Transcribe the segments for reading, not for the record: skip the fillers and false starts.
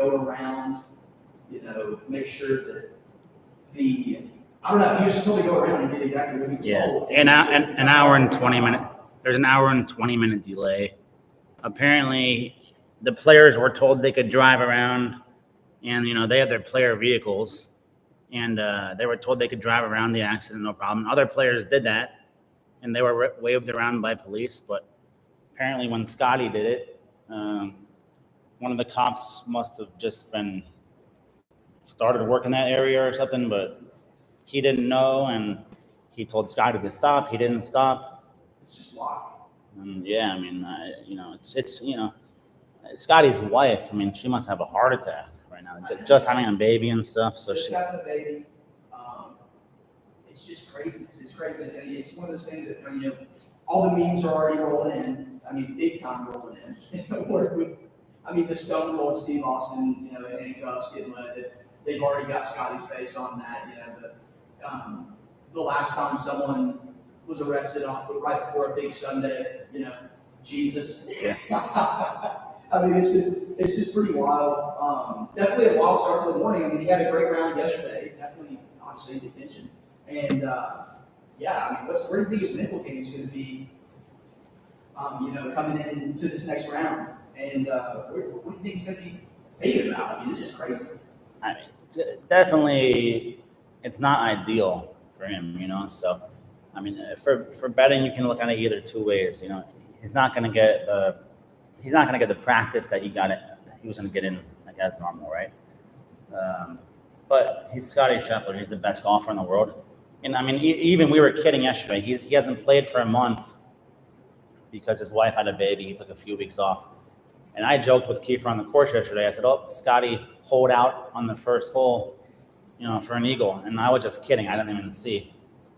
go around, make sure that I don't know, he was just told to go around and get exactly what he was told. An hour and 20 minutes. There's an hour and 20-minute delay. Apparently, the players were told they could drive around, and, they had their player vehicles, and they were told they could drive around the accident, no problem. Other players did that, and they were waved around by police, but apparently when Scottie did it, one of the cops must have just started working that area or something, but he didn't know, and he told Scottie to stop. He didn't stop. It's just wild. Yeah, I mean, it's Scottie's wife. I mean, she must have a heart attack right now, just having a baby and stuff. So just having a baby. It's just craziness. It's craziness, and it's one of those things that all the memes are already rolling in. I mean, big time rolling in. I mean, the Stone Cold Steve Austin, in handcuffs getting let. They've already got Scottie's face on that. The last time someone was arrested right before a big Sunday, Jesus. Yeah. I mean, it's just pretty wild. Definitely a wild start to the morning. I mean, he had a great round yesterday. Definitely, obviously, in contention. And where do you think his mental game is going to be? Coming into this next round, and what do you think he's going to be thinking about? I mean, this is crazy. I mean, definitely, it's not ideal for him, So, I mean, for betting, you can look at it either two ways. He's not going to get the practice that he was going to get in as normal, right? But he's Scottie Scheffler. He's the best golfer in the world, and I mean, even we were kidding yesterday. He hasn't played for a month because his wife had a baby. He took a few weeks off. And I joked with Kiefer on the course yesterday. I said, Scottie holed out on the first hole, for an eagle. And I was just kidding. I didn't even see.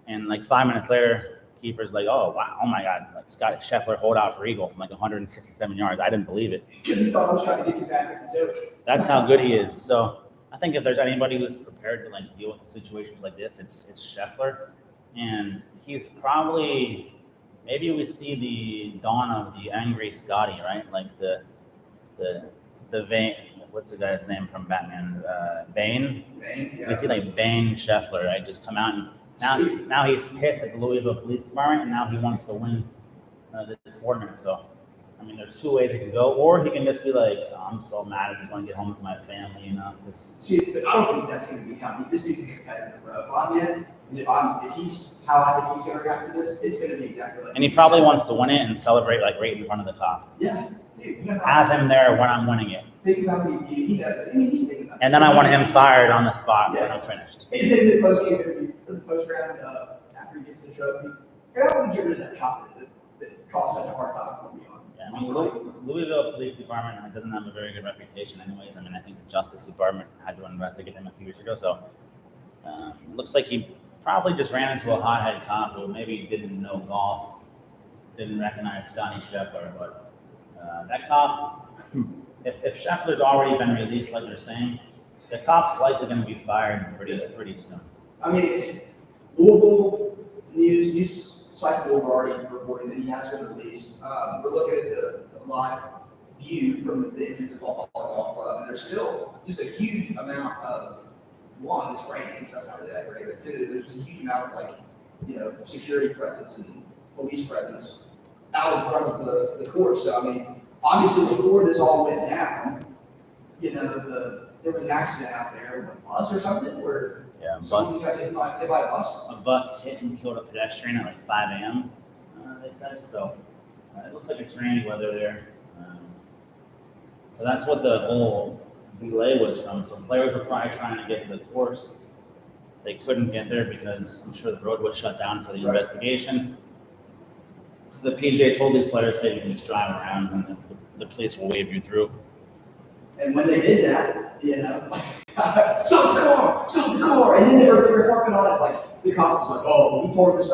And 5 minutes later, Kiefer's like, oh, wow, oh my God. Scottie Scheffler holed out for eagle from 167 yards. I didn't believe it. You thought I was trying to get you back with the joke. That's how good he is. So I think if there's anybody who's prepared to deal with situations like this, it's Scheffler. And he's probably, maybe we see the dawn of the angry Scottie, right? The Vane, what's the guy's name from Batman? Bane? Bane, yeah. We see Bane Scheffler, right? Just come out and now he's pissed at the Louisville Police Department, and now he wants to win this tournament. So, I mean, there's two ways he can go, or he can just be like, I'm so mad, I just want to get home to my family, See, but I don't think that's going to be how this dude's a competitor, bro. If I'm in, and if he's how I think he's going to react to this, it's going to be exactly like. And he probably wants to win it and celebrate right in front of the cop. Yeah, dude. Have him there when I'm winning it. Think about what he does. I mean, he's thinking about. And then I want him fired on the spot when I'm finished. And then the post game interview, or the post round after he gets the trophy, and I want to get rid of that cop that caused such a hard time for me on. Yeah, I mean, Louisville Police Department doesn't have a very good reputation, anyways. I mean, I think the Justice Department had to investigate him a few years ago. So, looks like he probably just ran into a hothead cop who maybe didn't know golf, didn't recognize Scottie Scheffler, but that cop, if Scheffler's already been released, like they're saying, the cop's likely going to be fired pretty soon. I mean, Louisville news sites of Louisville already reporting that he has been released. We're looking at the live view from the entrance of Valhalla Golf Club, and there's still just a huge amount of it's raining, so that's not really that great, but two, there's a huge amount of security presence and police presence out in front of the course. So I mean, obviously before this all went down, there was an accident out there with a bus or something where someone got hit by a bus. A bus hit and killed a pedestrian at 5 a.m. They said so. It looks like it's rainy weather there. So that's what the whole delay was from. So players were probably trying to get to the course. They couldn't get there because I'm sure the road was shut down for the investigation. So the PGA told these players, hey, you can just drive around and the police will wave you through. And when they did that, stop the car! And then they were harping on it the cop was like, oh, he told him to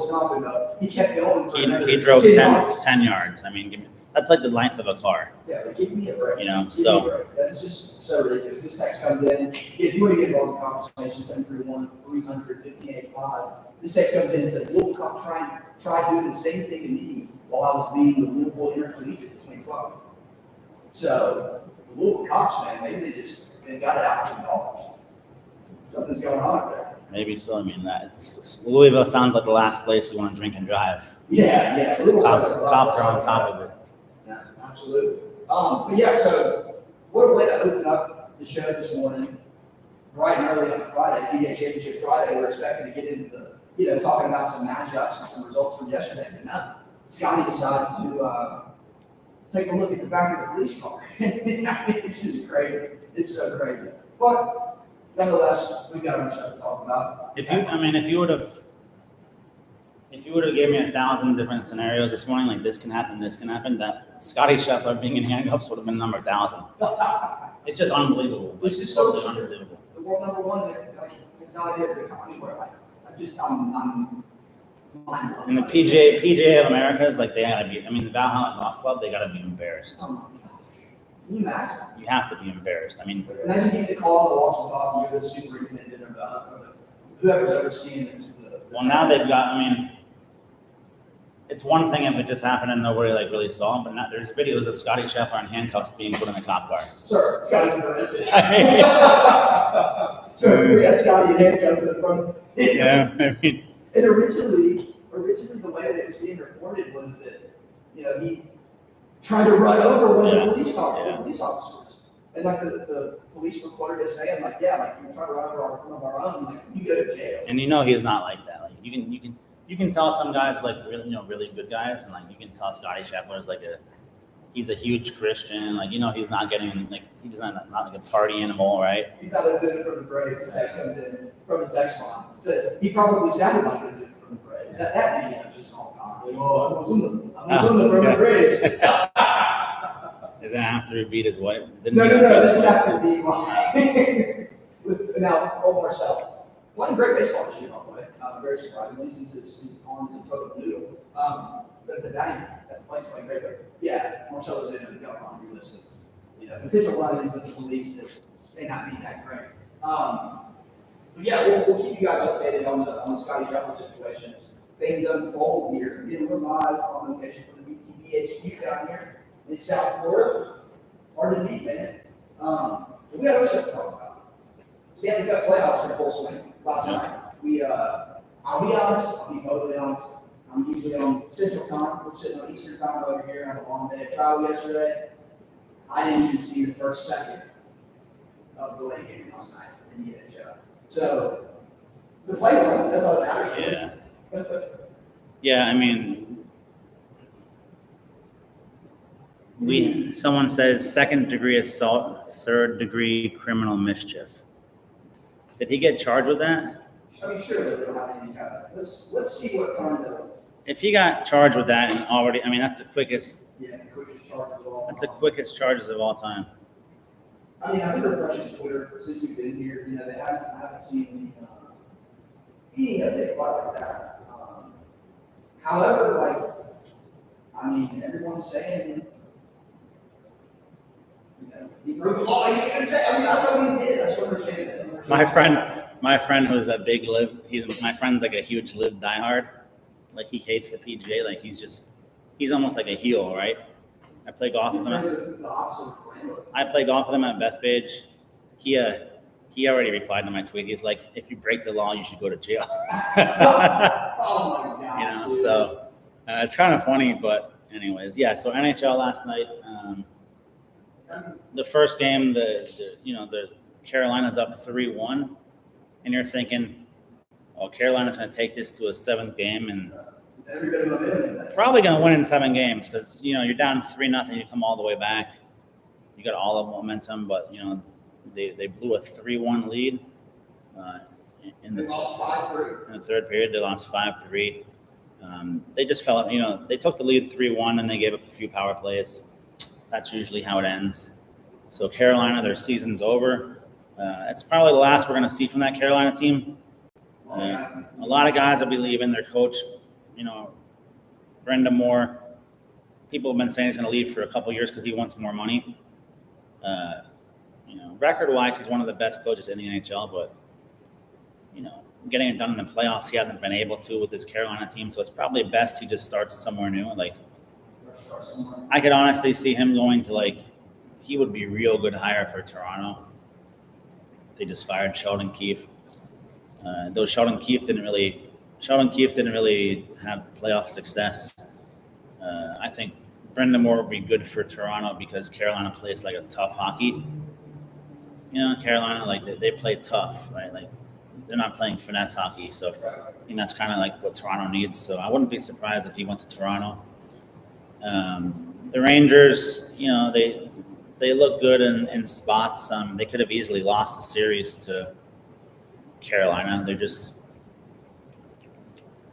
stop, and he kept going. He drove 10 yards. I mean, that's like the length of a car. Yeah, give me a break. So. That's just so ridiculous. This text comes in. If you want to get involved in the conversation, 731-300-1585. This text comes in and says, Louisville cop tried doing the same thing to me while I was leading the Louisville Intercollegiate in 2012. So, Louisville cops, man, maybe they got it out for the golfers. Something's going on up there. Maybe so. I mean, Louisville sounds like the last place you want to drink and drive. Yeah. Louisville sounds like Cops are on top of it. Yeah, absolutely. But yeah, so what a way to open up the show this morning, bright and early on Friday, PGA Championship Friday. We're expecting to get into talking about some matchups and some results from yesterday. But no, Scottie decides to take a look at the back of the police car. It's just crazy. It's so crazy. But nonetheless, we've got other stuff to talk about. If you would have given me 1,000 different scenarios this morning, like this can happen, that Scottie Scheffler being in handcuffs would have been number 1,000. It's just unbelievable. It's just so totally unbelievable. The world number one, there's no idea of the economy where I'm mind blown. And the PGA of America is like they gotta be. I mean, the Valhalla Golf Club, they gotta be embarrassed. Oh my gosh. Can you imagine? You have to be embarrassed. I mean, imagine getting the call on the walkie-talkie, you're the superintendent or whoever's overseeing the well, now they've got. I mean, it's one thing if it just happened and nobody like really saw it, but now there's videos of Scottie Scheffler in handcuffs being put in the cop car. Sir, Scottie's arrested. So we got Scottie in handcuffs in the front. Yeah, I mean. And originally the way that it was being reported was that he tried to run over one of the police officers, and like the police reported it saying like you try to run over one of our own, like you go to jail. And he's not like that. Like you can tell some guys like really good guys, and like you can tell Scottie Scheffler is he's a huge Christian. Like he's not getting like he's not like a party animal, right? He's not listening from the Braves. This text comes in from the text line. It says he probably sounded like listening from the Braves. That video is just all gone. Oh, I'm from the Braves. Is that after he beat his wife? No. This is after the now Old Marcel playing great baseball this year, by the way. Very surprisingly, since his arms in total noodle. But at the batting, that playing's playing great. But yeah, Marcel was in it. He's got a laundry list of potential run-ins with the police that may not be that great. But yeah, we'll keep you guys updated on the Scottie Scheffler situation as things unfold here. Again, we're live on location from the BTB HQ down here in South Florida. Hard to beat, man. But we got other stuff to talk about. Stanley Cup playoffs are in full swing. Last night, I'll be honest, I'll be totally honest. I'm usually on Central Time. We're sitting on Eastern Time over here. I had a long day of travel yesterday. I didn't even see the first second of the late game last night in the NHL. So the play runs, that's all that matters. Yeah. Yeah, I mean, someone says 2nd-degree assault, 3rd-degree criminal mischief. Did he get charged with that? I mean, sure, they don't have any kind of. Let's see what kind of. If he got charged with that and already, I mean, that's the quickest. Yeah, it's the quickest charges of all time. That's the quickest charges of all time. I mean, I've been refreshing Twitter since we've been here. I haven't seen any update quite like that. However, everyone's saying, he broke the law. I don't know what he did. I just don't understand this. My friend who's a big live. My friend's like a huge live diehard. Like he hates the PGA. Like he's almost like a heel, right? I play golf with him. I play golf with him at Bethpage. He already replied to my tweet. He's like, if you break the law, you should go to jail. Oh my God. So it's kind of funny, but anyways, yeah. So NHL last night, the first game, the Carolina's up 3-1, and you're thinking, oh, Carolina's going to take this to a 7th game and probably going to win in 7 games because you're down 3-0, you come all the way back, you got all the momentum, but they blew a 3-1 lead in the 3rd period. They lost 5-3. They just fell. They took the lead 3-1 and they gave up a few power plays. That's usually how it ends. So Carolina, their season's over. It's probably the last we're going to see from that Carolina team. A lot of guys will be leaving. Their coach, Brenda Moore, people have been saying he's going to leave for a couple years because he wants more money. Record-wise, he's one of the best coaches in the NHL, but, getting it done in the playoffs, he hasn't been able to with his Carolina team, so it's probably best he just starts somewhere new. Like, I could honestly see him going to, like, he would be real good hire for Toronto. They just fired Sheldon Keefe. Though Sheldon Keefe didn't really have playoff success. I think Brendan Moore would be good for Toronto because Carolina plays like a tough hockey. Carolina, like they play tough, right? Like they're not playing finesse hockey. So I think that's kind of like what Toronto needs. So I wouldn't be surprised if he went to Toronto. The Rangers, they look good in spots. They could have easily lost the series to Carolina. They're just,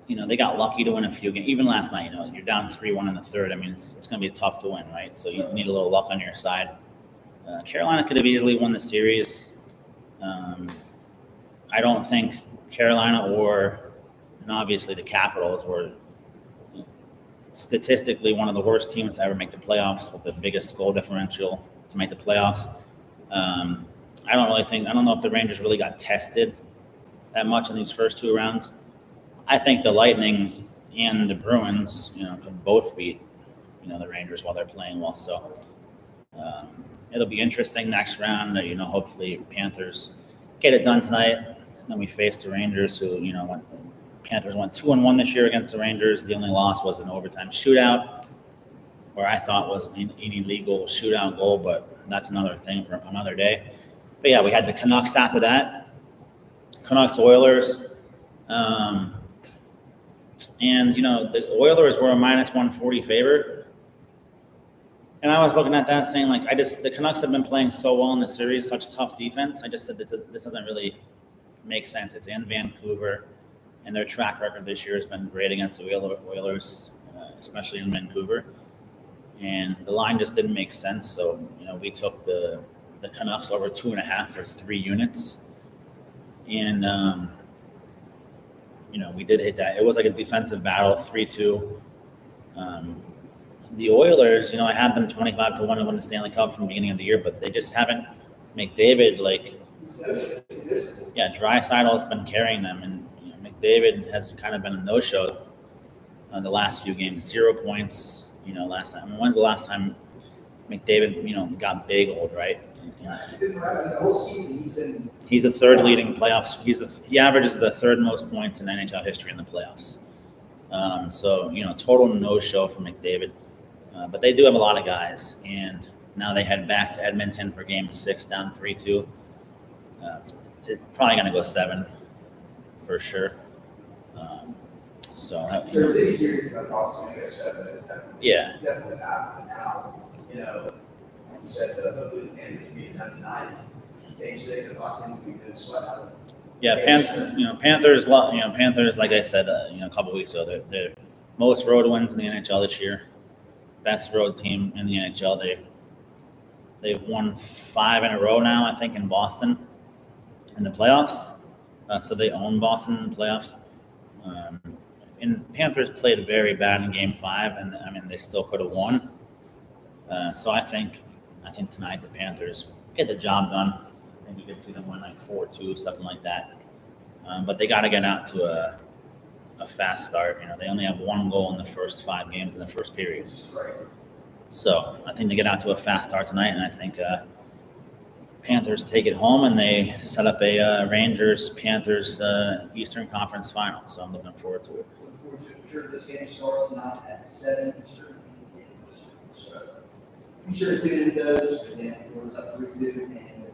they got lucky to win a few games. Even last night, you're down 3-1 in the third. I mean, it's going to be tough to win, right? So you need a little luck on your side. Carolina could have easily won the series. I don't think Carolina and obviously the Capitals were statistically one of the worst teams to ever make the playoffs with the biggest goal differential to make the playoffs. I don't know if the Rangers really got tested that much in these first two rounds. I think the Lightning and the Bruins, could both beat, the Rangers while they're playing well. So it'll be interesting next round. Hopefully Panthers get it done tonight. And then we face the Rangers, who, Panthers went 2-1 this year against the Rangers. The only loss was an overtime shootout, where I thought was an illegal shootout goal, but that's another thing for another day. But yeah, we had the Canucks after that. Canucks Oilers. And the Oilers were a -140 favorite. And I was looking at that saying, the Canucks have been playing so well in the series, such tough defense. I just said this doesn't really make sense. It's in Vancouver, and their track record this year has been great against the Oilers, especially in Vancouver. And the line just didn't make sense. So, we took the Canucks over 2.5 for 3 units. And, we did hit that. It was like a defensive battle, 3-2. The Oilers, I had them 25-1 to win the Stanley Cup from the beginning of the year, but they just haven't. McDavid, Draisaitl's been carrying them, and McDavid has kind of been a no-show the last few games. 0 points, last time. When's the last time McDavid, got big old, right? The whole season he's the third leading playoffs. He averages the third most points in NHL history in the playoffs. So total no-show for McDavid. But they do have a lot of guys, and now they head back to Edmonton for Game 6, down 3-2. It's probably going to go 7 for sure. There was any series that I thought was going to go 7. It was definitely not. Now, like you said, hopefully the Panthers can beat them tonight. Game 6 of Boston, we could sweat out. Yeah, Panthers. Panthers. Like I said, a couple weeks ago, they're most road wins in the NHL this year. Best road team in the NHL. They've won 5 in a row now, I think, in Boston in the playoffs. So they own Boston in the playoffs. And Panthers played very bad in Game 5, and they still could have won. So I think tonight the Panthers get the job done. I think we could see them win 4-2, something like that. But they got to get out to a fast start. They only have 1 goal in the first 5 games in the first period. So I think they get out to a fast start tonight, and I think Panthers take it home, and they set up a Rangers-Panthers Eastern Conference final. So I'm looking forward to it. I'm sure this game starts tonight at 7 Eastern. So be sure to tune into those. Again, Florida's up 3-2, and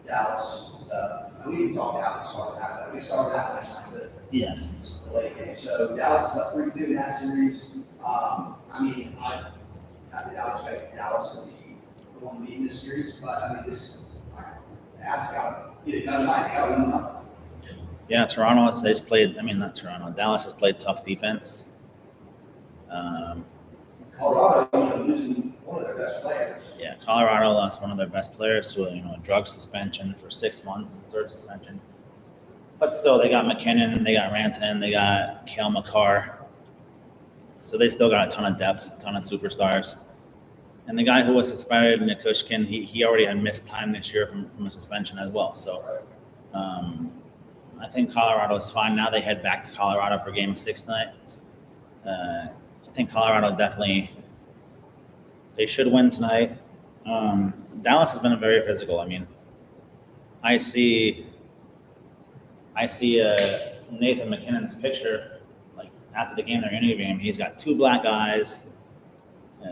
Dallas is up. We didn't talk Dallas started that. We started that last night. Yes. The late game. So Dallas is up 3-2 in that series. I expect Dallas to be the one leading this series, but Dallas got to get it done tonight. Got to win them up. Yeah, Dallas has played tough defense. Colorado, losing one of their best players. Yeah, Colorado lost one of their best players to a drug suspension for 6 months, his third suspension. But still, they got McKinnon, they got Rantanen, they got Cale Makar. So they still got a ton of depth, a ton of superstars. And the guy who was suspended, Nikushkin, he already had missed time this year from a suspension as well. So I think Colorado is fine. Now they head back to Colorado for Game 6 tonight. I think Colorado definitely, they should win tonight. Dallas has been very physical. I mean, I see Nathan McKinnon's picture, like after the game they're interviewing him. He's got 2 black eyes,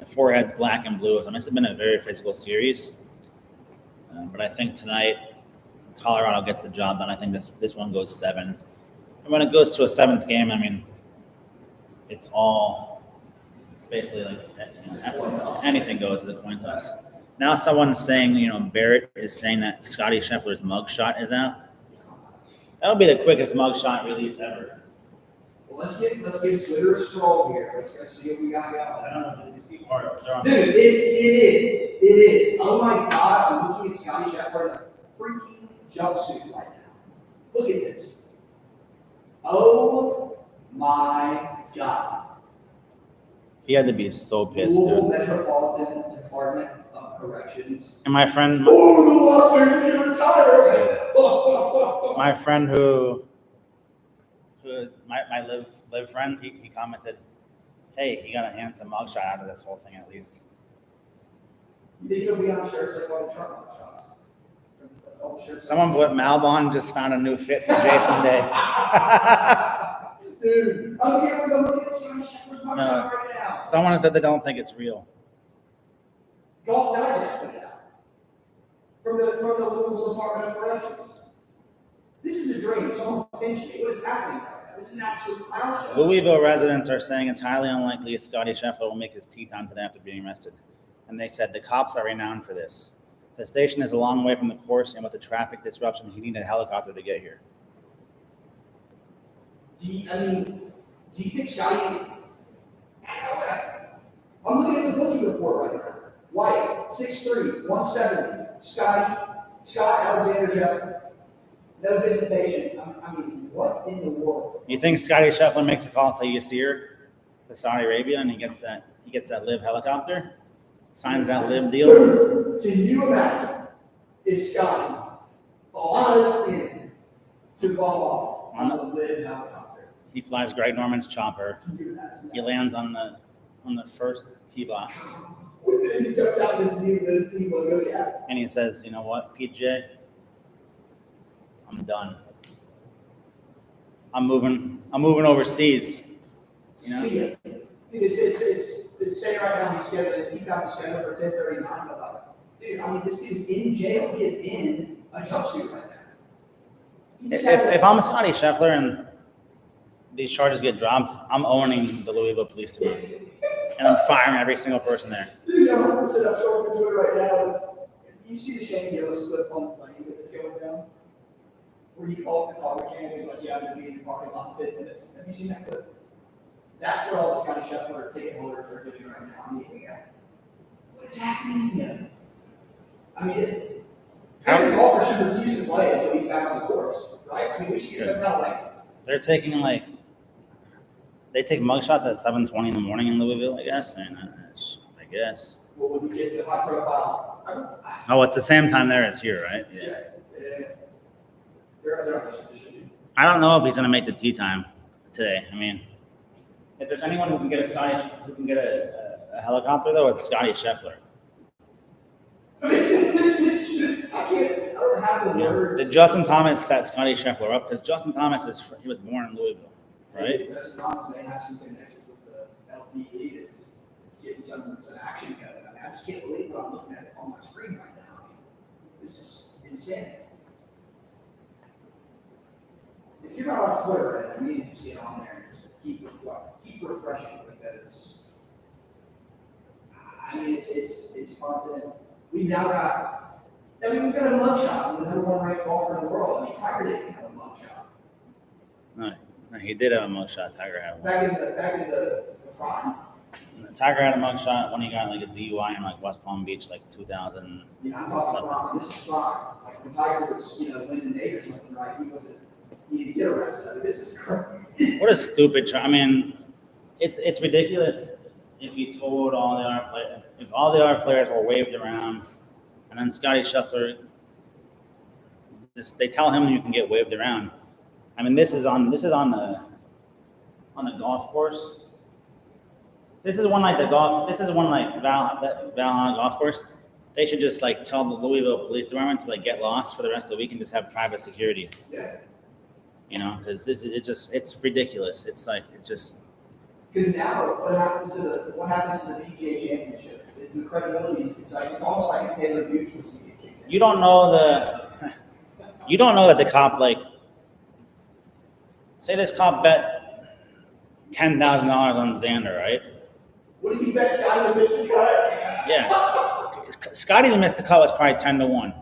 forehead's black and blue. So this has been a very physical series. But I think tonight Colorado gets the job done. I think this one goes 7. And when it goes to a 7th game, I mean, it's basically like anything goes as a coin toss. Now someone's saying, Barrett is saying that Scottie Scheffler's mugshot is out. That'll be the quickest mugshot release ever. Well, let's give Twitter a scroll here. Let's go see what we got going. I don't know. These people are. Dude, it is. Oh my God, I'm looking at Scottie Scheffler in a freaking jumpsuit right now. Look at this. Oh my God. He had to be so pissed, Louisville dude. Metropolitan Department of Corrections. And my friend, The lawsuit is going to retire. my friend who my live friend, he commented, "Hey, he got a handsome mugshot out of this whole thing at least." You think he'll be on shirts like all the Trump mugshots? All the shirts. Someone put Malbon just found a new fit for Jason Day. Dude, I'm looking at Scottie Scheffler's mugshot right now. Someone said they don't think it's real. Golf Digest put it out from the Louisville Department of Corrections. This is a dream. Someone pinched me. What is happening right now? This is an absolute clown show. Louisville residents are saying it's highly unlikely Scottie Scheffler will make his tee time today after being arrested. And they said the cops are renowned for this. The station is a long way from the course, and with the traffic disruption, he needed a helicopter to get here. Do you think Scottie? I'm looking at the booking report right now. White, 6'3", 170. Scott Alexander Scheffler. No visitation. I mean, what in the world? You think Scottie Scheffler makes a call to Yasir, to Saudi Arabia, and he gets that live helicopter, signs that live deal? Dude, can you imagine if Scottie flies in to Valhalla on the live helicopter? He flies Greg Norman's chopper. Can you imagine that? He lands on the first tee box, He jumps out this new live team logo cap. and he says, "You know what, PJ? I'm done. I'm moving overseas." You know? See it. Dude, it's saying right now he's on schedule for 10:39. But like, dude, I mean, this dude's in jail. He is in a jumpsuit right now. If I'm Scottie Scheffler and these charges get dropped, I'm owning the Louisville Police Department, and I'm firing every single person there. Dude, 100%. I'm showing on Twitter right now. You see the Shane Gillis clip on the plane that's going down, where he calls the car mechanic. He's like, "Yeah, I'm gonna be in the parking lot in 10 minutes." Have you seen that clip? That's what all the Scottie Scheffler ticket holders are doing right now. I mean, what's happening? I mean, every golfer should refuse to play until he's back on the course, right? I mean, we should get some kind of They're taking they take mugshots at 7:20 in the morning in Louisville, I guess. I guess. What would we get the high profile? Oh, it's the same time there as here, right? Yeah. They're on I don't know if he's gonna make the tee time today. I mean, if there's anyone who can get a helicopter though, it's Scottie Scheffler. I mean, this is just, I don't have the words. Did Justin Thomas set Scottie Scheffler up? Because Justin Thomas he was born in Louisville, right? Justin Thomas may have some connections with the LPE. It's getting some action going. I mean, I just can't believe what I'm looking at on my screen right now. I mean, this is insane. If you're not on Twitter right now, you need to just get on there and just keep refreshing, because I mean it's content. We've now got a mugshot from the #1 ranked golfer in the world. I mean, Tiger didn't have a mugshot. No, he did have a mugshot. Tiger had one. Back in the prime. Tiger had a mugshot when he got a DUI in West Palm Beach 2000. I'm talking about this is prime. Like when Tiger was winning Nate or something, right? He didn't get arrested. I mean, this is crazy. What a stupid I mean, it's ridiculous if you told all the other players, if all the other players were waved around, and then Scottie Scheffler, they tell him you can get waved around. I mean, this is on the golf course. This is one like Valhalla golf course. They should just like tell the Louisville Police Department to like get lost for the rest of the week and just have private security. Yeah. You know, because it's ridiculous. It's like it just. Because now, what happens to the PGA Championship? The credibility. It's almost like a Taylor Gooch was to get kicked. You don't know that the cop like. Say this cop bet $10,000 on Xander, right? What if he bet Scottie to miss the cut? Yeah, Scottie to miss the cut was probably 10-1.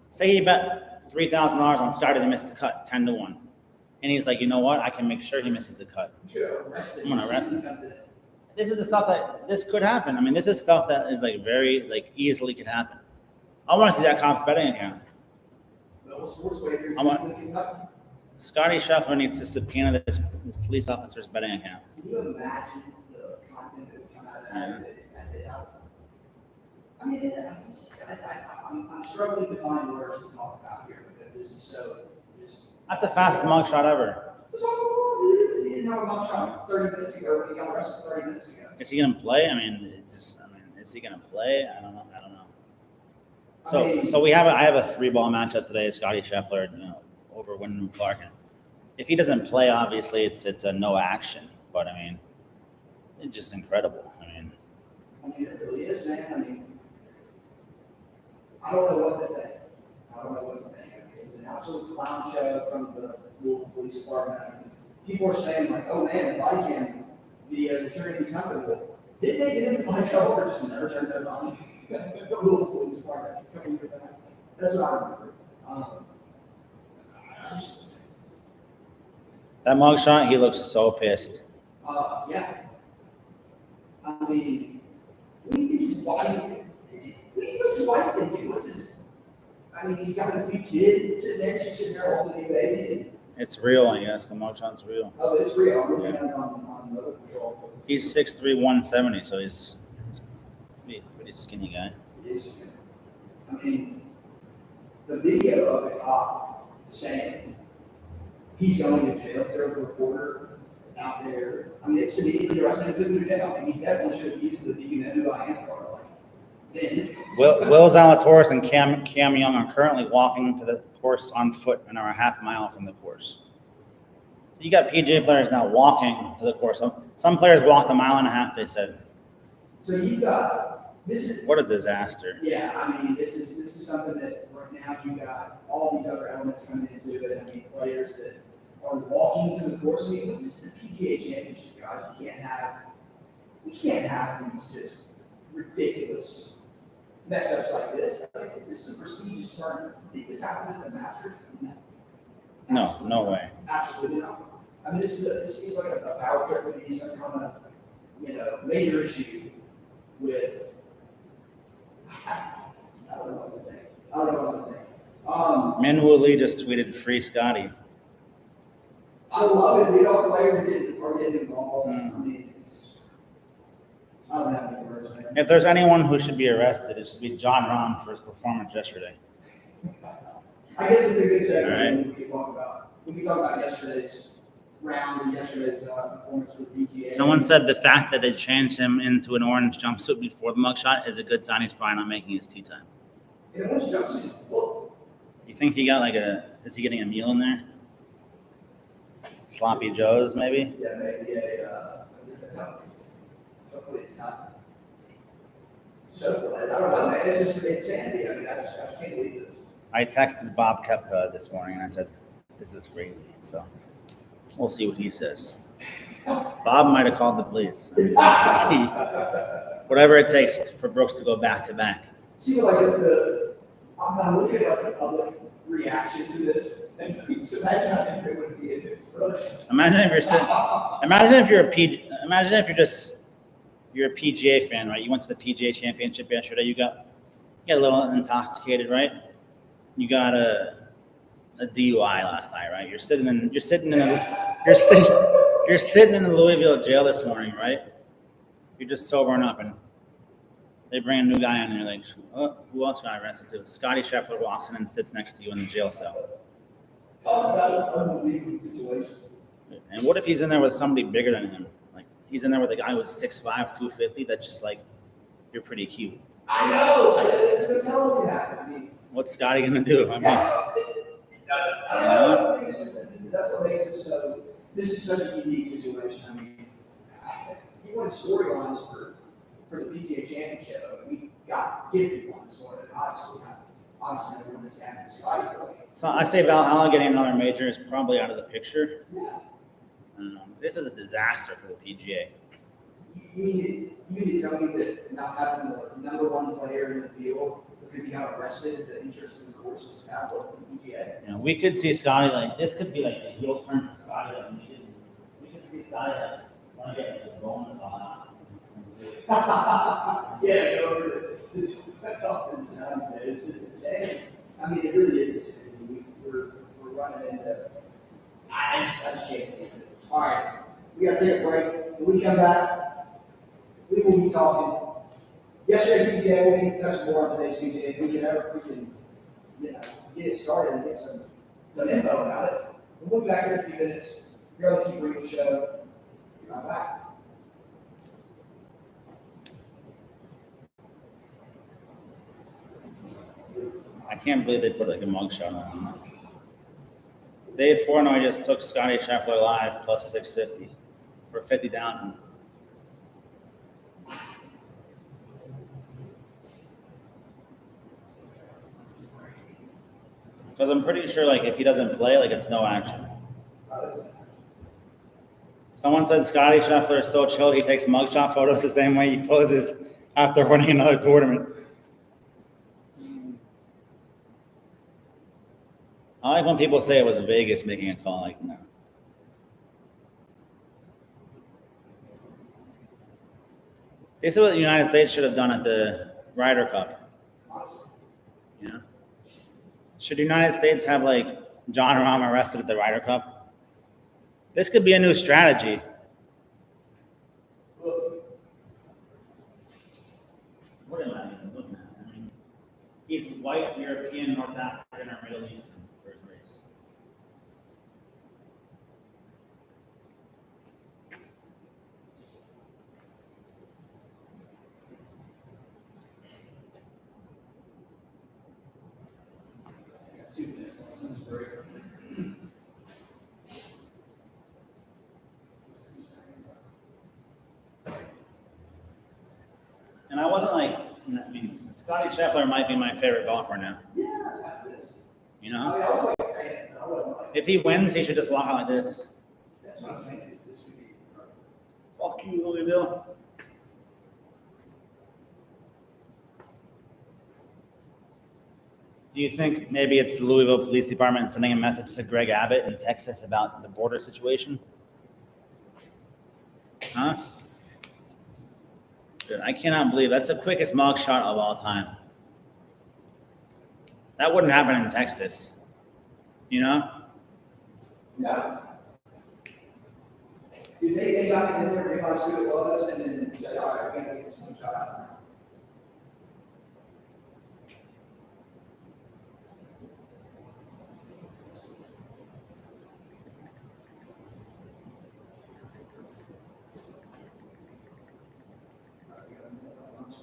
Say he bet $3,000 on Scottie to miss the cut, 10-1, and he's like, you know what? I can make sure he misses the cut. I'm gonna arrest him. This is the stuff that this could happen. I mean, this is stuff that is like very like easily could happen. I want to see that cop's betting account. Scottie Scheffler needs to subpoena this police officer's betting account. Can you imagine the content that would come out of that if that happened? I mean, I'm struggling to find words to talk about here because this is so just. That's the fastest mugshot ever. It's off the wall, dude. He didn't have a mugshot 30 minutes ago. He got arrested 30 minutes ago. Is he gonna play? I mean, is he gonna play? I don't know. So I have a 3-ball matchup today. Scottie Scheffler, over Wyndham Clark. And if he doesn't play, obviously it's a no action. But I mean, it's just incredible. I mean, it really is, man. I mean, I don't know what to think. I mean, it's an absolute clown show from the Louisville Police Department. I mean, people are saying like, "Oh man, the body cam videos are sure going to be something." Well, did they get into body trouble or just never turned those on? The Louisville Police Department. That's what I remember. That mugshot, he looks so pissed. Yeah. I mean, what do you think his wife did? What's his wife thinking? He's got his new kid sitting there. She's sitting there holding a baby. It's real, I guess. The mugshot's real. Oh, it's real. I'm looking at it on Weather Patrol. He's 6'3", 170, so he's a pretty skinny guy. He is skinny. I mean, the video of the cop saying he's going to jail. There was a reporter out there. I mean, it's immediately arrested and took him to jail. I mean, he definitely should have used the DUI by hand card. Then. Will Zalatoris and Cam Young are currently walking to the course on foot and are a half mile from the course. So you got PGA players now walking to the course. Some players walked a mile and a half, they said. So you got what a disaster. Yeah, I mean, this is something that right now you got all these other elements coming into it. I mean, players that are walking to the course. I mean, this is the PGA Championship, guys. We can't have these just ridiculous mess ups like this. This is a prestigious tournament. You think this happens at the Masters? No way. Absolutely not. I mean, this seems like a power trip to be some kind of major issue with. I don't know what to think. Minwoo Lee just tweeted free Scottie. I love it. All the players are getting involved. I mean, I don't have any words, man. If there's anyone who should be arrested, it should be John Rahm for his performance yesterday. I guess it's a good segment. Right. We can talk about yesterday's round and yesterday's performance with PGA. Someone said the fact that they changed him into an orange jumpsuit before the mugshot is a good sign he's probably not making his tee time. An orange jumpsuit is booked. You think he got is he getting a meal in there? Sloppy Joe's, maybe? Yeah, maybe that's how it is. Hopefully it's not so glad. I don't know, man. It's just insanity. I mean, I just can't believe this. I texted Bob Koepka this morning and I said, this is crazy. So we'll see what he says. Bob might have called the police. Whatever it takes for Brooks to go back to back. See, I'm looking at the public reaction to this. And just imagine how different it would be if it was Brooks. Imagine if you're a PGA fan, right? You went to the PGA Championship yesterday. You got a little intoxicated, right? You got a DUI last night, right? You're sitting in the Louisville jail this morning, right? You're just sobering up, and they bring a new guy in, and you're like, oh, who else got arrested too? Scottie Scheffler walks in and sits next to you in the jail cell. Talk about an unbelievable situation. And what if he's in there with somebody bigger than him? Like he's in there with a guy who's 6'5", 250. That's just like, you're pretty cute. I know. That's how it can happen. I mean, What's Scottie gonna do? I mean, I think it's just, that's what makes it so. This is such a unique situation. I mean, you wanted storylines for the PGA Championship. I mean, we got gifted one this morning. Obviously, everyone that's happened. Scottie really. so I say Valhalla getting another major is probably out of the picture. Yeah. This is a disaster for the PGA. You mean to tell me that not having the number one player in the field because he got arrested, the interest in the course is out of the PGA? You know, we could see Scottie like this could be like a heel turn for Scottie. Like, we could see Scottie like want to get like a bonus on Yeah, go over that's all this sounds, man. It's just insane. I mean, it really is insane. We're running into. I just can't believe it. All right, we got to take a break. When we come back, we will be talking. Yesterday's PGA, we'll be touching more on today's PGA. If we can ever freaking, get it started and get some info about it. We'll be back here in a few minutes. You're on the Keep Reading Show. Be right back. I can't believe they put like a mugshot on him. Day 4, I just took Scottie Scheffler live plus 650 for 50,000. Because I'm pretty sure like if he doesn't play, like it's no action. Someone said Scottie Scheffler is so chill he takes mugshot photos the same way he poses after winning another tournament. I like when people say it was Vegas making a call. Like, no. This is what the United States should have done at the Ryder Cup. You know? Should the United States have like John Rahm arrested at the Ryder Cup? This could be a new strategy. What am I even looking at? I mean, he's white, European, North African, or Middle Eastern. And I wasn't like, I mean, Scottie Scheffler might be my favorite golfer now. Yeah, after this. You know? I mean, I was like a fan. I wasn't like. If he wins, he should just walk out like this. That's what I'm saying. This would be. Fuck you, Louisville. Do you think maybe it's the Louisville Police Department sending a message to Greg Abbott in Texas about the border situation? Huh? Dude, I cannot believe that's the quickest mug shot of all time. That wouldn't happen in Texas. You know? Yeah. They got in there, realized who it was, and then said, all right, we're going to get this one shot out now.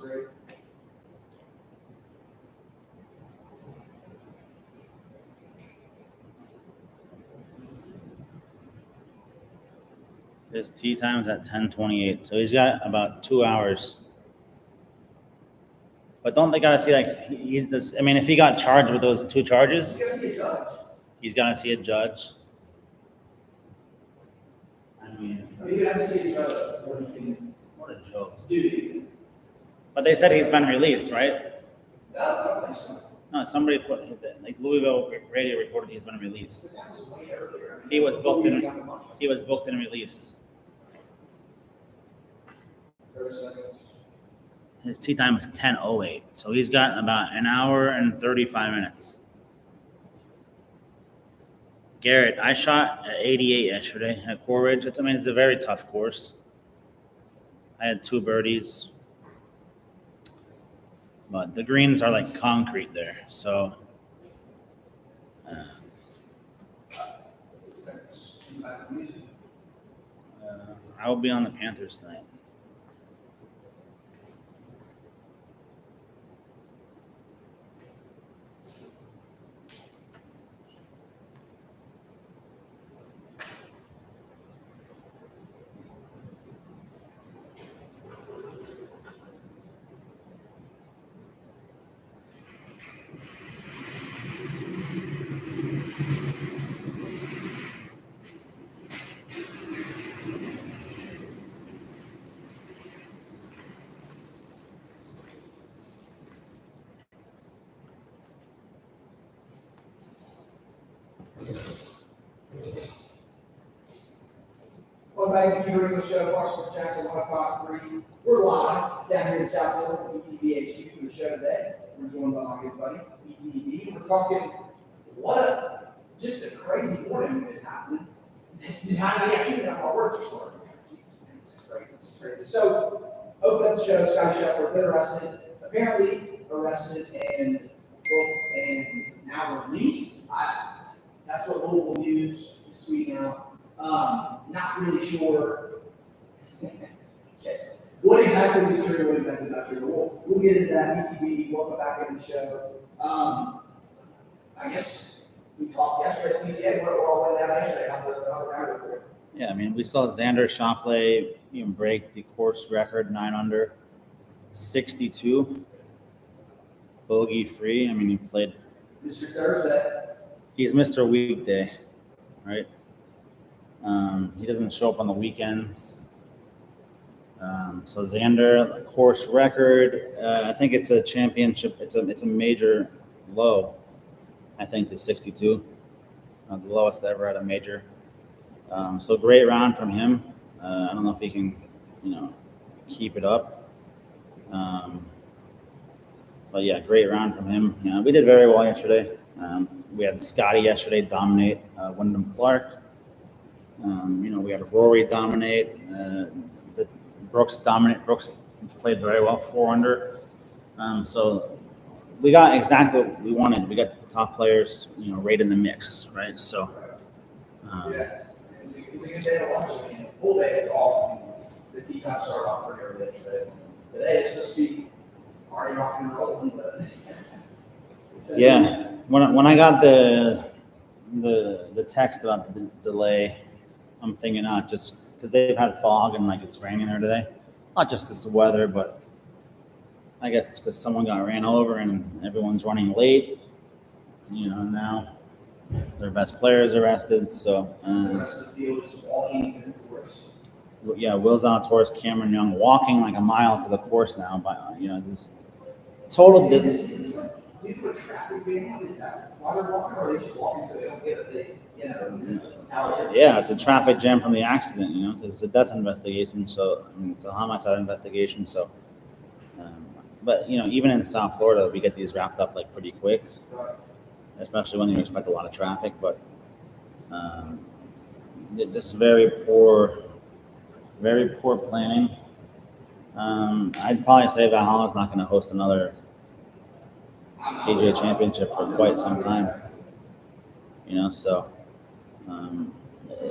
Great. His tee time's at 10:28, so he's got about 2 hours. But don't they gotta see like he's this? I mean, if he got charged with those 2 charges, He's got to see a judge. he's gonna see a judge. I mean, You have to see a judge before you can what a joke. do anything. But they said he's been released, right? No, I don't think so. No, somebody put like Louisville radio reported he's been released. That was way earlier. He was booked and released. 30 seconds. His tee time is 10:08, so he's got about an hour and 35 minutes. Garrett, I shot at 88 yesterday at Core Ridge. It's a very tough course. I had 2 birdies, but the greens are like concrete there, so. I will be on the Panthers tonight. glad you bring the show, Fox Sports Jackson 153. We're live down here in South Florida, BTB HQ for the show today. We're joined by my good buddy, BTB. We're talking just a crazy morning we've been happening. I can't even have my words are short. It's crazy. So, open up the show, Scottie Scheffler, been apparently arrested and booked and now released. That's what Louisville News is tweeting out. Not really sure yes, what exactly is true, what exactly not true. We'll get into that. BTB, welcome back into the show. I guess we talked yesterday at PGA. We're all went down yesterday. How the round for it? Yeah, I mean, we saw Xander Schauffele even break the course record 9 under, 62, bogey free. I mean, he played. Mr. Thursday. He's Mr. Weekday, right? He doesn't show up on the weekends. So Xander, course record. I think it's a championship. It's a major low. I think the 62, the lowest ever at a major. So great round from him. I don't know if he can, keep it up. But yeah, great round from him. We did very well yesterday. We had Scottie yesterday dominate Wyndham Clark. We had Rory dominate. Brooks dominate. Brooks played very well, 4 under. So we got exactly what we wanted. We got the top players, right in the mix, right? So. Yeah. It was a good day to watch. Full day of golf. The tee time started off pretty early yesterday. Today it's supposed to be already rocking and rolling, but. Yeah. When I got the text about the delay, I'm thinking not just because they've had fog and it's raining there today. Not just this weather, but I guess it's because someone got ran over and everyone's running late. Now their best players arrested. So the rest of the field is walking to the course. Yeah, Will Zalatoris, Cameron Young walking like a mile to the course now. But this total. Is this due to a traffic jam? Is that why they're walking, or are they just walking so they don't get a big, Yeah, it's a traffic jam from the accident, because it's a death investigation. So, it's a homicide investigation. So, but, even in South Florida, we get these wrapped up pretty quick, Right. Especially when you expect a lot of traffic. But just very poor planning. I'd probably say Valhalla is not going to host another PGA Championship for quite some time. So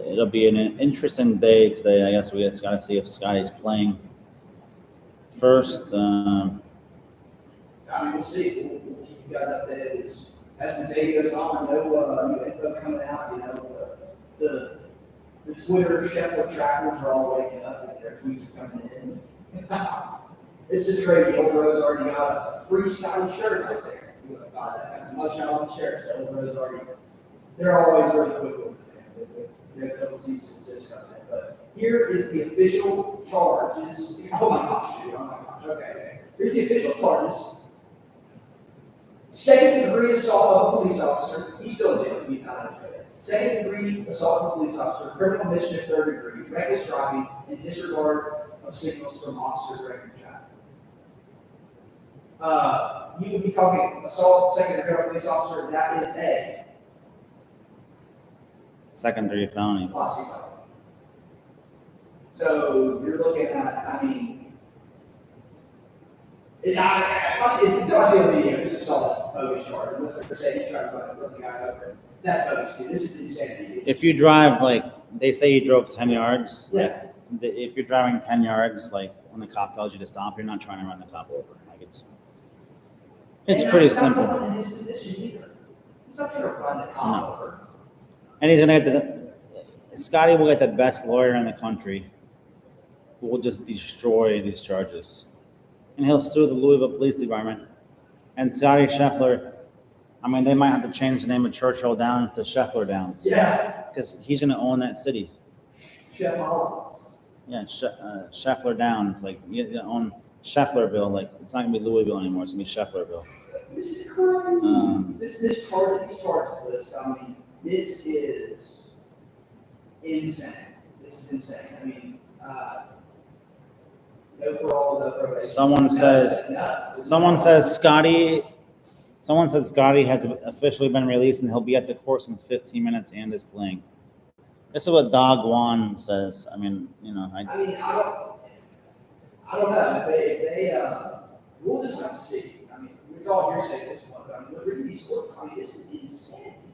it'll be an interesting day today. I guess we just got to see if Scottie's playing first. We'll see. We'll keep you guys updated as the day goes on. No new info coming out. The Twitter Scheffler trackers are all waking up and their tweets are coming in. It's just crazy. Old Rose already got a free Scottie shirt right there. You want to buy that? Got the mugshot on the shirt. So Old Rose already. They're always really quick with it. The couple seasons is coming in. But here is the official charges. Oh my gosh, dude. Oh my gosh. Okay. Here's the official charges. Second degree assault of a police officer. He's still in jail. He's not in jail. Second degree assault of a police officer, criminal mischief third degree, reckless driving, and disregard of signals from officer directed traffic. You could be talking assault, second degree police officer. That is a secondary felony. Class C felony. So you're looking at, if I see a video, this assault is a bogus charge. Unless they say you try to run the guy over, that's bogus too. This is insanity. If you drive they say you drove 10 yards. Yeah. If you're driving 10 yards, when the cop tells you to stop, you're not trying to run the cop over. It's pretty simple. Not someone in his position either. He's not trying to run the cop over. And he's gonna get Scottie will get the best lawyer in the country, who will just destroy these charges, and he'll sue the Louisville Police Department. And Scottie Scheffler, they might have to change the name of Churchill Downs to Scheffler Downs. Yeah. Because he's gonna own that city. Valhalla. Yeah, Scheffler Downs, you own Schefflerville. It's not gonna be Louisville anymore. It's gonna be Schefflerville. This is crazy. These charges list. This is insane. This is insane. I mean, no parole, no probation. Someone said Scottie has officially been released and he'll be at the course in 15 minutes and is playing. This is what Dog Juan says. I mean, I don't know. We'll just have to see. I mean, it's all hearsay at this point. But I mean, look at these scores. I mean, this is insanity.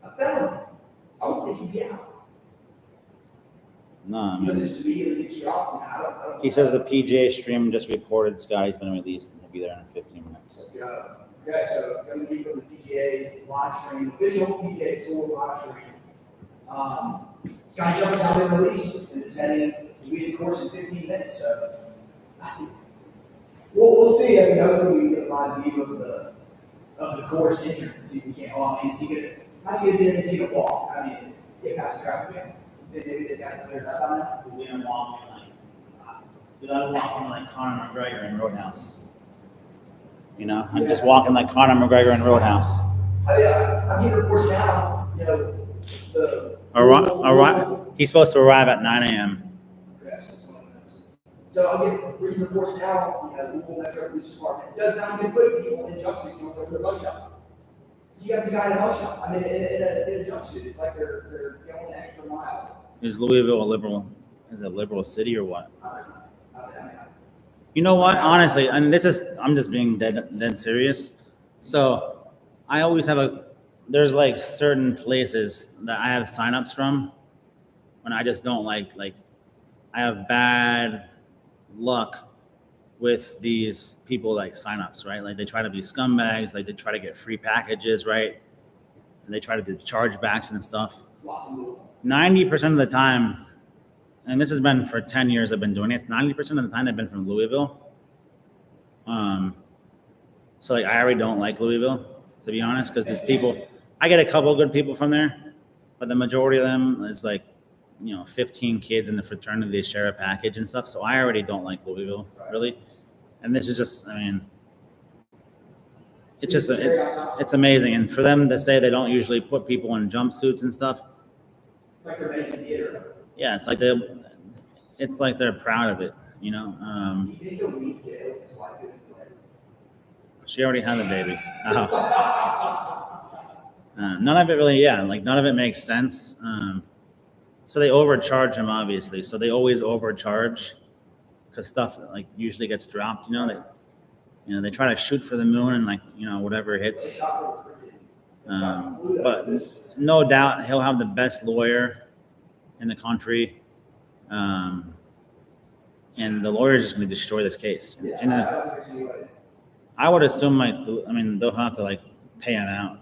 A felony. I would think he'd be out. No, I Because mean, it's immediately gets you off. I don't he says the PGA stream just reported Scottie's been released and he'll be there in 15 minutes. Let's go. Okay, so going to be from the PGA live stream, official PGA Tour live stream. Scottie Scheffler's now been released and is heading to be the course in 15 minutes. So we'll see. I mean, hopefully we can get a live view of the course entrance and see if we can't. I mean, how's he gonna do? Is he gonna walk? I mean, get past the traffic jam. Maybe they got it cleared up by now. He's gonna walk in like Conor McGregor in Roadhouse. I'm just walking like Conor McGregor in Roadhouse. I'm getting reports now. He's supposed to arrive at 9 a.m. So I'm reading reports now. Louisville Metro Police Department does not even put people in jumpsuits when they're mug shots. So you have the guy in a mug shot. I mean, in a jumpsuit, it's like they're going the extra mile. Is Louisville a liberal? Is it a liberal city or what? I don't know. You know what? Honestly, and I'm just being dead serious. So I always have there's like certain places that I have signups from when I just don't like I have bad luck with these people like signups, right? Like they try to be scumbags, like they try to get free packages, right? And they try to do chargebacks and stuff. 90% of the time, and this has been for 10 years I've been doing it, 90% of the time they've been from Louisville. So I already don't like Louisville, to be honest, because these people, I get a couple of good people from there, but the majority of them is 15 kids in the fraternity, they share a package and stuff. So I already don't like Louisville, really. And this is just, it's amazing. And for them to say they don't usually put people in jumpsuits and stuff. It's like they're making theater. Yeah, it's like they're proud of it, Do you think he'll leave jail if his wife isn't there? She already had a baby. None of it really, none of it makes sense. So they overcharge him, obviously. So they always overcharge because stuff usually gets dropped. They try to shoot for the moon and whatever hits. But no doubt he'll have the best lawyer in the country, and the lawyer is just going to destroy this case. And I would assume they'll have to pay him out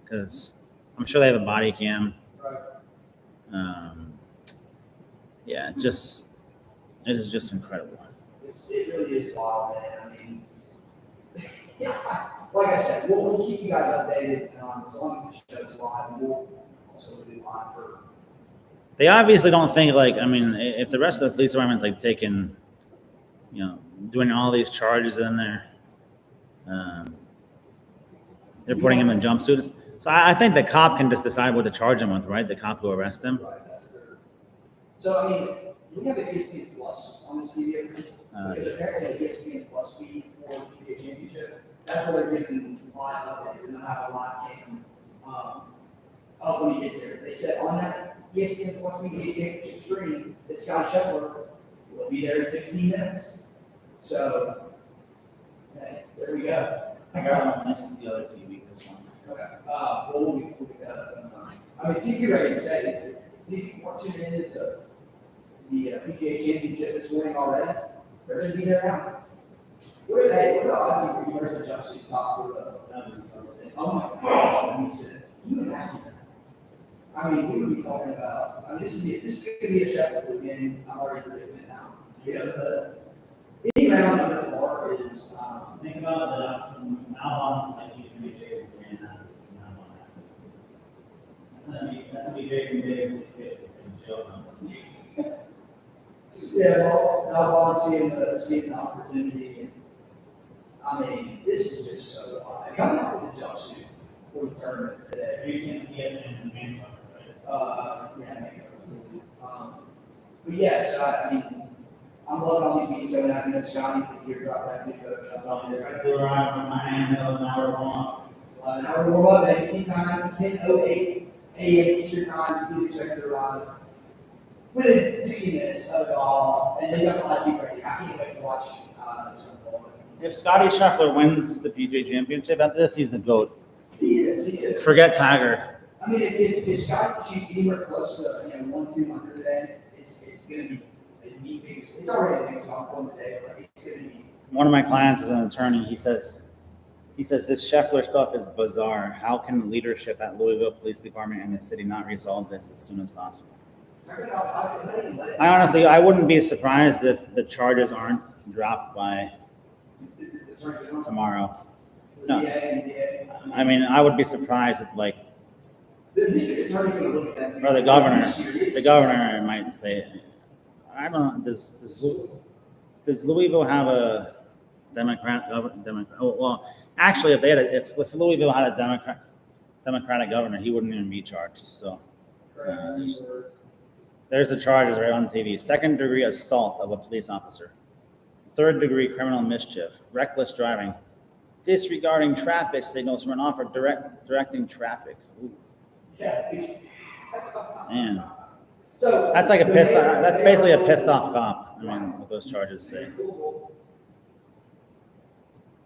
because I'm sure they have a body cam. It is just incredible. It really is wild, man. Like I said, we'll keep you guys updated as long as the show's live. And we'll also be live for. They obviously don't think if the rest of the police department's taking, doing all these charges in there, they're putting him in jumpsuits. So I think the cop can just decide what to charge him with, right? The cop who arrests him. Right, that's fair. So do we have an ESPN Plus on this TV? Because apparently the ESPN Plus feed for the PGA Championship, that's where they're giving live updates and they'll have a live cam up when he gets there. They said on that ESPN Plus PGA Championship stream that Scottie Scheffler will be there in 15 minutes. So, hey, there we go. This is the other TV, this one. Okay. We'll get that up. TV ratings, hey, if you want to tune in to the PGA Championship this morning already, they're going to be there now. What are the odds he wears the jumpsuit top for That was so sick. Oh my God, let me sit. Can you imagine that? We would be talking about, this is going to be a Scheffler game. I'm already predicting it now. Any round under the bar is, think about Albon's he's going to be Jason Green. That's going to be Jason Day fit. It's in Joe Johnson. Yeah, well, Albon seeing the opportunity. This is just so wild. Coming out with a jumpsuit for the tournament today. Have you seen ESPN in the main cover, right? Yeah, main cover. But yeah, so I mean, I'm loving all these memes going out. You know, Scottie with your drop tattoo Photoshop on there. Right to arrive in Miami, an hour long. An hour warm up, baby. Tea time, 10:08 a.m. Eastern time. He's expected to arrive within 60 minutes of it all. And they got a lot of people ready. I can't wait to watch this unfold. If Scottie Scheffler wins the PGA Championship after this, he's the GOAT. He is. Forget Tiger. I mean, if Scott shoots anywhere close to 1-200 today, it's going to be a neat big. It's already a big top one today, but it's going to be. One of my clients is an attorney. He says this Scheffler stuff is bizarre. How can leadership at Louisville Police Department and the city not resolve this as soon as possible? I wouldn't be surprised if the charges aren't dropped by tomorrow. No. I mean, I would be surprised if or the governor might say, I don't know, does Louisville have a Democrat? Oh, well, actually, if Louisville had a Democratic governor, he wouldn't even be charged. So there's the charges right on TV: 2nd degree assault of a police officer, 3rd degree criminal mischief, reckless driving, disregarding traffic signals from an officer directing traffic. Ooh. Yeah. Man. So that's like that's basically a pissed off cop. I mean, what those charges say.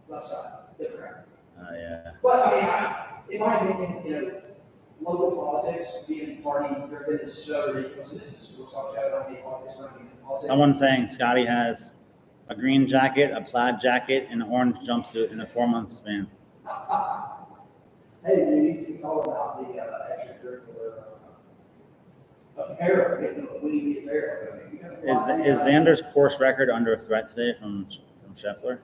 Left side, Democrat. Yeah. But I mean, in my opinion, local politics being party driven is so ridiculous. This is a talk show. I don't hate politics. Someone saying Scottie has a green jacket, a plaid jacket, and an orange jumpsuit in a 4-month span. Hey, dude, he's all about the extracurricular apparel, winning the apparel. Is Xander's course record under threat today from Scheffler?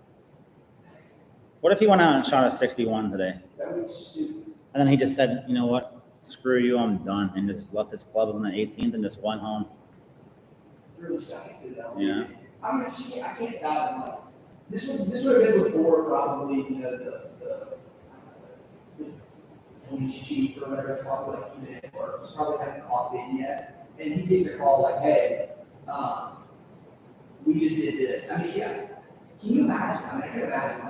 What if he went out and shot a 61 today? That would be stupid. And then he just said, you know what? Screw you, I'm done. And just left his clubs on the 18th and just went home. Really stuck to that. Yeah. I mean, I can't fathom this would have been before probably the police chief or whatever it's called, he probably hasn't clocked in yet, and he gets a call like, hey, we just did this. I mean, yeah, can you imagine? I can imagine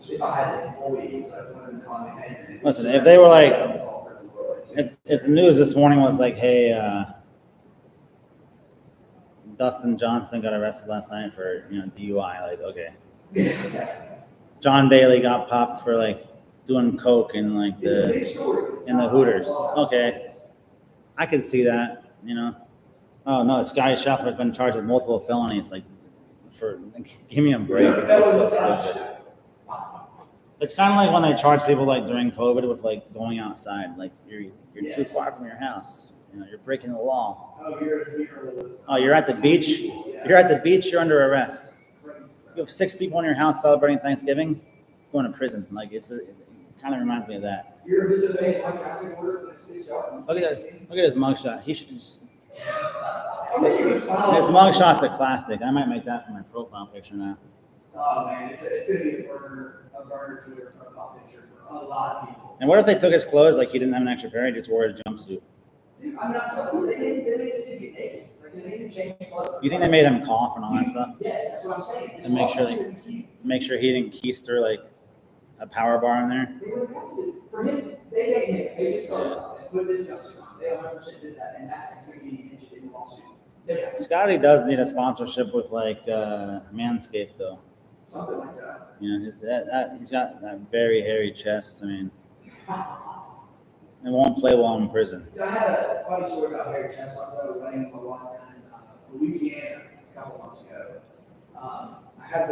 if I had the employees, one of them calling me, hey, man. Listen, if they were like, if the news this morning was like, hey, Dustin Johnson got arrested last night for DUI, like, okay. John Daly got popped for doing coke in the Hooters. Okay, I can see that. Oh no, Scottie Scheffler has been charged with multiple felonies. Give me a break. It's kind of like when they charge people during COVID with going outside. You're too far from your house. You're breaking the law. Oh, you're at the beach. You're at the beach. You're under arrest. You have 6 people in your house celebrating Thanksgiving. Going to prison. It kind of reminds me of that. You're disobeying my traffic order for next week's job. Look at his mugshot. He should just. His mugshot's a classic. I might make that for my profile picture now. Oh man, it's going to be a burner to their profile picture for a lot of people. And what if they took his clothes he didn't have an extra pair, he just wore his jumpsuit? Dude, I'm not telling you, they made us get naked. They made him change clothes. You think they made him cough and all that stuff? Yes, that's what I'm saying. To make sure he didn't keister a power bar in there. They would have to. For him, they made him take his clothes off and put this jumpsuit on. They 100% did that, and that is going to be mentioned in the lawsuit. Scottie does need a sponsorship with Manscaped though. Something like that. He's got that very hairy chest. I mean, it won't play well in prison. I had a funny story about hairy chest. I was at a wedding with my wife down in Louisiana a couple months ago. I had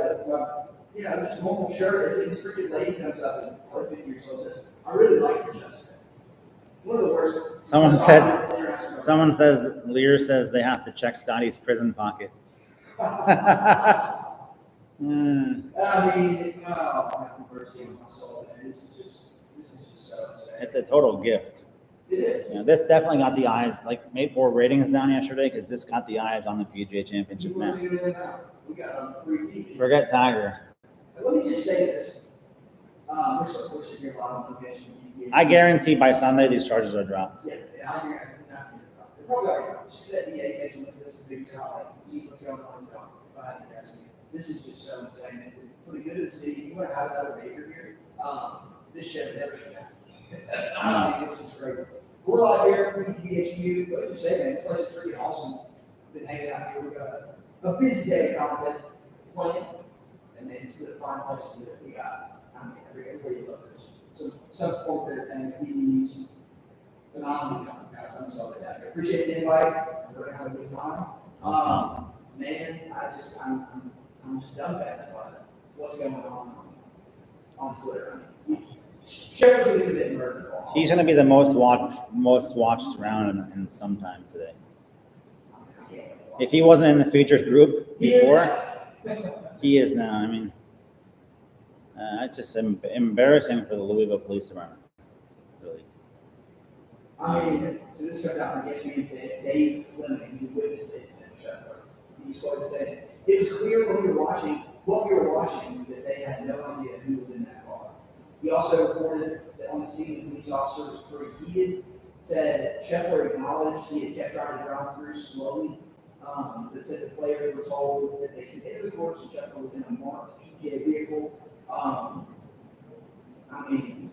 just normal shirt, and this freaking lady comes up and probably 50 years old says, "I really like your chest." One of the worst. Someone says Lear says they have to check Scottie's prison pocket. I mean, mercy on my soul, man. This is just so insane. It's a total gift. It is. This definitely got the eyes. Made more ratings down yesterday because this got the eyes on the PGA Championship now. We got 3 TV. Forget Tiger. Let me just say this. We're sitting here a lot on location. I guarantee by Sunday these charges are dropped. Yeah, I guarantee. The probably already know. Just that DA takes a look at this and figures out, like, sees what's going on. So, if I had to guess, this is just so insane. And for the good of the city, if you want to have another major here, this shit never should happen. I think it's just crazy. We're live here at PTHQ. What did you say, man? This place is freaking awesome. Been hanging out here. We've got a busy day of content playing, and then it's a fine place to do it. We got, I mean, everywhere you look, there's some form of entertainment, TVs, phenomenal guys. I'm sorry that. I appreciate the invite. We're gonna have a good time. Man, I'm just dumbfounded by what's going on Twitter. I mean, Scheffler's gonna commit murder. He's going to be the most watched round in some time today. If he wasn't in the features group before, he is now. I mean, it's just embarrassing for the Louisville Police Department, really. I mean, so this comes out from ESPN's Dave Fleming, who witnessed the incident with Scheffler. He's quoted saying, "It was clear when we were watching that they had no idea who was in that car." He also reported that on the scene, the police officer was pretty heated. Said Scheffler acknowledged he had kept trying to drive through slowly. That said the players were told that they committed the course and Scheffler was in a marked PGA vehicle. I mean,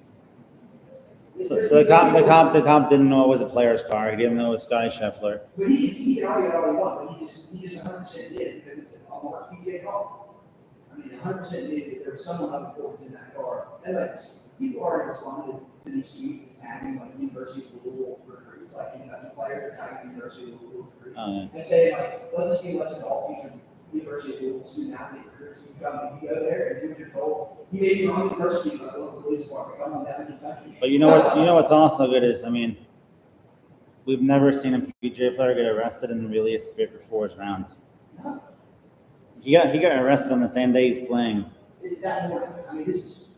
So the cop didn't know it was a player's car. He didn't know it was Scottie Scheffler. But he can argue it all he wants, but he just 100% did because it's a marked PGA car. I mean, 100% did that there was someone of importance in that car. And like people already responded to these tweets attacking like University of Louisville recruits, like Kentucky players attacking University of Louisville recruits, and saying like, let this be a lesson to all future University of Louisville student athlete recruits. You come and you go there and do what you're told. You may be wrong university, but local police department, come on down to Kentucky. But you know what? You know what's also good is, I mean, we've never seen a PGA player get arrested and released before his round. No. He got arrested on the same day he's playing. That morning. I mean, this is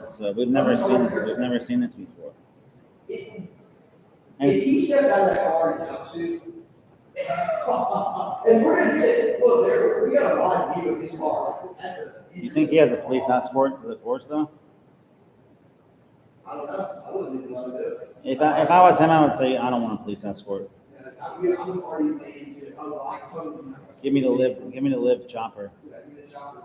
So we've never seen this before. If he stepped out of that car in a jumpsuit, and we're gonna get look, we got a live view of his car. You think he has a police escort to the course though? I don't know. I wouldn't even let him do it. If I was him, I would say I don't want a police escort. I'm already laying into it. Oh, I totally know. Give me the live chopper. Yeah, give me the chopper.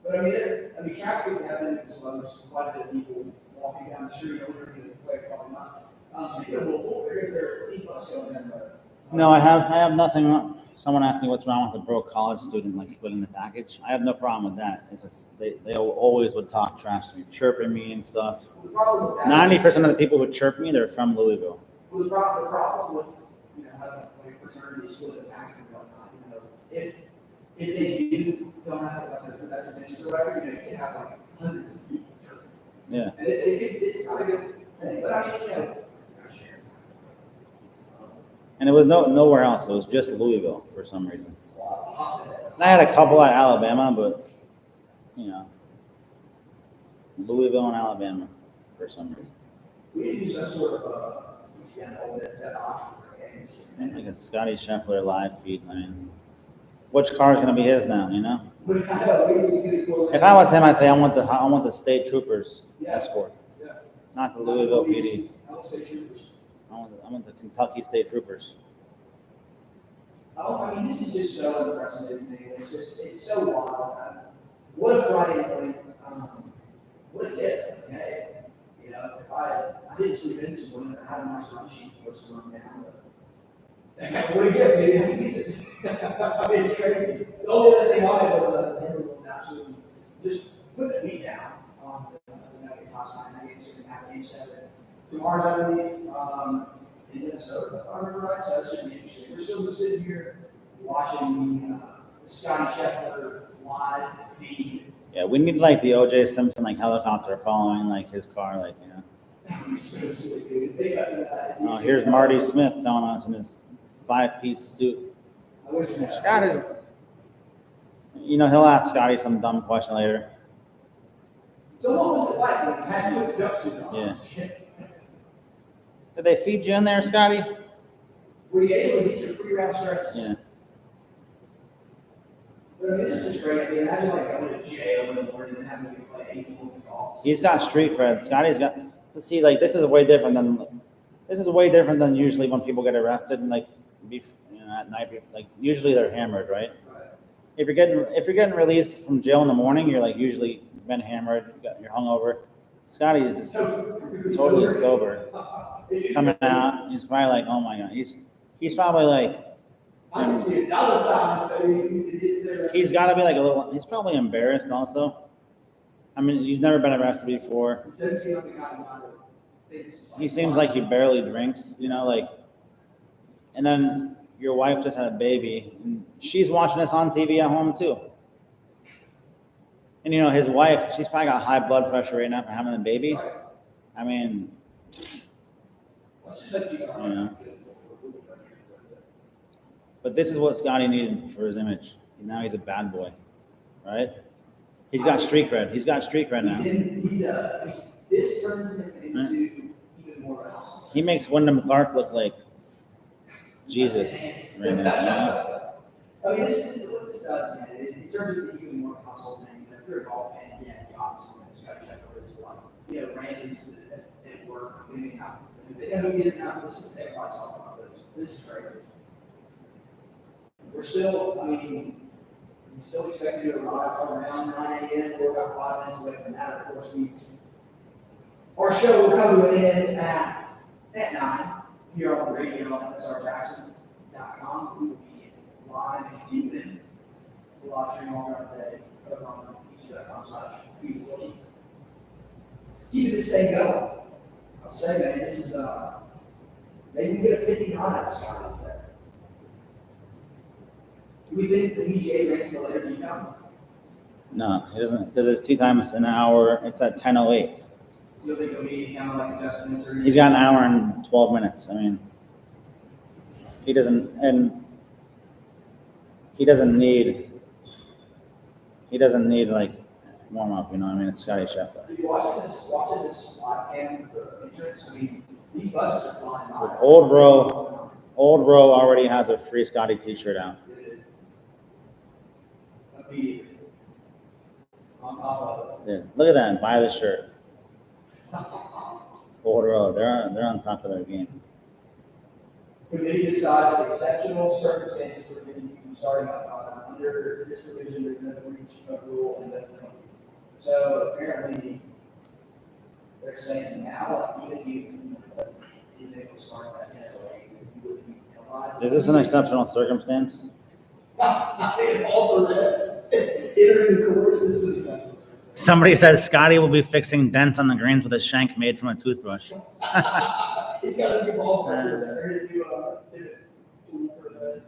But I mean, traffic is definitely slows. Quite a bit of people walking down the street. I wonder if the players probably not. Speaking of Louisville, is there a T-bus going down the road? No, I have nothing wrong. Someone asked me what's wrong with a broke college student like splitting the package. I have no problem with that. It's just they always would talk trash to me, chirping me and stuff. 90% of the people who chirp me, they're from Louisville. Well, the problem with having like fraternity split the package and whatnot, if they don't have like the best intentions or whatever, you can have like hundreds of people chirping. Yeah. And it's not a good thing, but I mean, And it was nowhere else. It was just Louisville for some reason. I had a couple at Alabama, but Louisville and Alabama for some reason. We need to do some sort of that's that option for games. Like a Scottie Scheffler live feed. I mean, which car is going to be his now? If I was him, I'd say I want the state troopers escort, not the Louisville PD. I want state troopers. I want the Kentucky State Troopers. I mean, this is just so unprecedented. It's so wild. What a Friday morning. What a gift. Hey, if I didn't sleep in this morning, I had a nice run sheet for us to run down. But what a gift, man. How do you use it? I mean, it's crazy. The only other thing on it was the Timberwolves absolutely just put the beat down on the Nuggets last night. Nuggets are going to have game 7. Tomorrow night, I believe, in Minnesota, if I remember right. So that should be interesting. We're still sitting here watching the Scottie Scheffler live feed. Yeah, we need like the O.J. Simpson helicopter following like his car, That was so silly, dude. They got that. Oh, here's Marty Smith telling us in his 5-piece suit. I wish Scotty's. He'll ask Scotty some dumb question later. So what was it like when you had to put the jumpsuit on? Yeah. Did they feed you in there, Scotty? Were you able to get your pre-round stretches? Yeah. But I mean, this is just great. I mean, imagine like going to jail in the morning and having to play 18 holes of golf. He's got street cred. Scotty's got. Let's see, like this is way different than usually when people get arrested. And like at night. Like usually they're hammered, right? Right. If you're getting released from jail in the morning, you're like usually been hammered. You're hungover. Scotty is totally sober. Coming out, he's probably like, oh my god, he's probably like. I can see it. The other side, I mean, He's got to be like a little. He's probably embarrassed also. I mean, he's never been arrested before. He seems like he barely drinks, like. And then your wife just had a baby, and she's watching this on TV at home too. And his wife, she's probably got high blood pressure right now for having a baby. I mean, But this is what Scotty needed for his image. Now he's a bad boy, right? He's got street cred. He's got street cred now. This turns him into even more of a household. He makes Wyndham Clark look like Jesus right now. I mean, this is what this does, man. It turns him into even more of a household name. If you're a golf fan, yeah, you obviously Scottie Scheffler is one. Ran into at work. They know who he is now. This is everybody's talking about this. This is crazy. We're still, we still expect you to arrive around 9 a.m. We're about 5 minutes away from that. Of course, our show will come in at 9 here on the radio on SRJackson.com. We will be live and continuing the live stream all throughout the day over on youtube.com/BeWoody. Keeping this thing going. I'll say, man, this is maybe we get a 59 out of Scotty up there. Do we think the PGA ranks in the later tee time? No, he doesn't, because his tee time is an hour. It's at 10:08. You think it'll be kind of like adjustments or? He's got an hour and 12 minutes. I mean, he doesn't need like warm up. It's Scottie Scheffler. Are you watching this live cam, the entrance? These buses are flying by. Old Bro already has a free Scotty T-shirt out. Immediately. On top of it. Yeah, look at that. Buy the shirt. Old Bro, they're on top of their game. Committee decides that exceptional circumstances prevent you from starting on time. Under this provision, there's no breach of rule and no penalty. So apparently, they're saying now, even if you is able to start that 10:08, you would be penalized. Is this an exceptional circumstance? Also, this entering the course. This is an exceptional. Somebody says Scotty will be fixing dents on the greens with a shank made from a toothbrush. He's got a good ball player there. His new tool for the.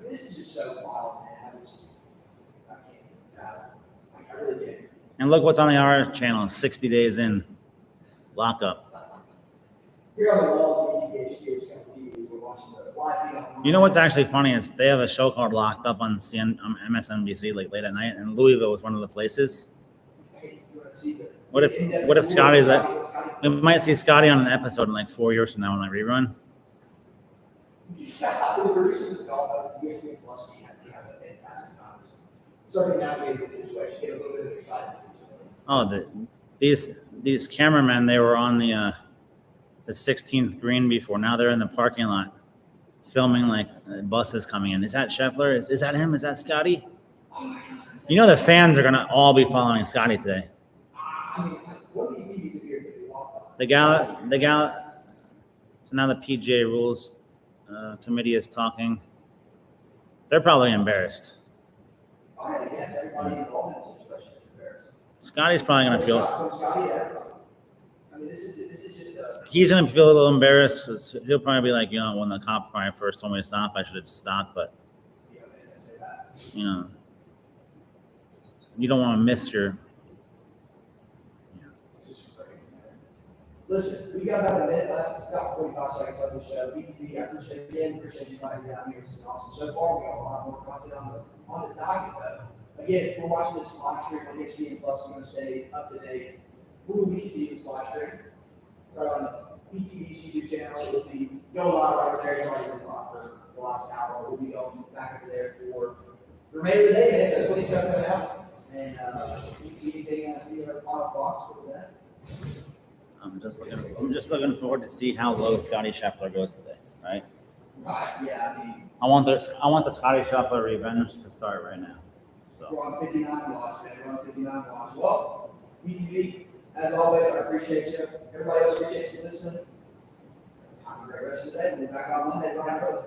This is just so wild, man. I can't even fathom. I really can't. And look what's on the R channel. 60 days in, lockup. Here on the wall of BTHGH TV, we're watching the live feed on. You know what's actually funny is they have a show called Locked Up on MSNBC late at night, and Louisville was one of the places. What if Scotty's like? We might see Scotty on an episode in like 4 years from now on like rerun. Yeah, the producers of golf on ESPN Plus have a fantastic time. Starting to navigate the situation, get a little bit of excitement. Oh, these cameramen, they were on the 16th green before. Now they're in the parking lot filming like buses coming in. Is that Scheffler? Is that him? Is that Scotty? Oh my God. The fans are gonna all be following Scotty today. What are these TVs appear to be locked up? The gala. So now the PGA rules committee is talking. They're probably embarrassed. I had to guess everybody involved in this situation is embarrassed. Scotty's probably gonna feel. From Scotty to everybody. This is just a. He's gonna feel a little embarrassed because he'll probably be like, when the cop probably first told me to stop, I should have stopped. But Yeah, I didn't say that. You don't want to miss your. Listen, we got about a minute left. We've got 45 seconds left of the show. BTV, I appreciate you coming down here. It's been awesome. So far, we got a lot more content on the docket, though. Again, if we're watching this live stream on ESPN Plus, we're going to stay up to date. We will be continuing this live stream right on BTV's YouTube channel. So we'll be going live right over there. It's already been live for the last hour. We'll be going back over there for the remainder of the day, man. So plenty of stuff coming out. And anything, any other final thoughts for the day? I'm just looking forward to see how low Scottie Scheffler goes today, right? Right, yeah, I mean, I want the Scottie Scheffler revenge to start right now. we're So on 59 watch, man. We're on 59 watch. Well, BTV, as always, I appreciate you. Everybody else appreciates you listening. Have a great rest of the day. We'll be back on Monday, Brian early.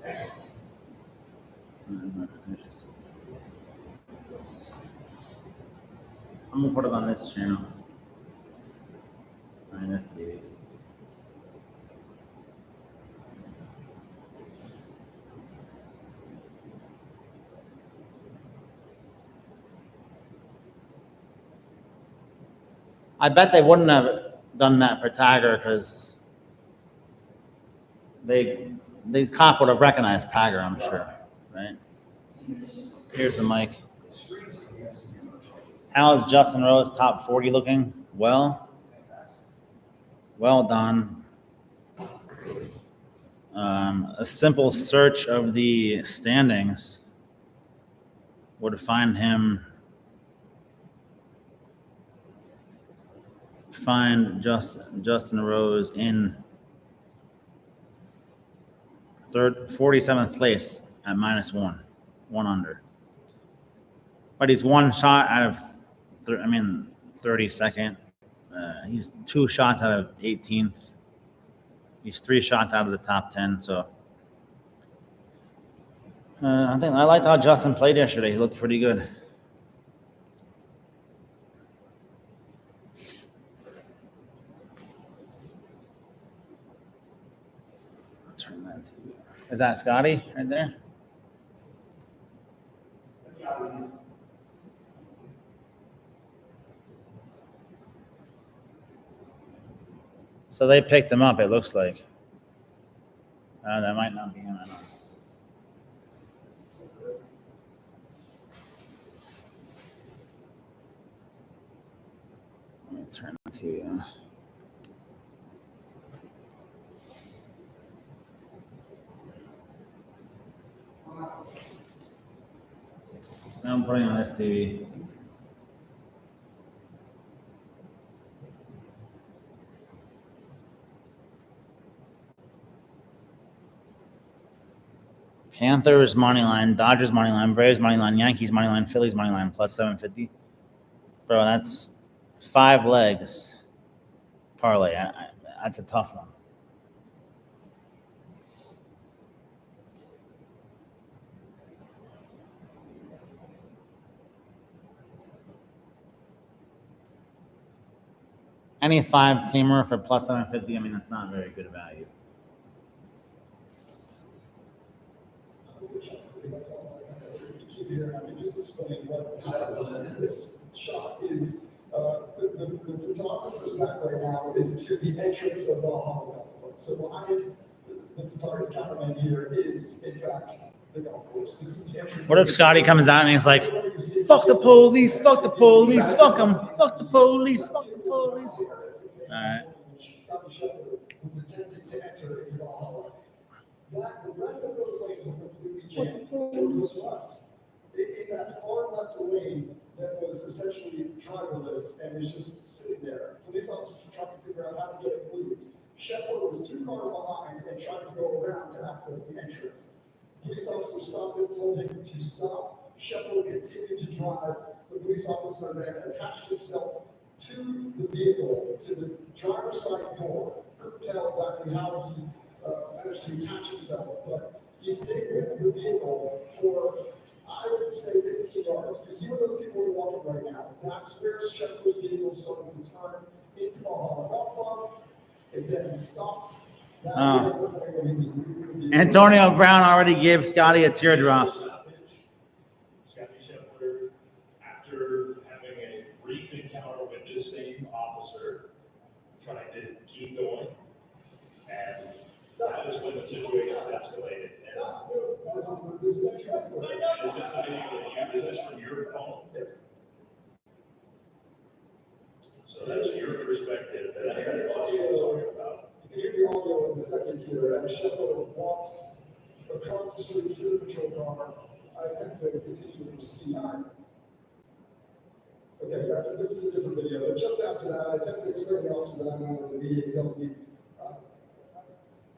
Excellent. I'm gonna put it on this channel. On this TV. I bet they wouldn't have done that for Tiger because the cop would have recognized Tiger, I'm sure, right? Here's the mic. How is Justin Rose top 40 looking? Well done. A simple search of the standings would find Justin Rose in 47th place at -1 under. But he's one shot out of 32nd. He's 2 shots out of 18th. He's 3 shots out of the top 10. So I think I liked how Justin played yesterday. He looked pretty good. Turn that to. Is that Scotty right there? So they picked him up, it looks like. That might not be him. I don't know. Let me turn it to. I'm putting on this TV. Panthers money line, Dodgers money line, Braves money line, Yankees money line, Phillies money line plus 750. Bro, that's 5 legs parlay. That's a tough one. Any 5-teamer for plus 750, I mean, that's not very good value. Here, I can just explain what this shot is. The photographer's back right now is to the entrance of Valhalla Golf Club. So behind the photographer cameraman here is, in fact, the golf course. This is the entrance. What if Scotty comes out and he's like, fuck the police, fuck the police, fuck them, fuck the police, fuck the police. All right. Scottie Scheffler was attempting to enter into Valhalla. The rest of those lanes were completely jammed. It was a bus. In that far left lane that was essentially driverless and was just sitting there. Police officers were trying to figure out how to get it moved. Scheffler was 2 cars behind and trying to go around to access the entrance. Police officer stopped him, told him to stop. Scheffler continued to drive. The police officer then attached himself to the vehicle, to the driver's side door. Couldn't tell exactly how he managed to attach himself, but he stayed with the vehicle for, I would say, 15 yards. You see where those people are walking right now? That's where Scheffler's vehicle started to turn into the Valhalla Golf Club. It then stopped. Antonio Brown already gave Scotty a teardrop. Scottie Scheffler, after having a brief encounter with this same officer, tried to keep going, and that was when the situation escalated. And This is 2 minutes. is this the video that you, is this from your phone? Yes. So that's your perspective, and that's what we're talking about. You can hear the audio in the second here, and Scheffler walks across the street to the patrol car. I attempt to continue to proceed. Okay, this is a different video, but just after that, I attempt to explain the officer that I'm out of the meeting. He tells me,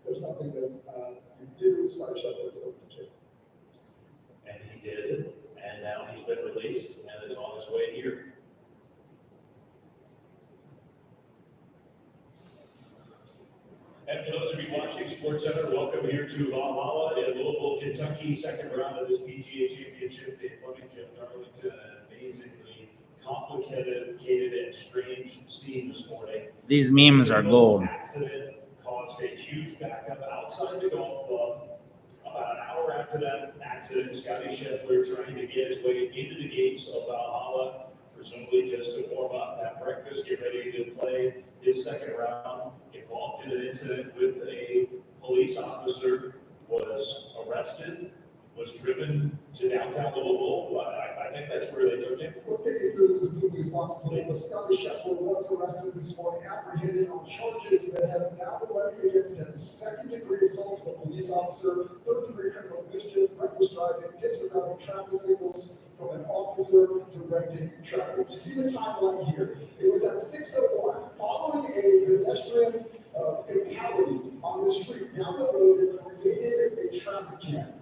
there's nothing that you do, Scottie Scheffler to jail. And he did, and now he's been released and is on his way here. And for those of you watching SportsCenter, welcome here to Valhalla in Louisville, Kentucky, second round of this PGA Championship. Dave Fleming, Jeff Darlington, an amazingly complicated and strange scene this morning. These memes are gold. Accident caused a huge backup outside the golf club. About an hour after that accident, Scottie Scheffler trying to get his way into the gates of Valhalla, presumably just to warm up, have breakfast, get ready to play his second round. Involved in an incident with a police officer, was arrested, was driven to downtown Louisville. I think that's where they took him. Let's take you through this as quickly as possible. But Scottie Scheffler was arrested this morning, apprehended on charges that have now been levied against him: second-degree assault of a police officer, third-degree criminal mischief, reckless driving, disregarding traffic signals from an officer, directing traffic. You see the timeline here. It was at 6:01, following a pedestrian fatality on the street down the road that created a traffic jam.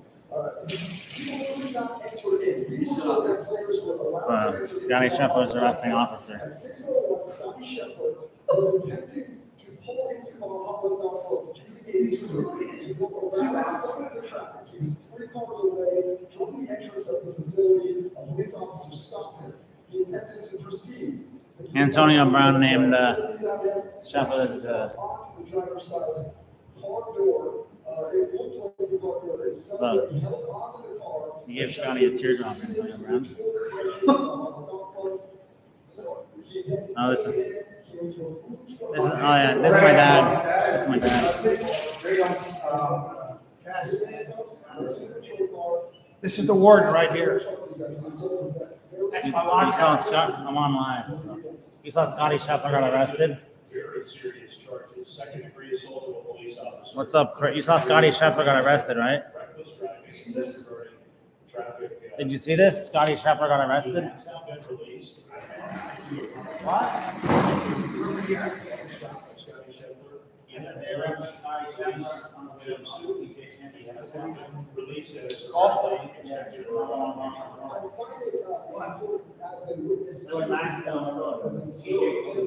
People could not enter in. People thought their players were allowed to enter. Scottie Scheffler's arresting officer. At 6:01, Scottie Scheffler was attempting to pull into Valhalla Golf Club using a tool to go around some of the traffic. He was 3 cars away from the entrance of the facility. A police officer stopped him. He attempted to proceed. Antonio Brown named Scheffler the onto the driver's side car door. It looks like the car door. It's something he held onto the car. He gave Scottie a teardrop, Antonio Brown. Oh, this is my dad. This is my dad. This is the warden right here. You saw Scott. I'm on live. So. You saw Scottie Scheffler got arrested. Very serious charges, second-degree assault of a police officer. What's up, Chris? You saw Scottie Scheffler got arrested, right? Reckless driving, disregarding traffic. Did you see this? Scottie Scheffler got arrested. That's now been released. What? Scottie Scheffler in an jumpsuit. He has now been released as Also, expected. I find it important as a witness. It was nice though.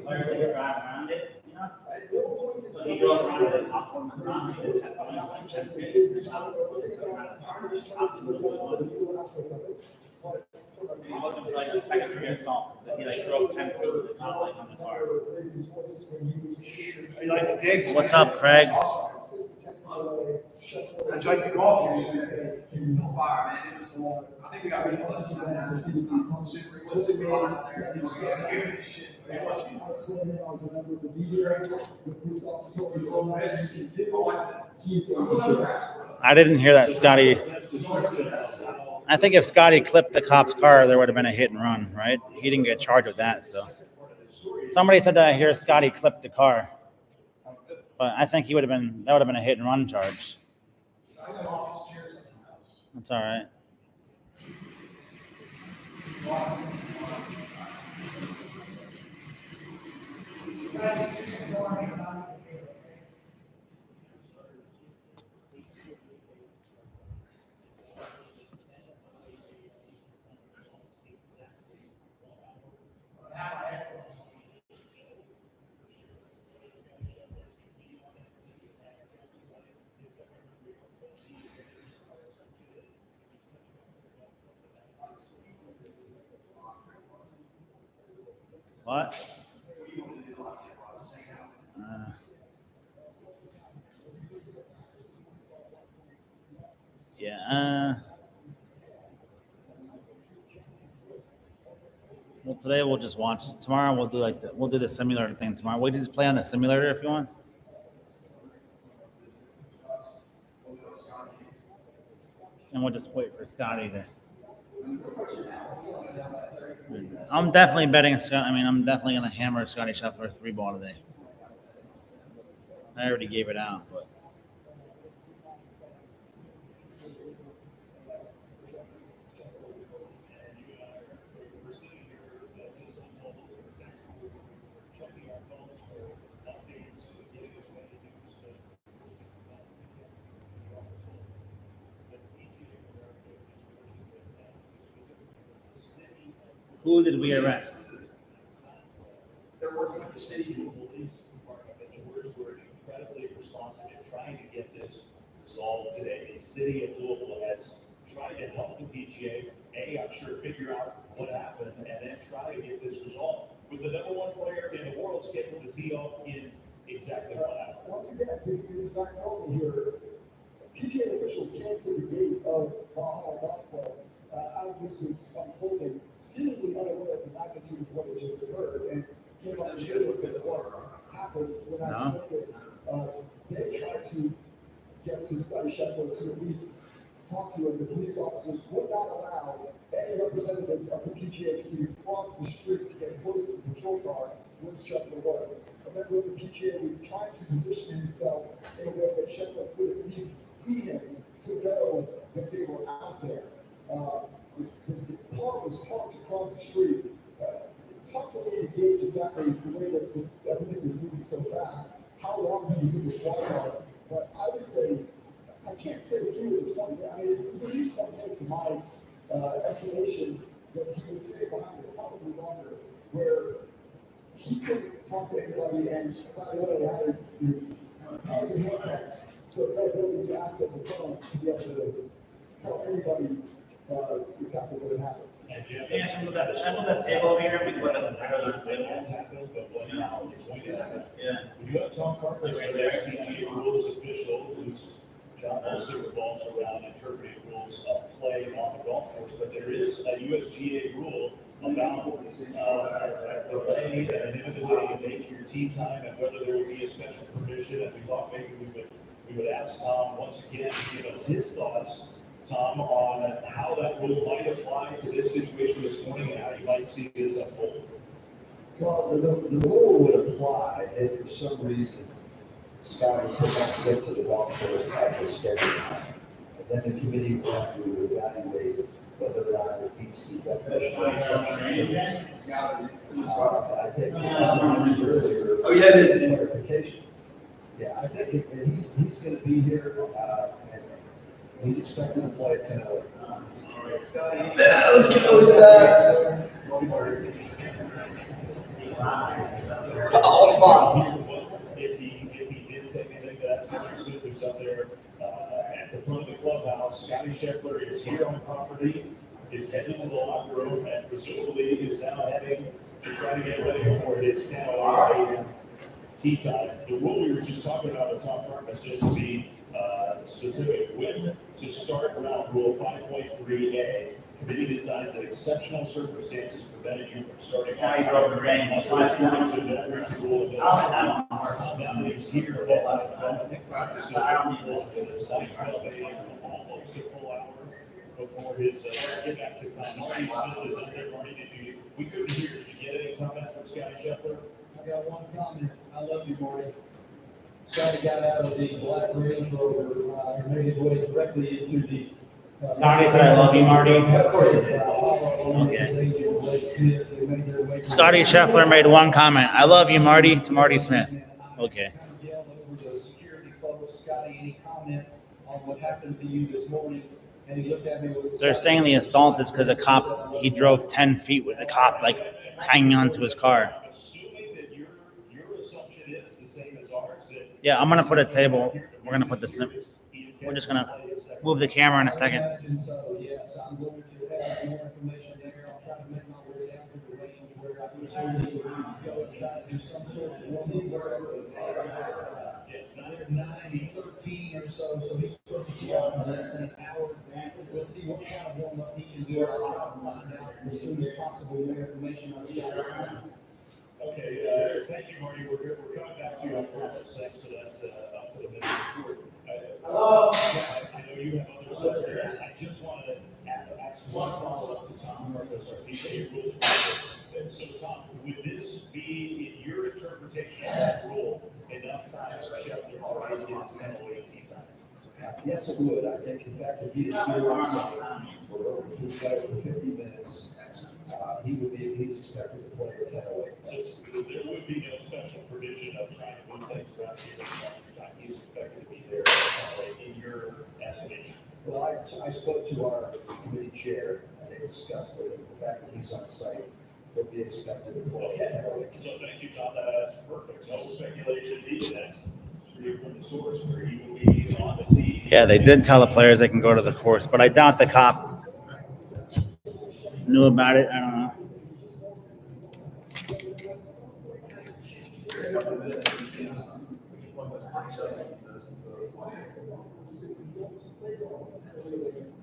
Players that drive around it, you know. At no point is So he drove around it and up on the sun. He just kept going. He wasn't like a second-degree assault. He like drove 10 feet, not like on the car. You like the digs? What's up, Craig? I'd like to golf. Fire, man. It was, I think we got really lucky on that. Super, it was super hot out there. It was I didn't hear that, Scottie. I think if Scottie clipped the cop's car, there would have been a hit and run, right? He didn't get charged with that. So somebody said that I hear Scottie clipped the car, but I think that would have been a hit and run charge. That's all right. What? Yeah. Well, today we'll just watch. Tomorrow we'll do the simulator thing tomorrow. We can just play on the simulator if you want. And we'll just wait for Scottie to. I'm definitely betting Scott. I mean, I'm definitely gonna hammer Scottie Scheffler 3-ball today. I already gave it out, but Who did we arrest? They're working with the city. Police department, and the words were incredibly responsive in trying to get this resolved today. The city of Louisville has tried to help the PGA, I'm sure, figure out what happened, and then try to get this resolved. With the number one player in the world scheduled to tee off in exactly 1 hour. Once again, the facts only here, PGA officials came to the gate of Valhalla Golf Club as this was unfolding, seemingly unaware of the magnitude of what had just occurred, and came up to show us that's what happened when I said that they tried to get to Scottie Scheffler to at least talk to him. The police officers would not allow any representatives of the PGA to even cross the street to get close to the patrol car where Scheffler was. A member of the PGA was trying to position himself in a way that Scheffler could at least see him to know that they were out there. The car was parked across the street. It's tough for me to gauge exactly the way that everything was moving so fast, how long he was in the squad car, but I would say, I can't say 3 or 20, I mean, it was at least 20 minutes in my estimation that he was sitting behind it, probably longer, where he couldn't talk to anybody, and by the way, had his hands and handcuffs, so no ability to access a phone to be able to tell anybody exactly what had happened. And Jeff, Yeah, should I move that table over here? We can put it has happened, but what now is going to happen? Yeah. We do have Tom Carpenter, the SPGA rules official, whose job also revolves around interpreting rules of play on the golf course. But there is a USGA rule about delay and inability to make your tee time, and whether there would be a special provision. And we thought maybe we would ask Tom once again to give us his thoughts, Tom, on how that rule might apply to this situation this morning and how you might see this unfold. Well, the rule would apply if for some reason Scottie could not get to the golf course at his scheduled time. And then the committee would have to evaluate whether or not it meets the definition of exception. I think earlier. Oh, yeah, it is. Clarification. Yeah, I think he's going to be here, and he's expected to play at 10:08. Yeah, let's get those back. All spots. If he did say anything to that Mr. Smith who's up there at the front of the clubhouse, Scottie Scheffler is here on property, is headed to the locker room, and presumably is now heading to try to get ready for his 10:08 a.m. tee time. The rule we were just talking about with Tom Carpenter is just to be specific. When to start round rule 5.3a, committee decides that exceptional circumstances prevented you from starting. How you drove the rain. Now he's here, but I think I don't need this. it's almost a full hour before his get back to time. Steve Smith is up there. Marty, we couldn't hear. Did you get any comments from Scottie Scheffler? I got one comment. I love you, Marty. Scottie got out of the black Range Rover and made his way directly into the. Scottie said, "I love you, Marty." Of course he did. Scottie Scheffler made one comment. "I love you, Marty," to Marty Smith. Okay. Yelled over the security folks, Scottie, any comment on what happened to you this morning? And he looked at me with. They're saying the assault is because a cop, he drove 10 feet with a cop, like, hanging onto his car. I'm assuming that your assumption is the same as ours. That Yeah, I'm going to put a table. We're going to put this in. We're just going to move the camera in a second. So, yes, I'm going to have more information there. I'll try to make my way down to the range where I will certainly go and try to do some sort of We're 9:13 or so he's supposed to be off in less than an hour. We'll see what kind of warm up he can do. I'll try to find out as soon as possible more information on Scottie. Okay, thank you, Marty. We're coming back to you on purpose. Thanks for that up to the minute report. I know you have other stuff there. I just want to ask one follow-up to Tom Marcos, our PGA rules official. So, Tom, would this be, in your interpretation of that rule, enough time for Scheffler to ride his 10:08 tee time? Yes, it would. I think the fact that he is here on site, he's got over 50 minutes. He's expected to play at 10:08. So there would be no special provision of trying to move things around here in the extra time. He's expected to be there in your estimation. Well, I spoke to our committee chair, and they discussed the fact that he's on site. he'll be expected to play. So thank you, John. That's perfect. No speculation needed. That's straight from the source where he will be on the tee. Yeah, they did tell the players they can go to the course, but I doubt the cop knew about it. I don't know. Here in a couple of minutes, we can plug those mics up and use those as the audio.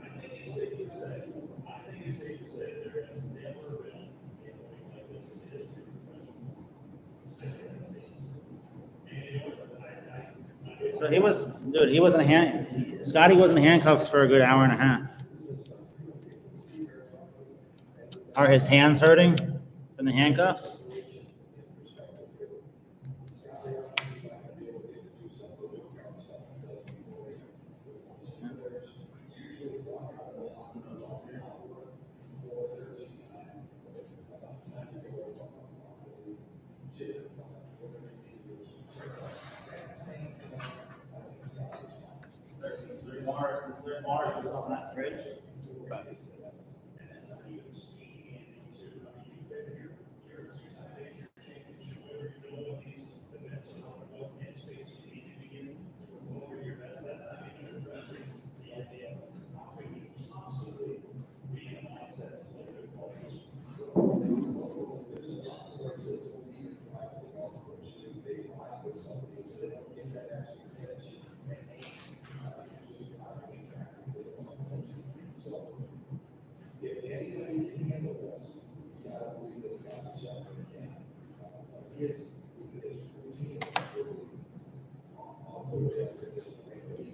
I think it's safe to say there has never been anything like this in the history of professional. So he was, dude. He wasn't Scotty wasn't handcuffed for a good hour and a half. Are his hands hurting from the handcuffs? There's water on that fridge.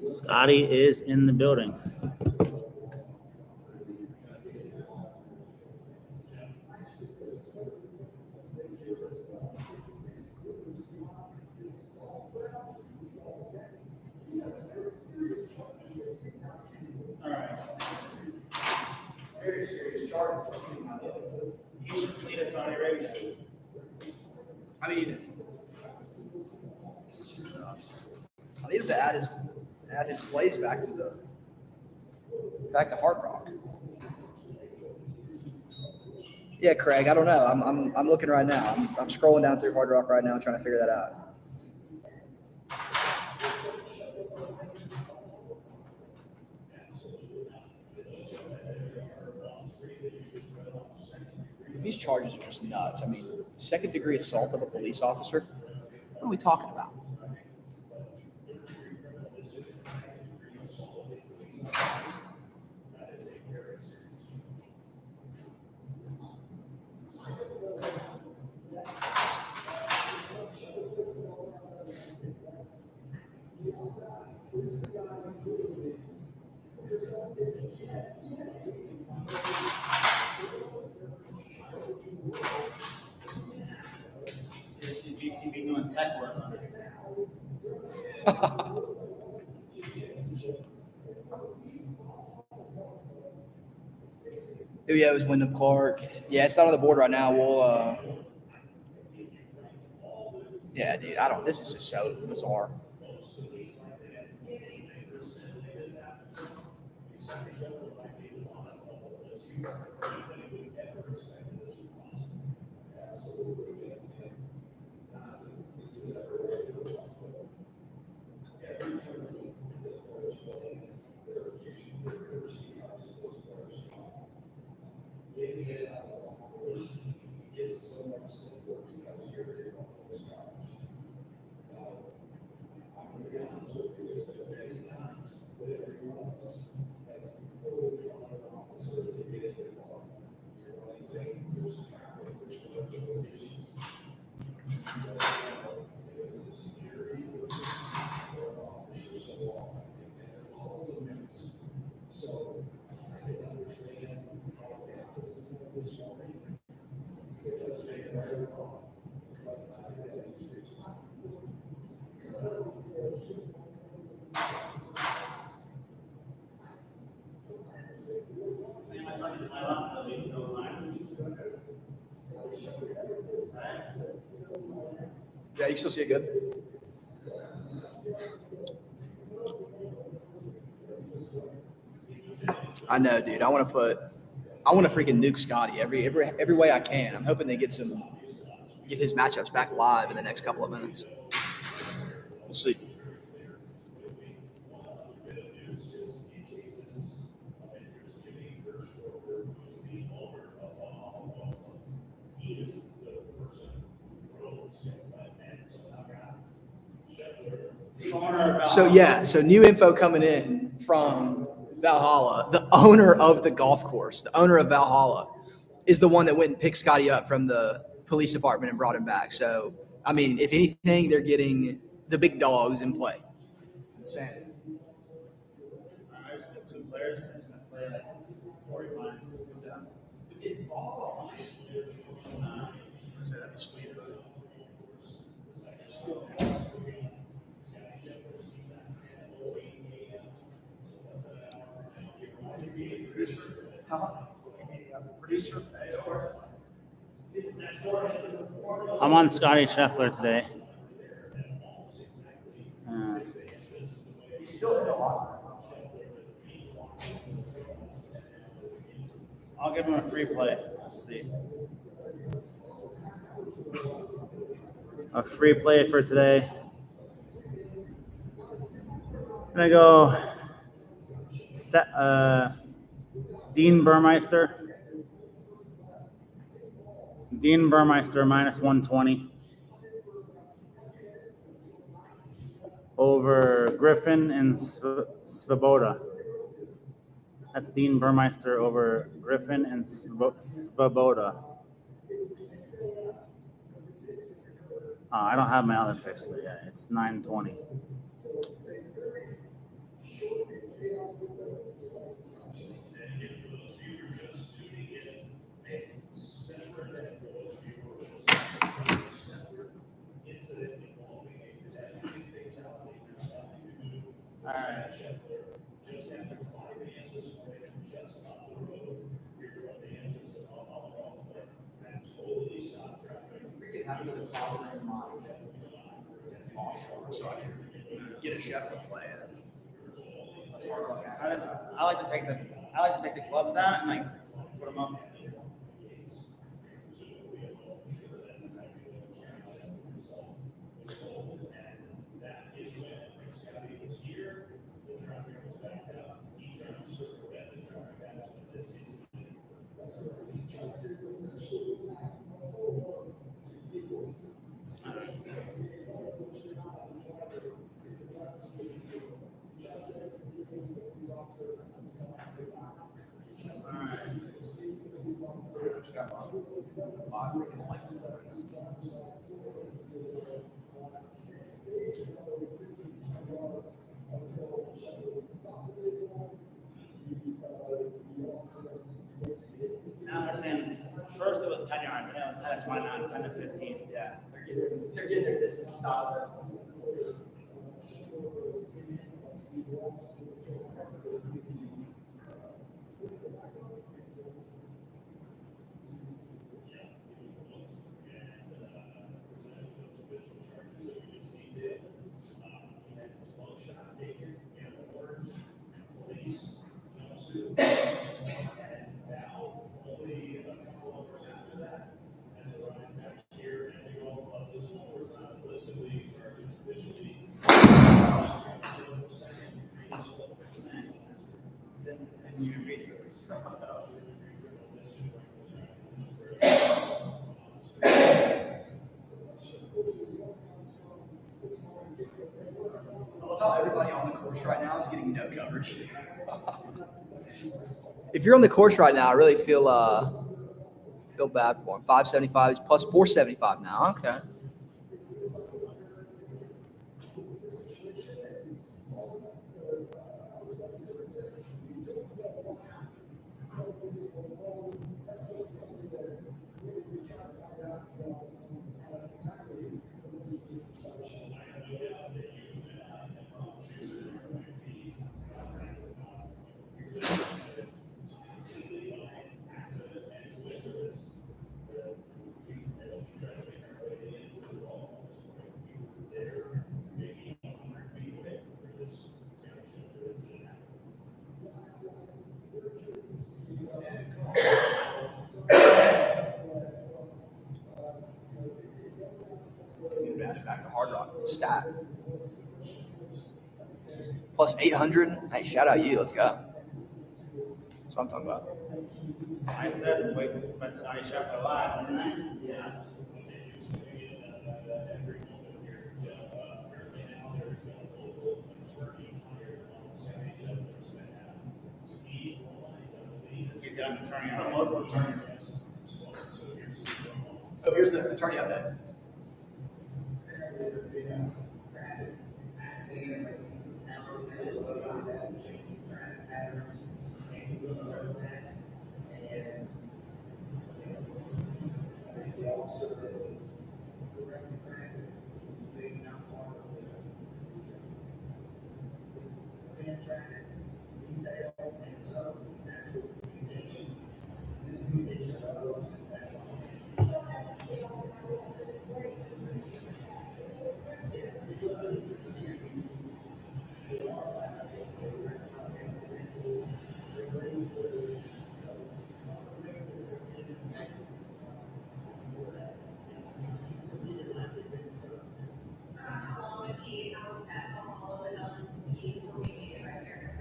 Scotty is in the building. All right. Very serious charges. He would flee to Saudi Arabia. I mean, I needed to add his plays back to Hard Rock. Yeah, Craig. I don't know. I'm looking right now. I'm scrolling down through Hard Rock right now, trying to figure that out. These charges are just nuts. I mean, second-degree assault of a police officer. What are we talking about? BTB doing tech work on it. Yeah, it was Wyndham Clark. Yeah, it's not on the board right now. We'll, yeah, dude, this is just so bizarre. Yeah, you can still see it good. I know, dude. I want to put I want to freaking nuke Scottie every way I can. I'm hoping they get his matchups back live in the next couple of minutes. We'll see. So new info coming in from Valhalla. The owner of the golf course, the owner of Valhalla, is the one that went and picked Scottie up from the police department and brought him back. So, I mean, if anything, they're getting the big dogs in play. Insanity. Two players are going to play like 40 lines. Is the ball So that'd be sweet. Producer. I'm on Scottie Scheffler today. He's still in a lot. I'll give him a free play. Let's see. A free play for today. I'm going to go Dean Burmeister. Dean Burmeister minus 120 over Griffin and Svoboda. That's Dean Burmeister over Griffin and Svoboda. I don't have my other picks there yet. It's 9:20. All right. Freaking have another closet in mind. Offshore, so I can get a Scheffler play in. I like to take the clubs out and like put them up. Now they're saying first it was 10 yards, but now it's 10 to 29, 10 to 15. Yeah, they're getting their distance out of it. I love how everybody on the course right now is getting no coverage. If you're on the course right now, I really feel bad for him. 575, he's plus 475 now. Okay. plus 800. Hey, shout out you. Let's go. That's what I'm talking about. I said, wait, but Scottie Scheffler live, didn't I? Yeah. He's got an attorney I on. love the attorney. Oh, here's the attorney update. This is the How long was he out at Valhalla with he before we take it back here?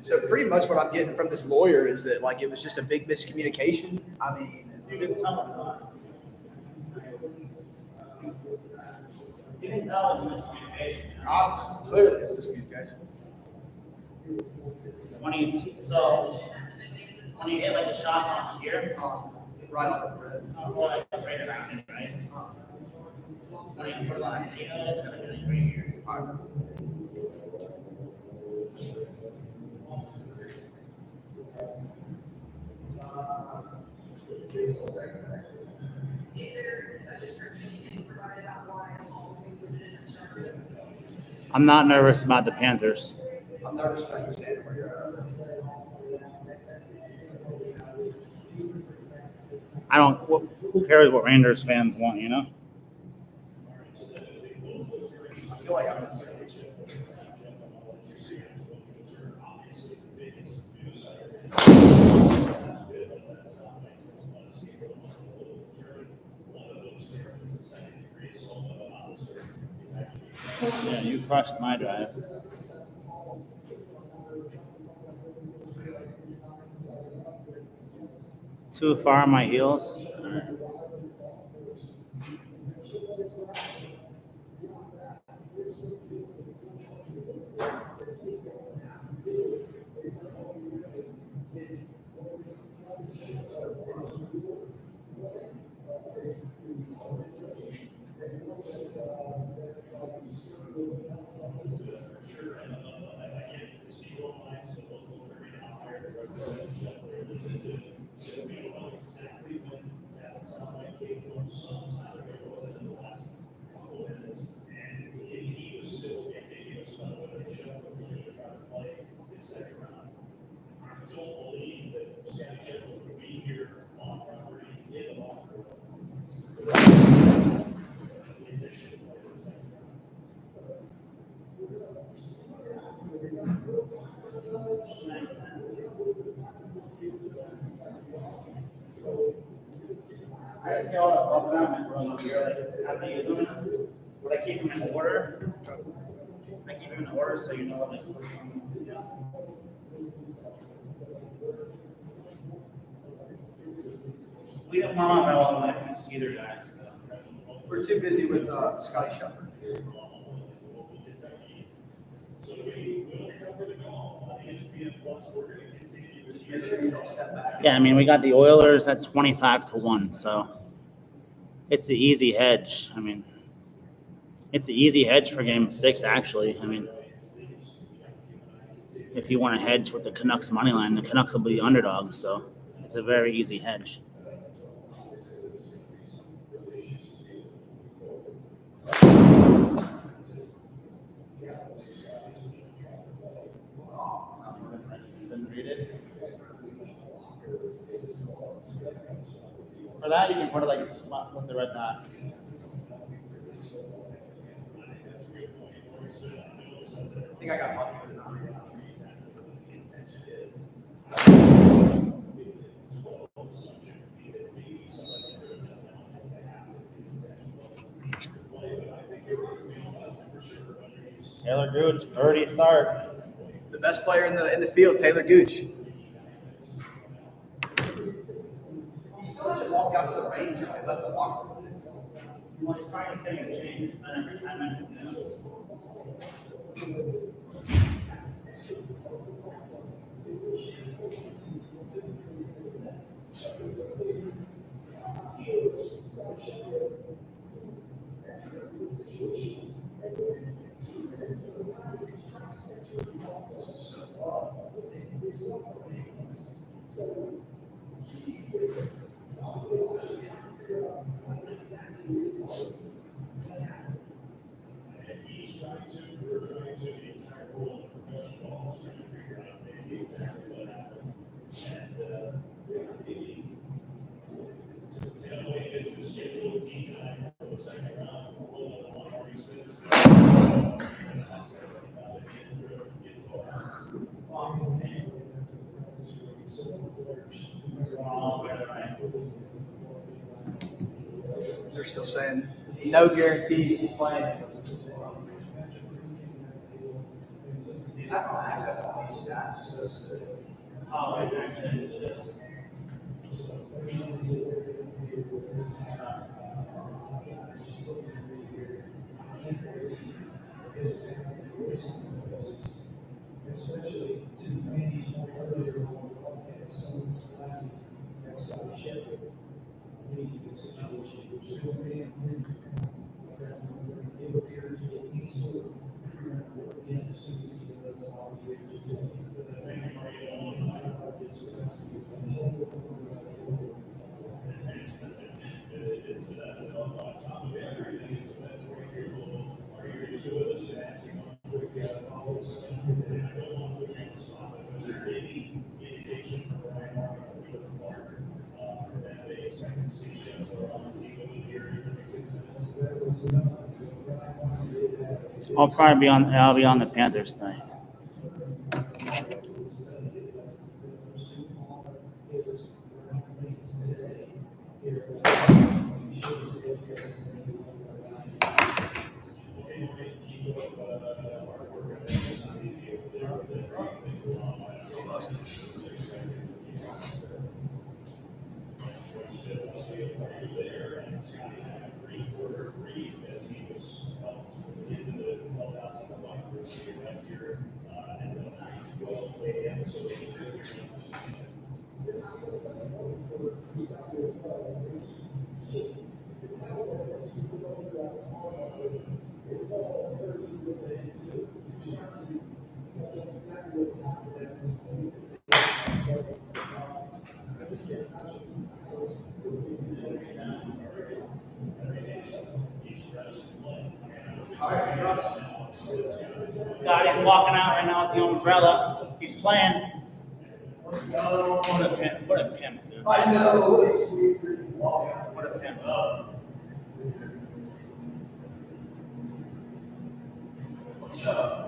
So pretty much what I'm getting from this lawyer is that like it was just a big miscommunication. I mean, You can tell him not. You can tell it's miscommunication. obviously, clearly it was miscommunication. When you hit like the shot on here, Right on the red. like right around it, right? When you put it on Tina, it's gonna be like right here. Is there a description you can provide about why assault was included in the charges? I'm not nervous about the Panthers. I'm nervous about you standing where you're at. I don't. Who cares what Rangers fans want? You know. I feel like I'm in a Yeah, you crushed my drive. Too far on my heels. I see all the bubbles out my room here. Like, how do you use them? But I keep them in order. I keep them in order so you know what to push on. Yeah. We don't warm up at all night either, guys. So. We're too busy with Scottie Scheffler. Just make sure you don't step back. Yeah, I mean, we got the Oilers at 25-1, so it's an easy hedge. I mean, it's an easy hedge for Game 6, actually. I mean, if you want to hedge with the Canucks money line, the Canucks will be the underdog, so it's a very easy hedge. Didn't read it. For that, you can put it like with the red dot. I think I got lucky with it. Taylor Gooch, birdie start. The best player in the field, Taylor Gooch. He still hasn't walked out to the range or left the locker room. Well, he's probably just getting a change every 10 minutes. And he's trying to, we're trying to, the entire world of professional golf is trying to figure out maybe exactly what happened. And, maybe to tell me it's the scheduled tee time for the second round for all of the lottery spinners. They're still saying no guarantees he's playing. I don't access all these stats. So Oh, actually, it's just. Especially to Randy's point earlier on the podcast, someone's classic, that's Scottie Scheffler. Maybe the situation was still being improved. They were here to get any sort of work in as soon as he does all the way to do I'll be on the Panthers tonight. It's all person with a hit too. You have to, that's exactly what's happening. So, I just can't imagine how he's going to Scotty's walking out right now with the umbrella. He's playing. What a pimp! What a pimp, dude. I know. What a sweet freaking walkout. What a pimp. Let's go.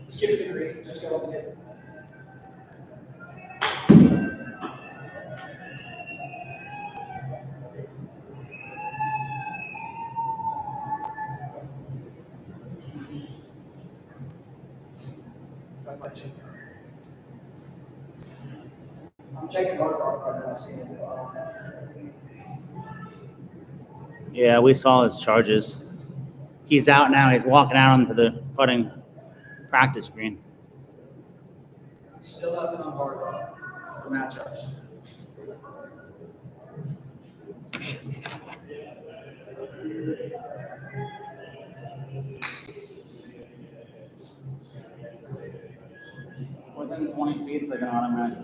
Skip it to green. Just go up and hit it. I'm checking hard right now, seeing if Yeah, we saw his charges. He's out now. He's walking out onto the putting practice green. still nothing on hard rock for matchups. Within 20 feet, it's like an automatic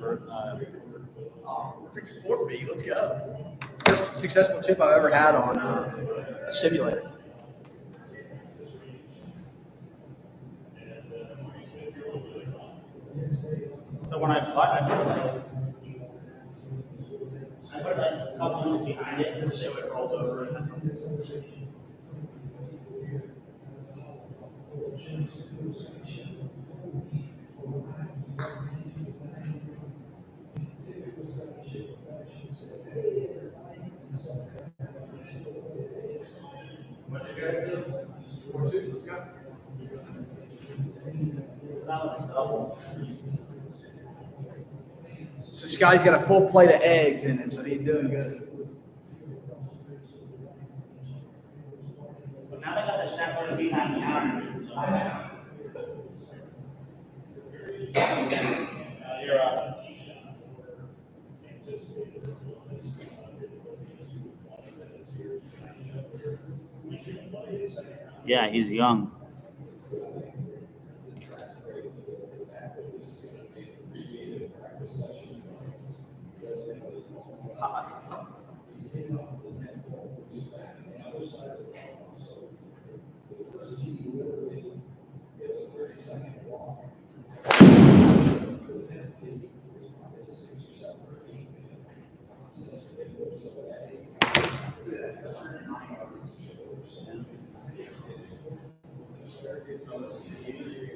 Freaking 4 feet, let's go. First successful chip I've ever had on a simulator. So when I putt, I put like a couple inches behind it. So it rolls over. showing support Scottie Scheffler told me or I ran into the dining room in typical Scottie Scheffler fashion, said, "Hey, everybody," and so we still play the hips. What's your guys' do? 4-2, let's go. That was a double. So Scotty's got a full plate of eggs in him, so he's doing good. But now they got the Scheffler behind counter. So you're up. Yeah, he's young.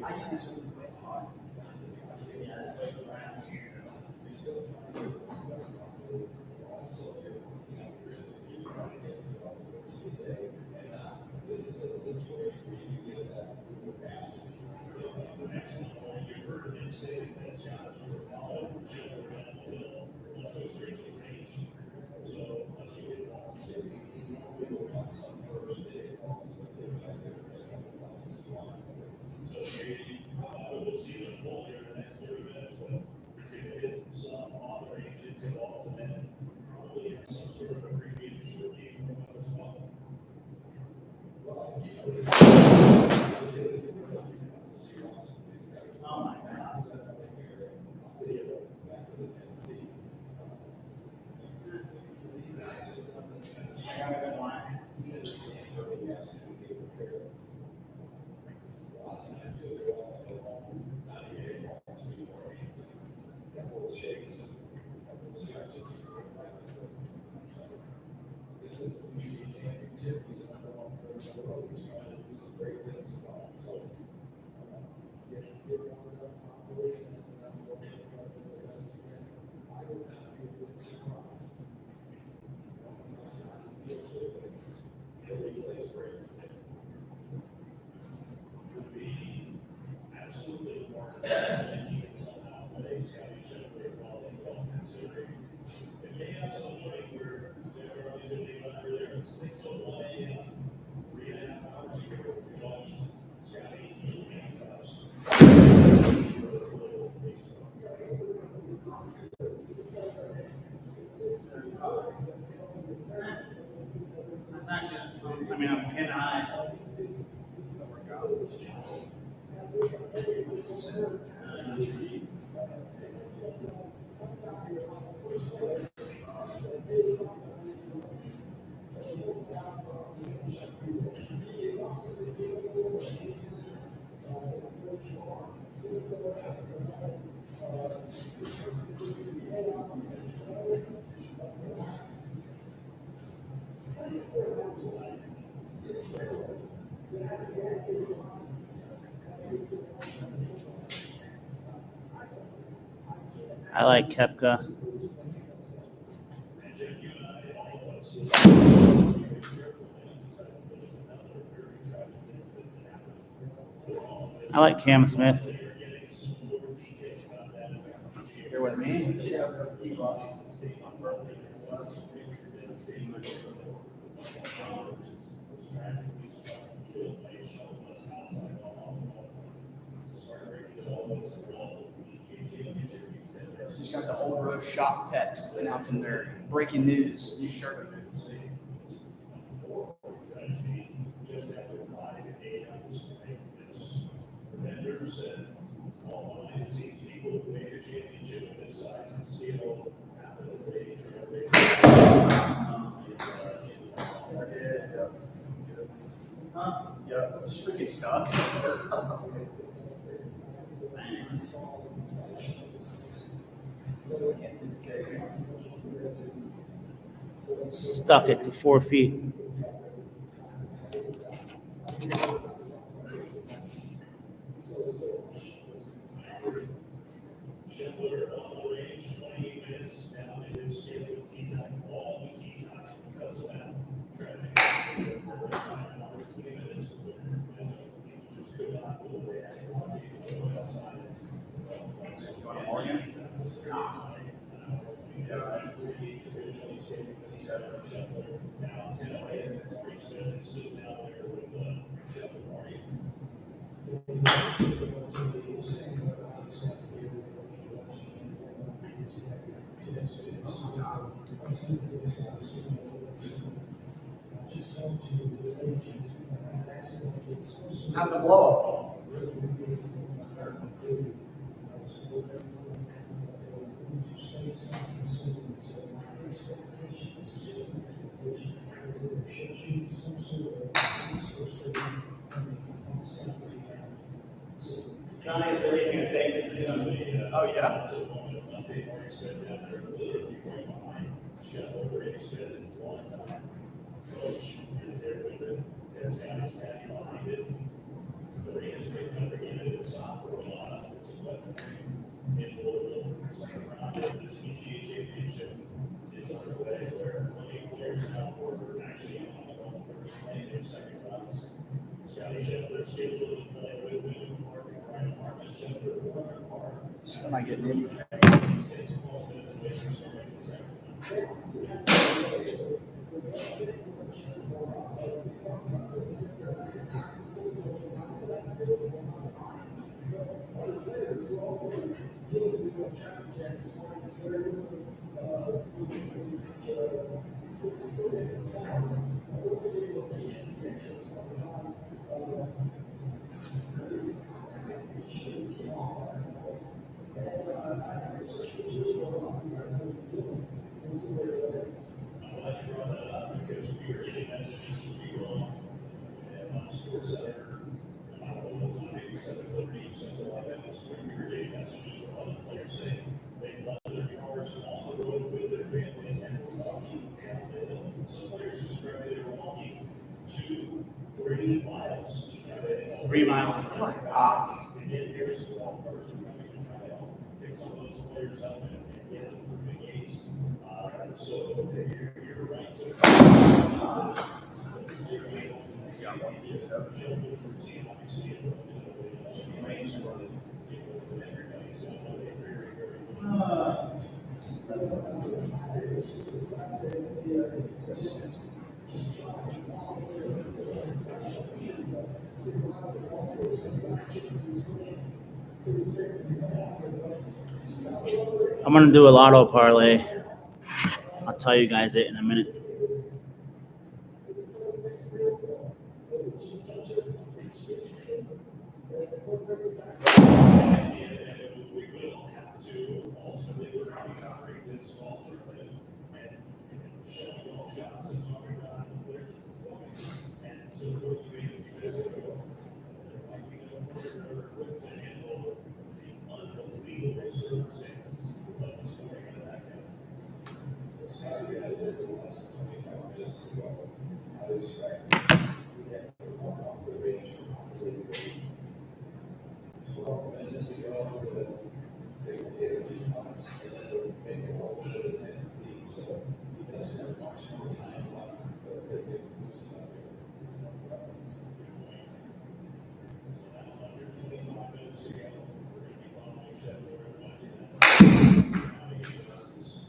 I use this one. You heard him say it's that Scott Valhalla, let's go straight to the page. So let's get it all. So maybe we'll see them full here in the next 30 minutes, but he's going to hit some other agents involved and then probably have some sort of abbreviated short game as well. Oh my God. I got a good one. Absolutely more than he can somehow play Scottie Scheffler while in golf considering the chaos of morning where they're relatively earlier at 6:01 a.m. 3.5 hours ago, we watched Scottie in handcuffs. I mean, I'm pin high. I like Kepka. I like Cam Smith. You're with me? Just got the Old Road Shop text announcing their breaking news. New shirt news. Vendors and online, it seems people who make a championship of this size and scale happen as a Yeah, it's freaking stuck. Stuck it to 4 feet. Have the blow. Johnny is releasing a statement soon. Oh, yeah? Scottie Scheffler scheduled to play with William Clark and Ryan Hartman. Scheffler 400 par. Still not getting in. 6 plus minutes away from starting the second. Other players who also dealing with traffic jams, was still in the car. I was able to get the entrance all the time. And it's just a situation where I'm doing and see where it is. I'm glad you brought that up because we were getting messages as we go on. And on Sports Center, I don't know what time, maybe 7:30, something like that. We were getting messages from other players saying they left their cars on the road with their families and were walking down the hill. Some players described they were walking 2-3 miles to try to 3 miles. Oh my God. to get here. So golf carts are coming to try to help pick some of those players up and get them through the gates. So you're right to. I'm gonna do a lotto parlay. I'll tell you guys it in a minute. We will have to ultimately we're probably covering this golf tournament and showing golf shots and talking about the players performing. And so what we made a few minutes ago, there might be no more equipped to handle the unbelievable circumstances of this morning in that game. Scotty had this less than 25 minutes ago. I was expecting we had to walk off the range completely. 12 minutes ago, they would hit a few shots and then it would make it all good at 10 to so he doesn't have much more time left, but they get loosen up here. So now under 25 minutes to go, we're going to be following Scheffler and watching that. Now he adjusts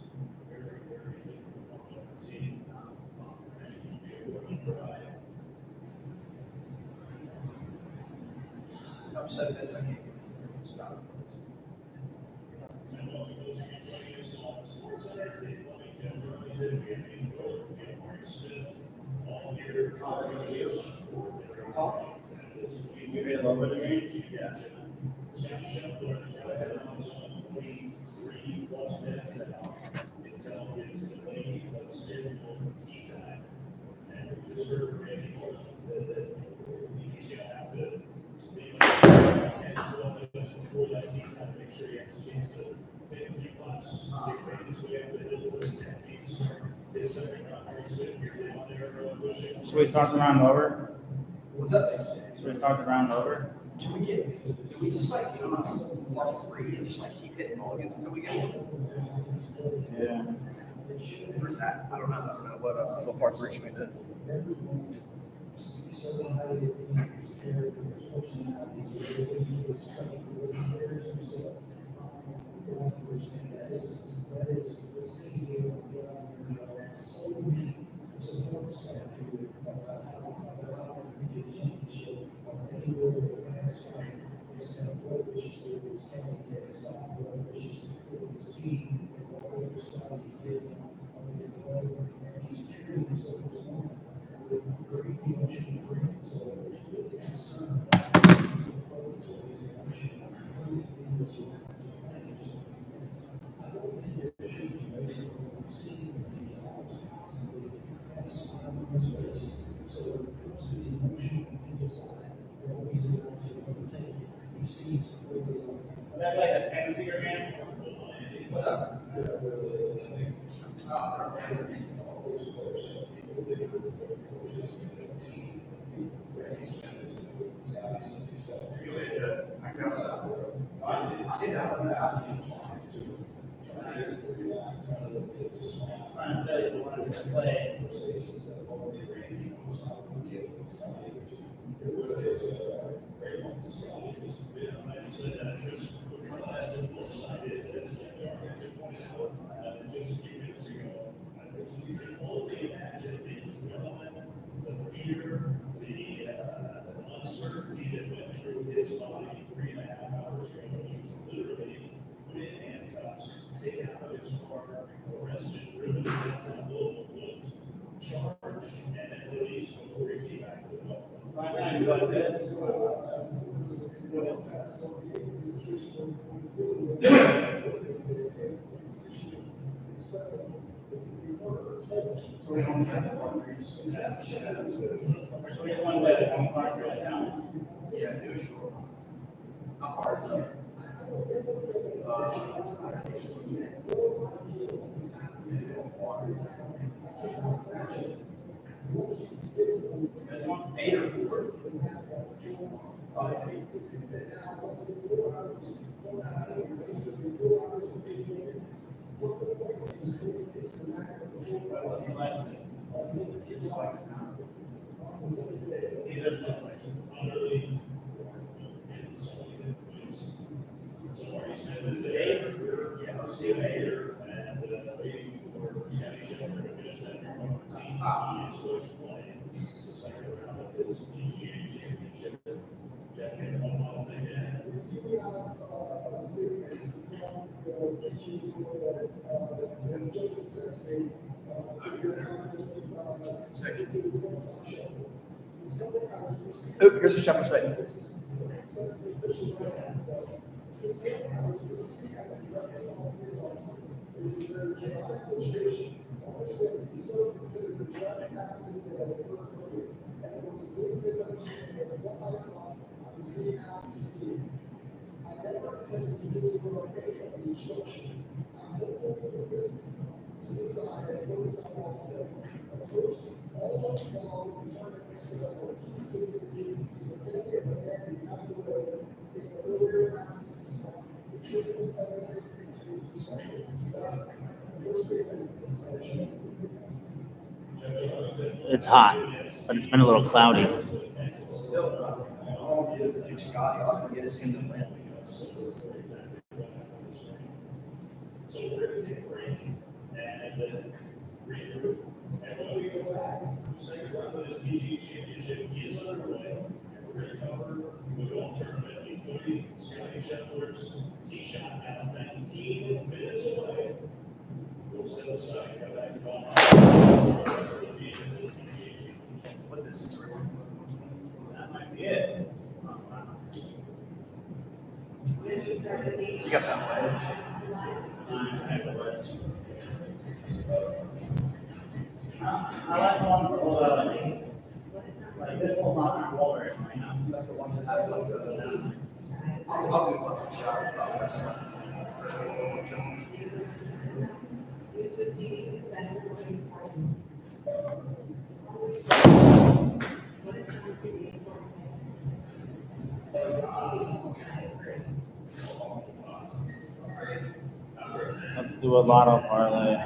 very, very different warm-up routine. And it should be a good ride. I'm saying this, I can't. Stop. And welcome those of you joining us on Sports Center. Dave Fleming, Jeff Burlington, we have Ian Gold, we have Mark Smith, all here. You made a little bit of change? Yeah. Scottie Scheffler is on 23 plus minutes now. Until his delayed but scheduled tee time. And we just heard from Andy Wolf that he's going to have to maybe 10, 12 minutes before that tee time, make sure he has a chance to take a few putts, make his way up the hill to his 10 tees. His second round, Chris Smith, you're down there pushing. Should we start the round over? What's up? Should we start the round over? Can we just like come up par 3 and just like keep hitting mulligans until we get one? Yeah. Where's that? I don't know what par 3 should we do? So highly of his character, his personality, the way he was fighting, the way he carries himself. Golfers and that is the city here on driving around so many support staff here at Valhalla Region Championship, anywhere the last night, it's got well wishes for his county cats, got well wishes for his team, and all the stuff he did and he's carrying himself this morning with great emotion freedom, so there's really concern about the focus of his emotion in this in just a few minutes. I don't think there should be based on what I'm seeing from his house constantly and smile on his face. So when it comes to the emotion he decide what he's going to take, he seems really Is that like a 10-seater man? What's up? Instead of wanting to play. You can only imagine the adrenaline, the fear, the uncertainty that went through his body 3.5 hours ago. He's literally put in handcuffs, taken out of his car, arrested, driven downtown Louisville, looked, charged, and then released before he came back to the golf course. So I kind of do like this. So we don't have the boundaries. We just want to play the home park right now. Yeah, do sure. How far is it? This one? 8 or 4? What's the last? It's like, These are still like. Utterly in so many different ways. So Marty Smith is yeah, here and waiting for Scottie Scheffler to finish that number 1 team. He is going to play the second round of his PGA championship. Jeff, you have one final thing to add? We have a statement from the PGA Tour that has just been sent to me. This is one-stop Scheffler. This company has received. oh, here's a Scheffler statement. Sent to me officially right now. So this company has received as a direct hit on this officer. It is a very chaotic situation. Understand he so considered the traffic accident that occurred earlier. And there was a big misunderstanding of what I thought I was being asked to do. I never intended to disobey any of the instructions. I'm hopeful to put this to the side and focus on what today. Of course, all of us involved in returning express our key sympathy to the family of a man who passed away in the earlier accidents. The truth was everything into perspective. First statement from Scottie Scheffler. It's hot, but it's been a little cloudy. Still, all we do is do Scotty up and get us in the win. So we're going to take a break and then regroup. And when we go back, the second round of this PGA Championship is underway. And we're going to cover the golf tournament, including Scottie Scheffler's tee shot at 19 minutes away. We'll step aside and come back to Valhalla for the rest of the field of this PGA Championship. What this is. That might be it. You got that wedge. I like the one for like this will not be water right now. You like the ones that have like the. I'll do one shot. YouTube TV is better than sports. What is on TV sports? Let's do a lotto parlay.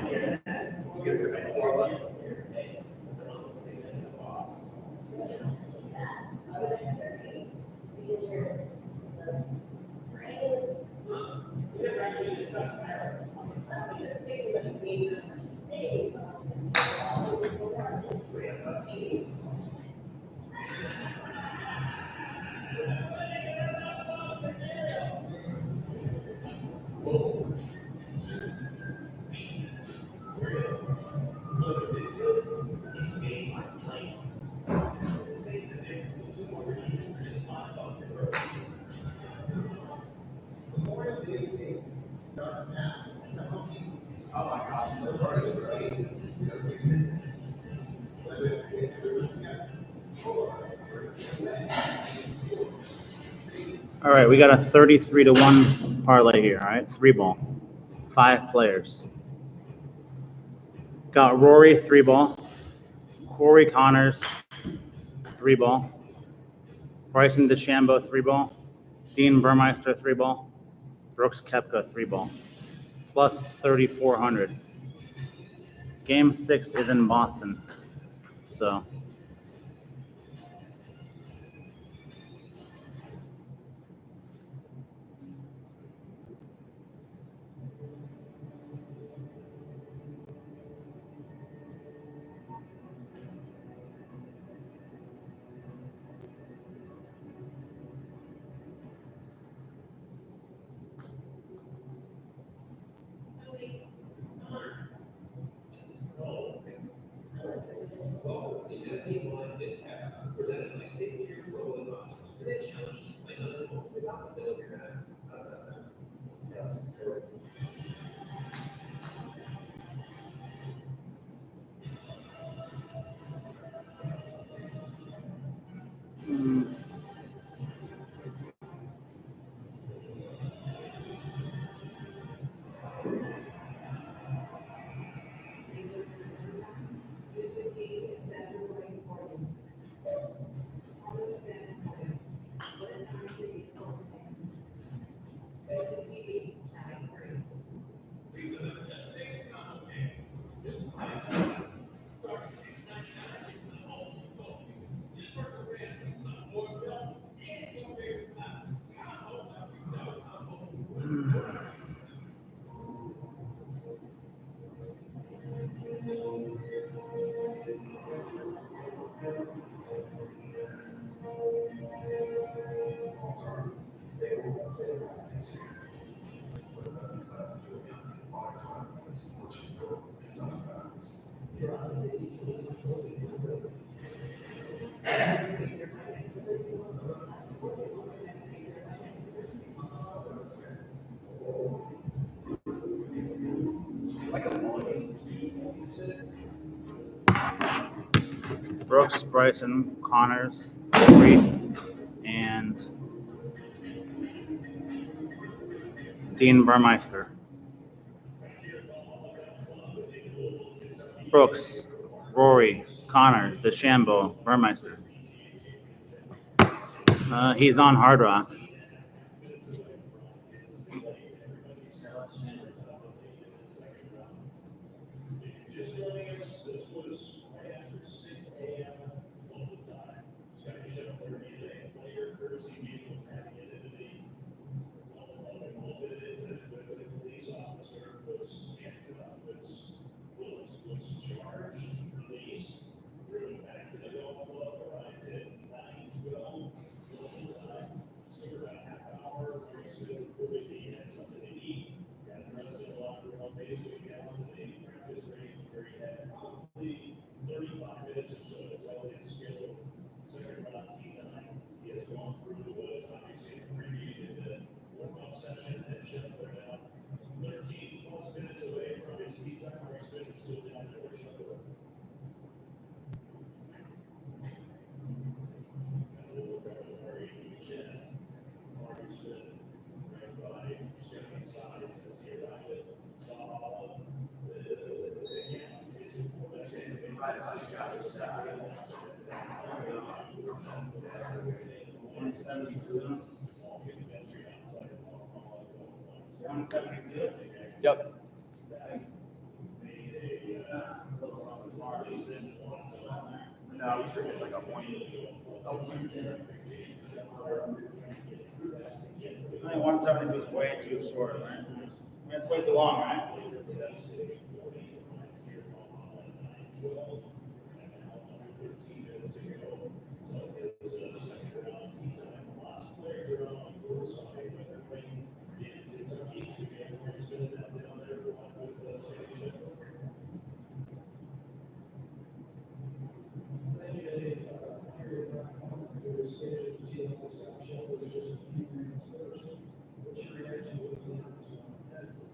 All right, we got a 33-1 parlay here. All right, 3-ball, 5 players. Got Rory 3-ball, Corey Connors 3-ball, Bryson DeChambeau 3-ball, Dean Burmeister 3-ball, Brooks Koepka 3-ball, plus 3,400. Game 6 is in Boston, so. Brooks, Bryson, Connors, Corey, and Dean Burmeister. Brooks, Rory, Connors, DeChambeau, Burmeister. He's on Hard Rock. Just joining us, this was right after 6 a.m. local time. Scottie Scheffler made a player courtesy vehicle trying to get into the club incident with a police officer was handcuffed, was charged, released, driven back to the golf club, arrived at 9:12 local time. So for about a half hour, Bryson reported he had something to eat, got dressed in a locker room, basically got to the practice range where he had probably 35 minutes or so until his scheduled second round tee time. He has gone through what is obviously abbreviated the warm-up session at Scheffler now. 13 plus minutes away from his tee time. Bryson is still down there with Scheffler. And we'll look at Murray again. Murray's been right by Scotty's side since he arrived at Valhalla. Right by Scottie's side. 172. 172. Yep. No, we should get like a 110. I think 170 was way too short, right? That's way too long, right? Thank you, Dave. Here, you're scheduled to tee off Scottie Scheffler in just a few minutes first. What's your reaction to the this one? That's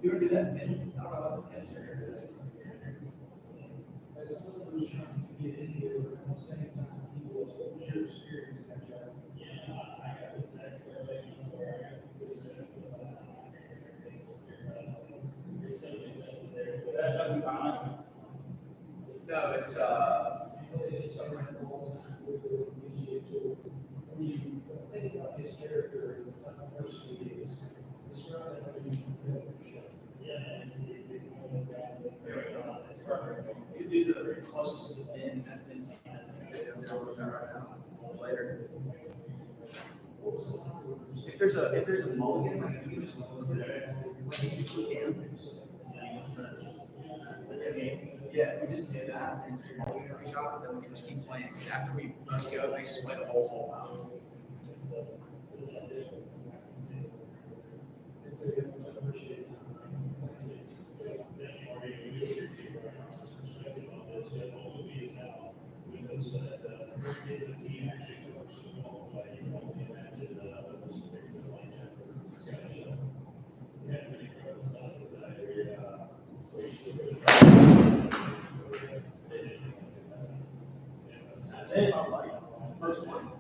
You want to do that pin? I don't know about the pin scenario. as someone who was trying to get in here at the same time he was, what was your experience in that job? Yeah, I got the text early before I got to sleep, and so that's how I figured everything was figured out. You're so congested there. That doesn't promise. No, it's It's around the whole time with the media tool. When you think about his character and the type of person he is, describe that for me. Yeah, it's one of those guys that it's perfect. you do the closest to the pin at pin scene. They'll look at that right now later. If there's a mulligan, like you can just look at it. Like you just click in. Yeah, we just do that and do mulligan every shot, then we can just keep playing. After we go, it makes us play the whole time. That's it. Oh, buddy. First one.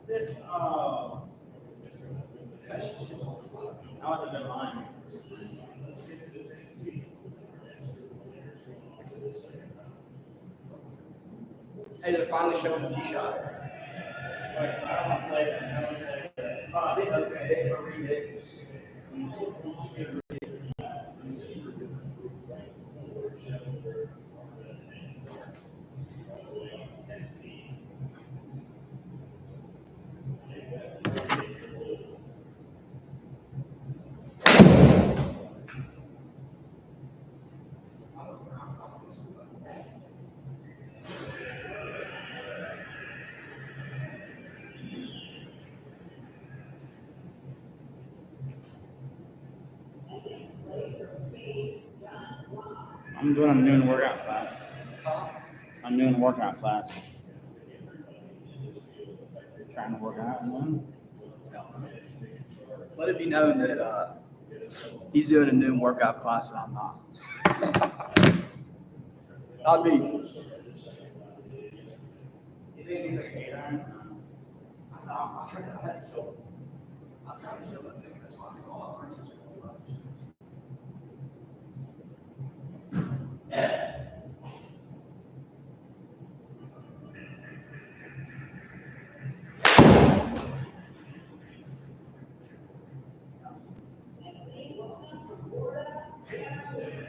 That's it. Oh, Gosh, she sits on the spot. that was a good line. Hey, they're finally showing the tee shot. Wait, so I don't want to play that. They are re-hit. I'm doing a noon workout class. I'm doing a workout class. Trying to work out and win. Let it be known that he's doing a noon workout class and I'm not. Not me. You think he's like 8 iron? I don't know. I'm trying to kill him. I'm trying to kill that thing. That's why I'm all out.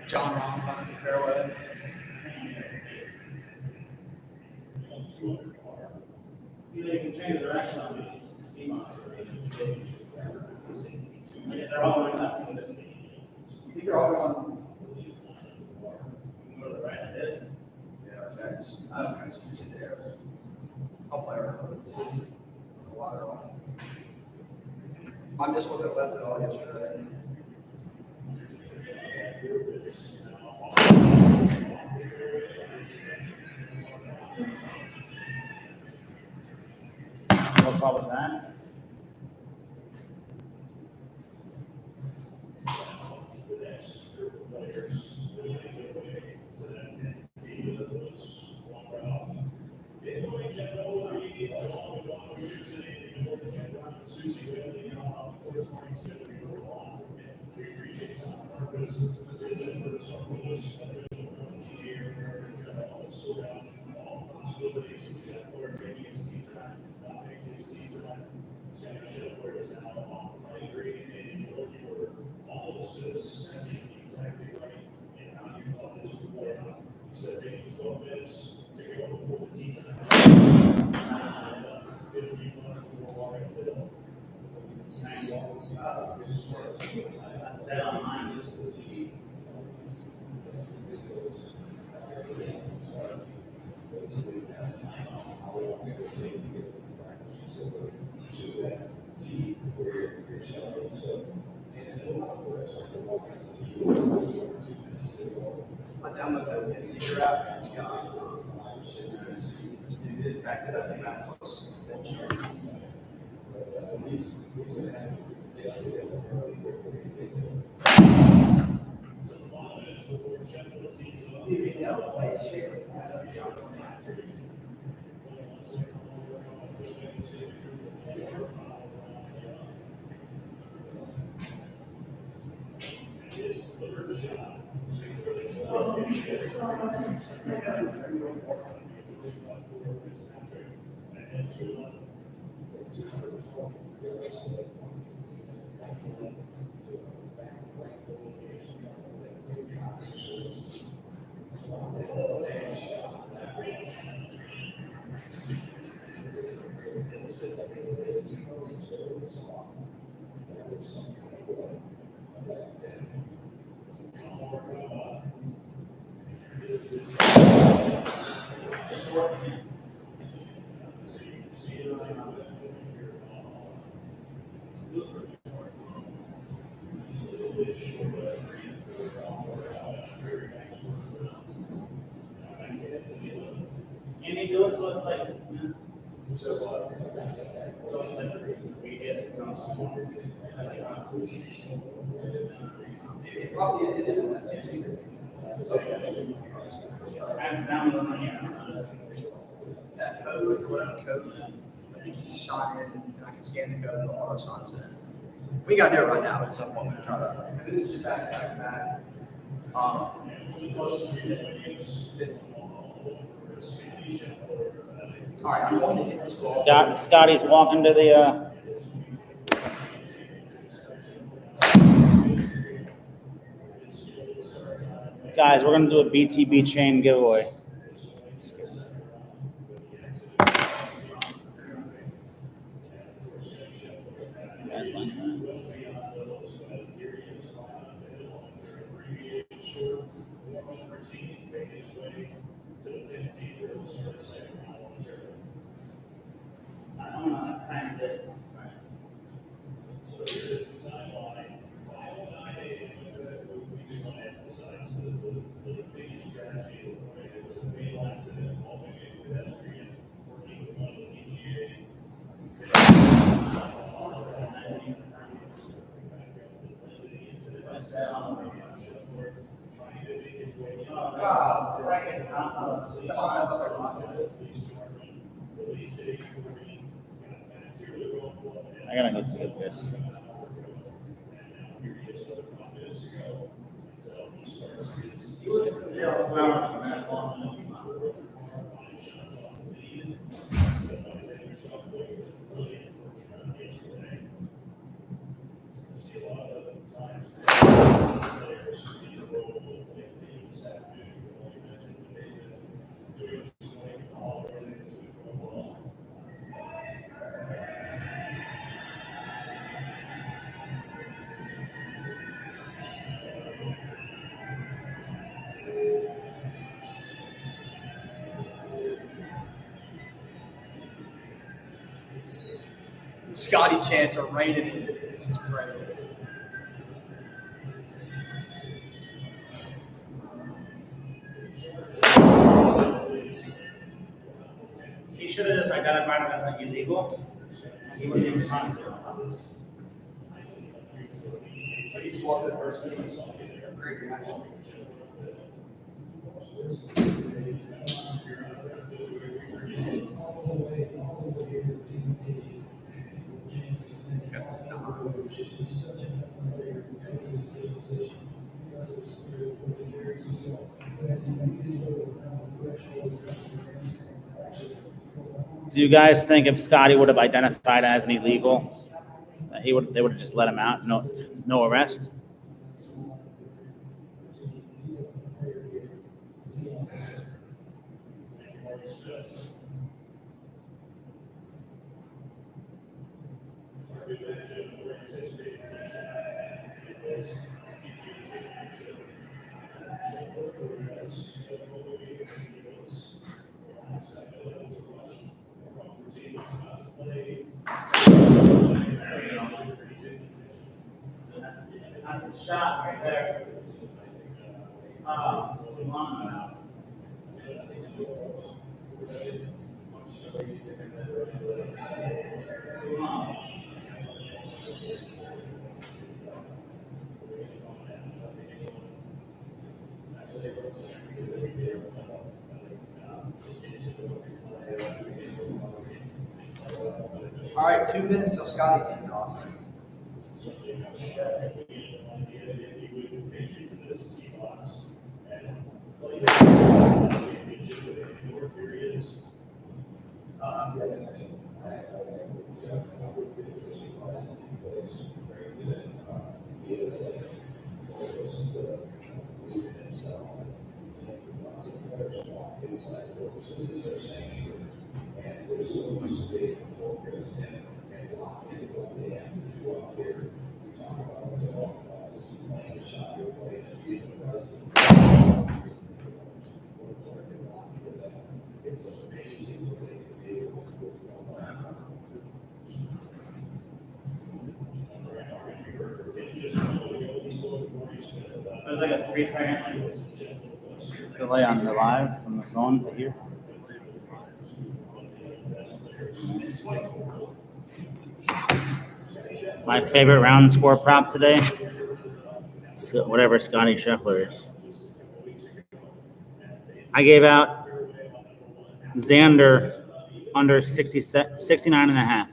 John Rahm finds the fairway. You can change the direction on the team. They're all going nuts in this. You think they're all going? Go to the right, it is. Yeah, okay. Okay, so you see there. I'll play around. Water on. I missed was it left at all yesterday. What ball was that? I downloaded that Pinseeker app and it's got backed it up in that close. So the 5 minutes before Scheffler tees off. His third shot. And 2-1. Can you do it so it's like? It probably it isn't that Pinseeker. That code, whatever code, I think you just sign in and I can scan the code and it'll auto sign us in. We got to do it right now, but at some point we're trying to, because this is just back to back. Closest to it's. All right, I'm going to hit this ball. Scotty's walking to the. Guys, we're gonna do a BTB chain giveaway. That's fine. I'm gonna kind of this. So here's the timeline. 5:09 a.m. We do want to emphasize the biggest strategy of the morning is a fatal accident involving a pedestrian working with one of the PGA. Trying to make his way in. Released at 8:40. I gotta go to this. Scottie chants are raining in. This is great. He should have just identified it as like illegal. He wouldn't even find it. He just walked to the first tee. Great reaction. Got this number. Do you guys think if Scotty would have identified as an illegal, that they would have just let him out, no arrest? That's a shot right there. Oh, too long now. Too long. All right, 2 minutes till Scotty tees off. And there's so much big focus and lock in what they have to do out there. We talk about it so often about just playing a shot your way and being the president. It's amazing what they can do with one. There's like a 3-second delay on the live from the phone to here. My favorite round score prop today, whatever Scottie Scheffler is. I gave out Xander under 69 and a half.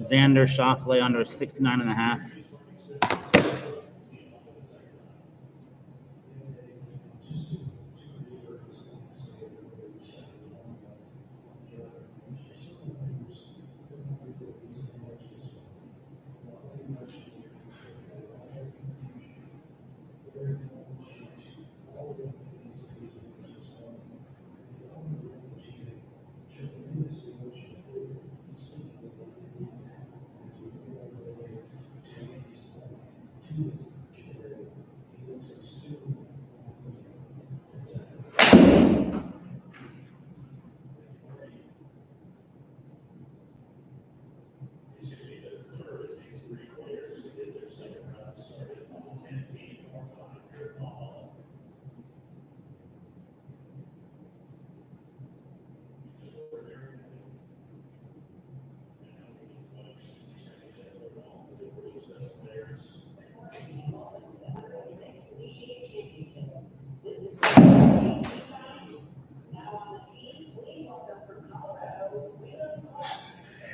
Xander Schauffele under 69 and a half.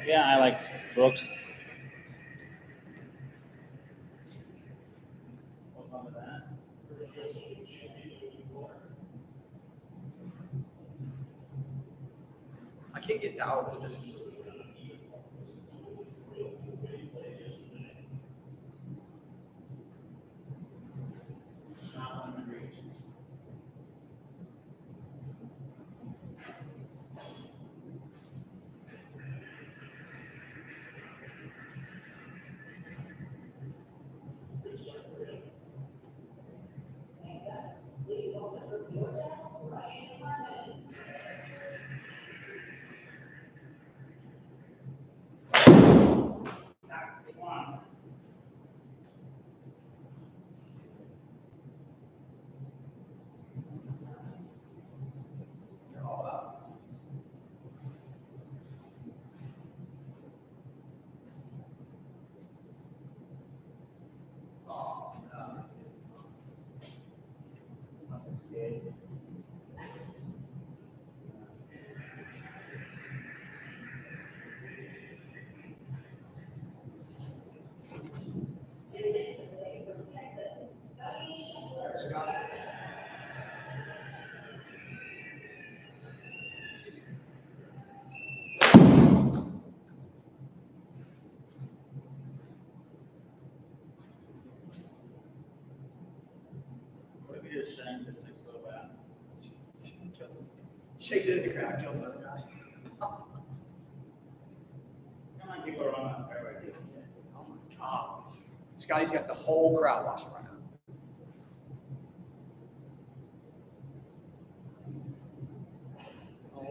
Yeah, I like Brooks. I can't get down this distance. They're all out. Oh, no. Nothing's good. From Texas, Scottie Scheffler. Scotty. What if you just shank this thing so bad? Kills him. Shakes it in the crowd, kills another guy. Come on, people are on that fairway. Oh my God. Scotty's got the whole crowd watching right now.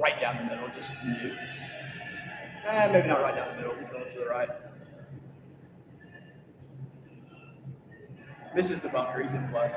Right down the middle, just nuked. Maybe not right down the middle, we go to the right. This is the bunker. He's in play.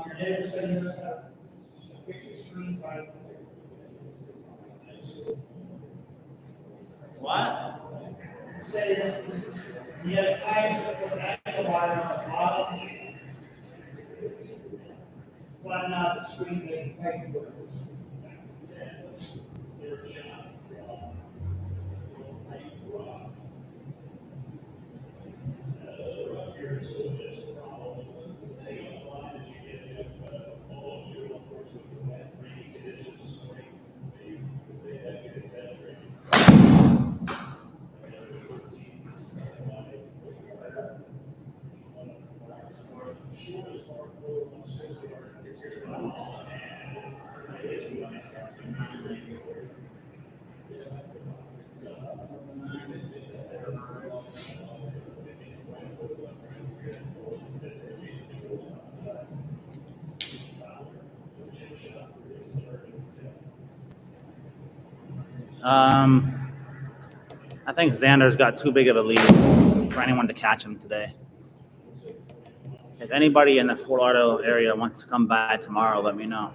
Your neighbor said you must have picture screen by. What? Says he has tied with an ankle wire on the bottom. Flatten out the screen, they can take it. I think Xander's got too big of a lead for anyone to catch him today. If anybody in the Fort Lauderdale area wants to come by tomorrow, let me know.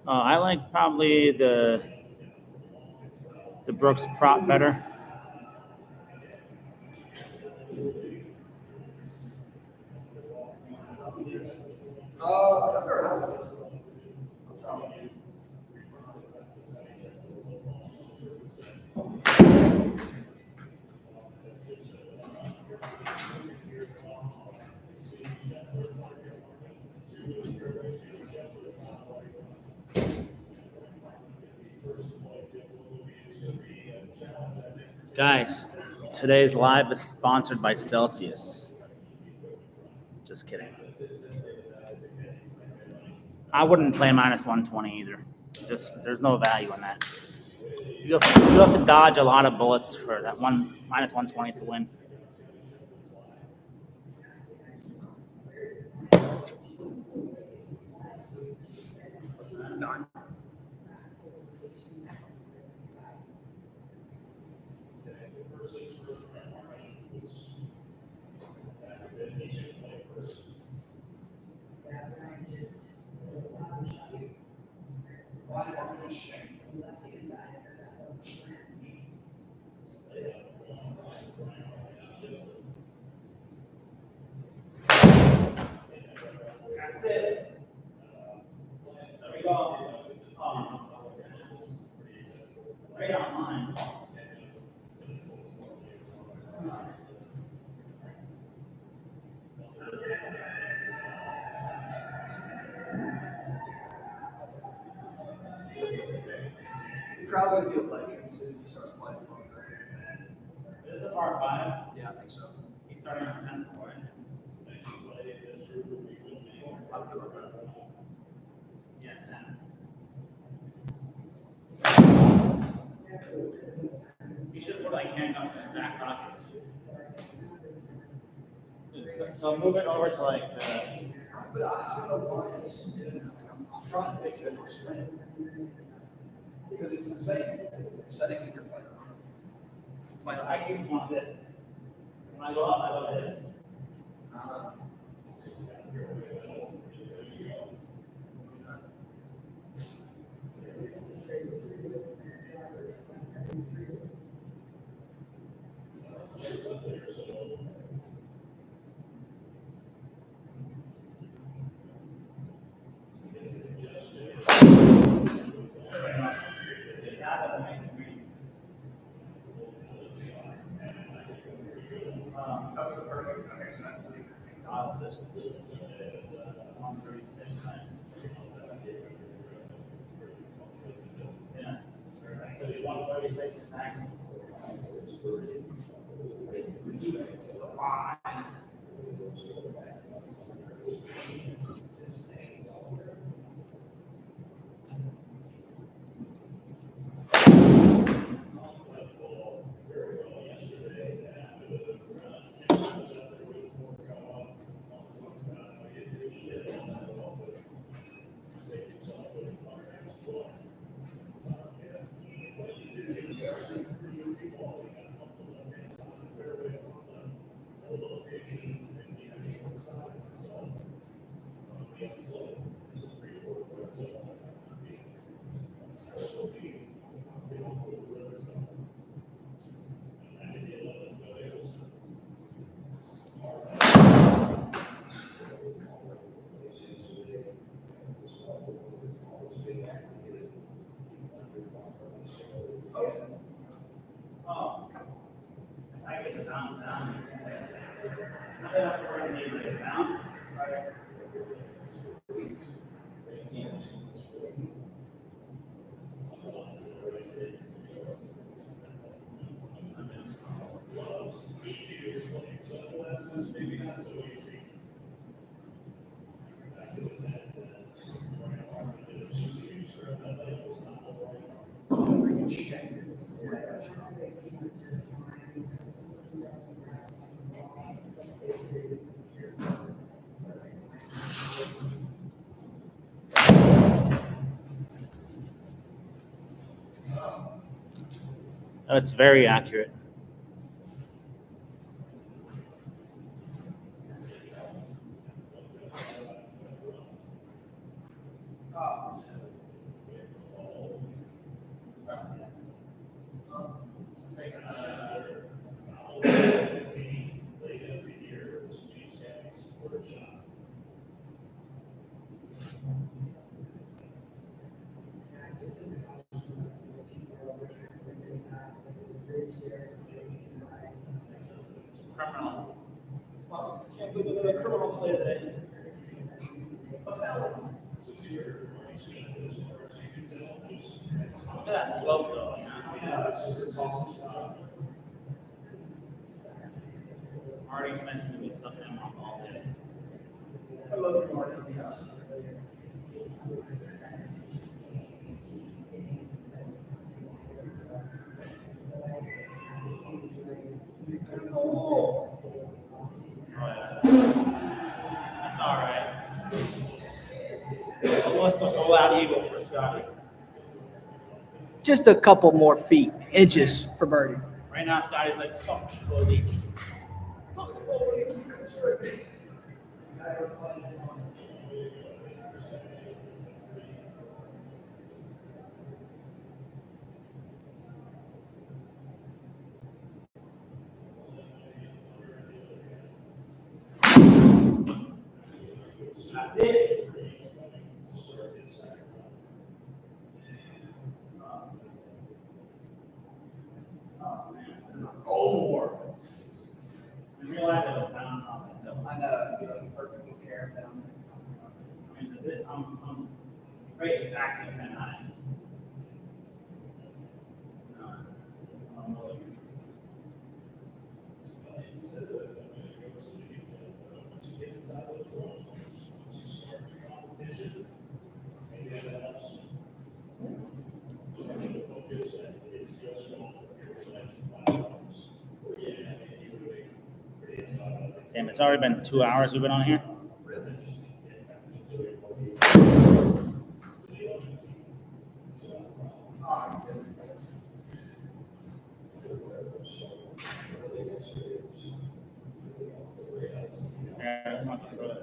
I like probably the Brooks prop better. I've heard of it. Guys, today's live is sponsored by Celsius. Just kidding. I wouldn't play minus 120 either. There's no value in that. You have to dodge a lot of bullets for that one minus 120 to win. Nine. That's it. There we go. Right on mine. The crowd's gonna be electric as soon as he starts playing. This is a par 5. Yeah, I think so. He's starting on 10 for it. I don't know about that. Yeah, 10. You should put like handcuffs in the back pocket. So move it over to like the. But I don't know why it's, I'm trying to fix it in swing. Because it's the same settings in your player. Like I keep on this. When I go up, I go this. That was the perfect, okay, so that's the dial distance. 136. Yeah. So it's 136 exactly. Why? Oh, I get the bounce down. I don't have to worry about the bounce. Oh, it's very accurate. Criminal. Well, can't believe the criminal played today. A felon. Look at that slope though. Yeah, it's just awesome stuff. Already expensive to be stuck in one all day. I love the Martin. Yeah. Oh, yeah. That's all right. What's the all-out eagle for Scottie? Just a couple more feet, inches for birdie. Right now, Scottie's like, fuck the police. That's it. Oh, man. Oh, more. I realize I was bounce on that hill. I know, it'd be like a perfect little carrot down I mean, this, I'm right exactly at that height. I'm really- Damn, it's already been 2 hours we've been on here. Really? Yeah, I'm not gonna throw it.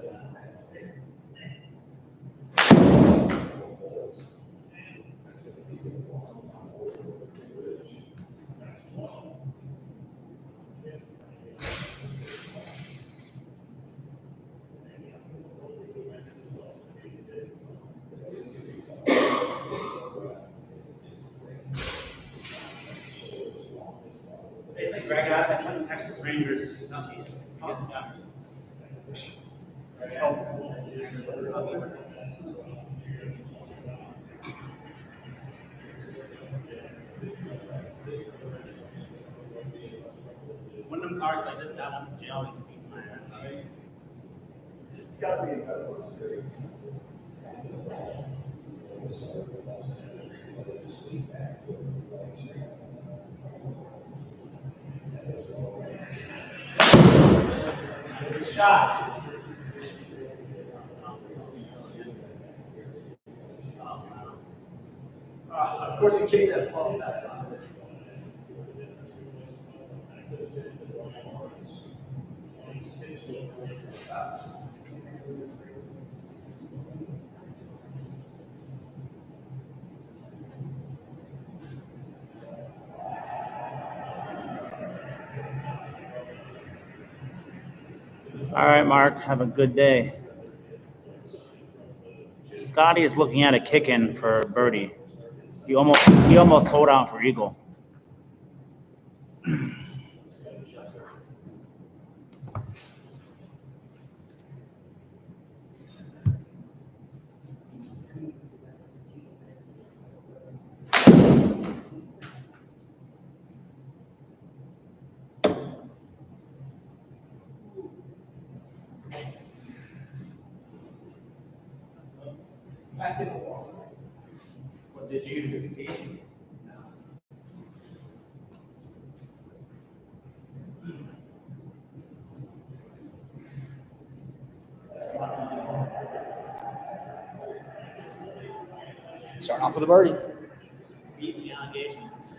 It's like Greg Abbott from the Texas Rangers. Nothing. One of them cars like this guy went to jail. He's beating my ass. It's gotta be incredible. Shot. Of course, he kicks that ball. That's not. All right, Mark. Have a good day. Scottie is looking at a kick in for birdie. He almost hold out for eagle. Back in the wall. What did you use his team? Starting off with a birdie. Beat the allegations.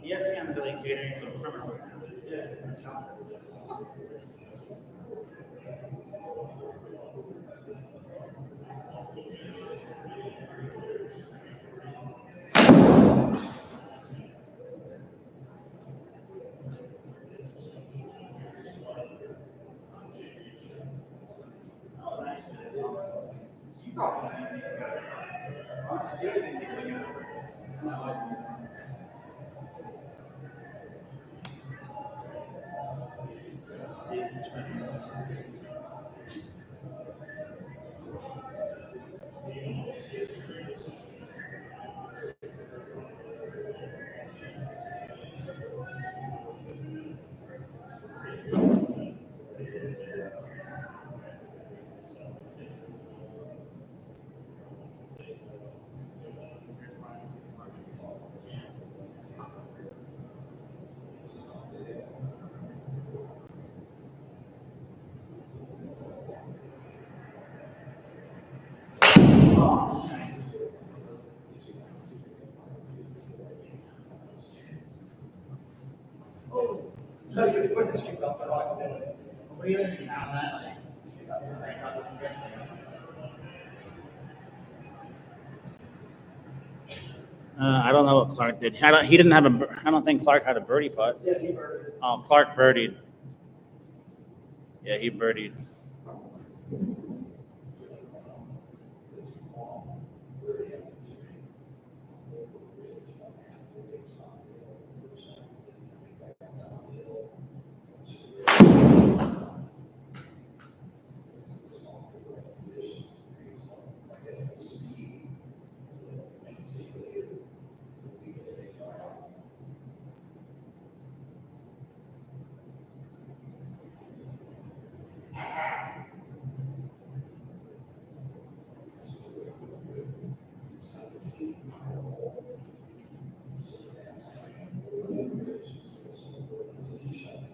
ESPN is really catering to a criminal. Yeah. So you probably don't need to go. You don't even need to click it over. Let's see. That's going to put this kick off the rocks anyway. What are you doing now? That I don't know what Clark did. He didn't have a. I don't think Clark had a birdie putt. Yeah, he birdied. Oh, Clark birdied. Yeah, he birdied.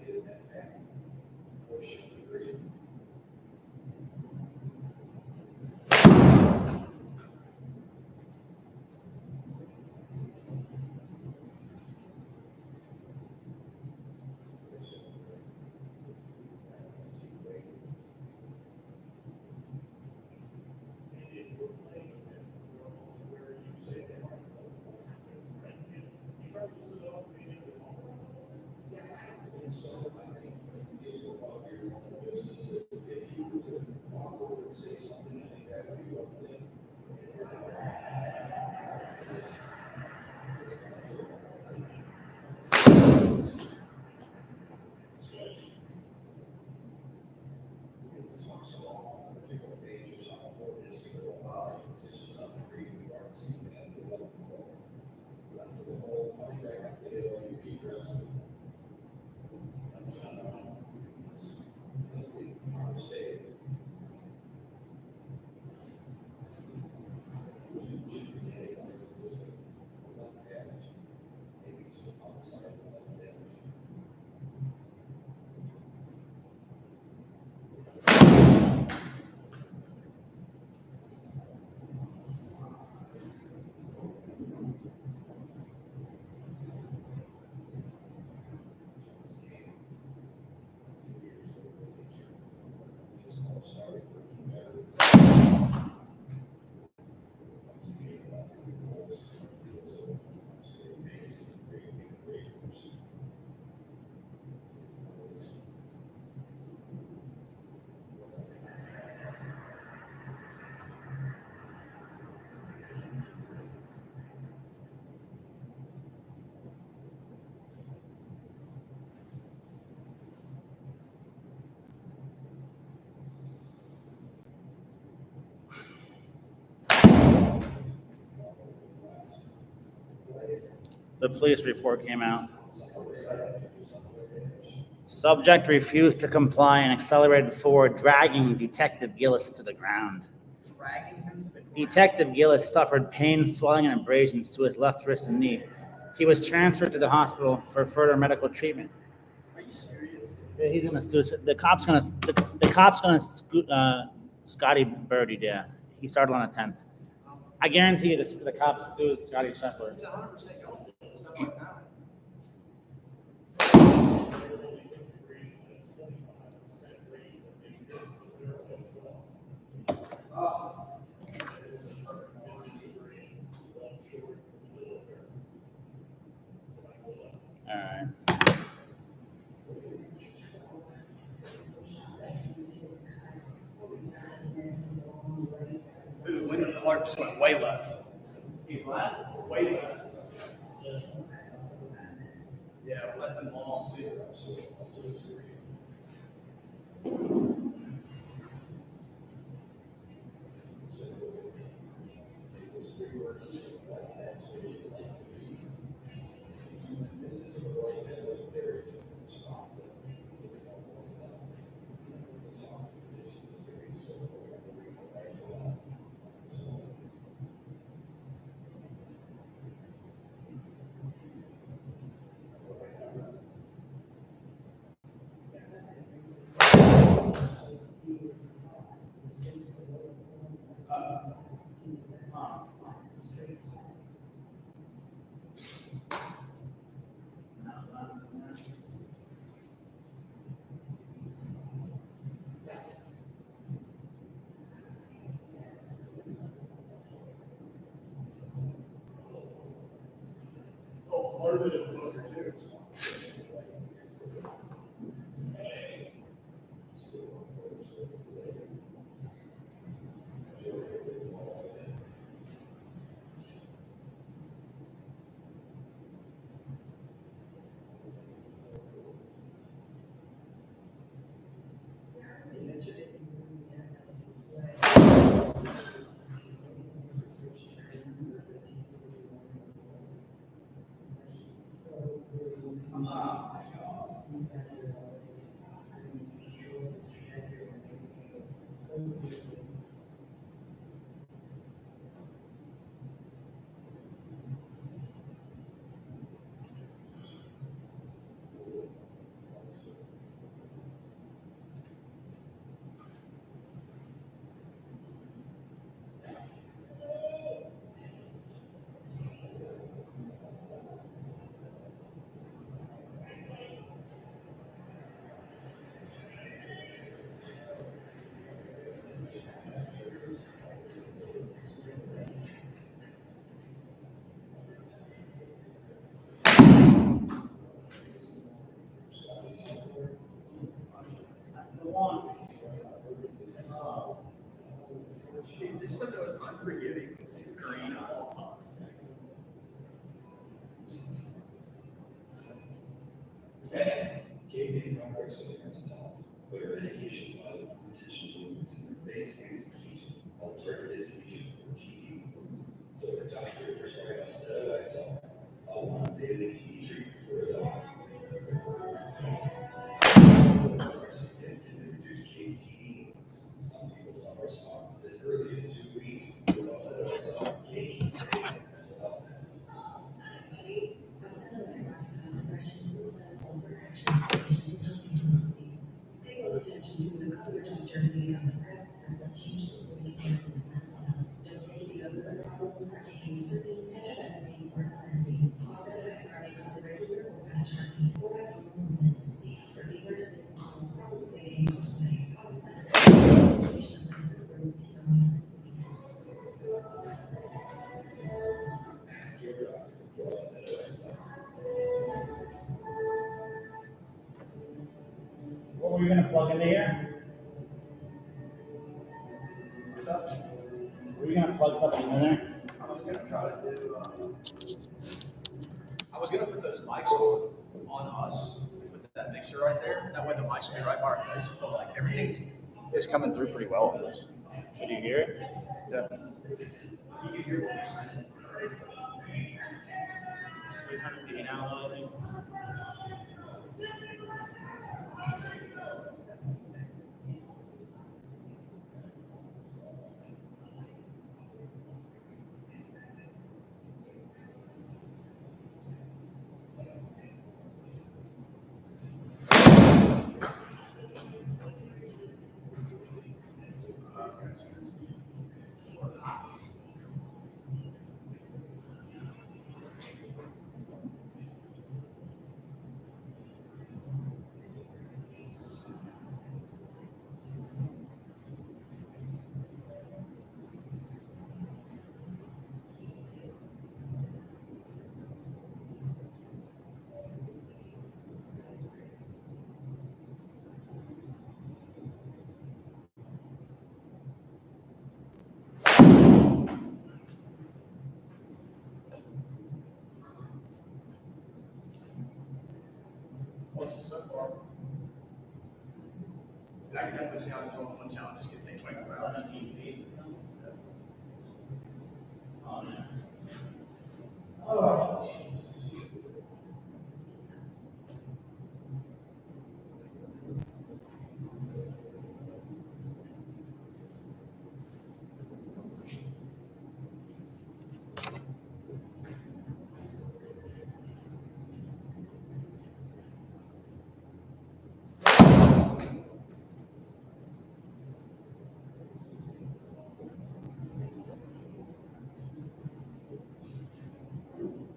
get in that back portion of the green. And so I think it's about your own business. If you were to walk over and say something, I think that would be one thing. Talks about particular pages on the board, it's going to allow positions on the green, we aren't seeing that. They don't control. Left of the hole, coming back up the hill, you be aggressive. I'm trying to, I think, hard to say. Maybe just outside the left edge. Sorry for being better. Once again, that's the goals. So amazing, great person. The police report came out. Subject refused to comply and accelerated forward, dragging Detective Gillis to the ground. Dragging him to the Detective Gillis suffered pain, swelling, and abrasions to his left wrist and knee. He was transferred to the hospital for further medical treatment. Are you serious? Yeah, he's gonna sue. The cop's gonna Scottie birdied. Yeah, he started on the 10th. I guarantee you, the cops sued Scottie Scheffler. He's 100% guilty. Stuff like that. Oh. All right. Ooh, Wyndham Clark just went way left. He's what? Way left. Yeah, left and long too. Oh, part of it is Booker too. Kate made progress with her mental health, but her medication caused unintentional movements in her face, hands, and feet, called tardive dyskinesia, or TD. So her doctor prescribed steroids, a once-daily TD treatment for adults. Steroids are significantly reduced Kate's TD movements. Some people saw a response as early as 2 weeks. Without steroids, Kate can stay on mental health meds. The steroids are cause depression, suicidal thoughts, or actions in patients with Huntington's disease. Pay close attention to and call your doctor if you become depressed or have changes in thinking and suicidal thoughts. Don't take the other problems are taking certain tetrabenazine or cleansing. Steroids are cause irregular or fast heartbeat or abnormal movements. See for fever, symptoms, problems thinking, or sweating. Common side effects. Inflammation of lungs and throat, insomnia, and sleepiness. Ask your doctor for steroids. What were you gonna plug into here? What's up? Were you gonna plug something in there? I was gonna try to do, I was gonna put those mics on us, put that mixer right there. That way the mics will be right by our face, but like everything is coming through pretty well on this. Could you hear it? Yeah. You can hear what we're saying. Should we turn the TV down a little bit? What's so far? I can definitely see how this one challenge can take 24 hours. 17 feet. Oh.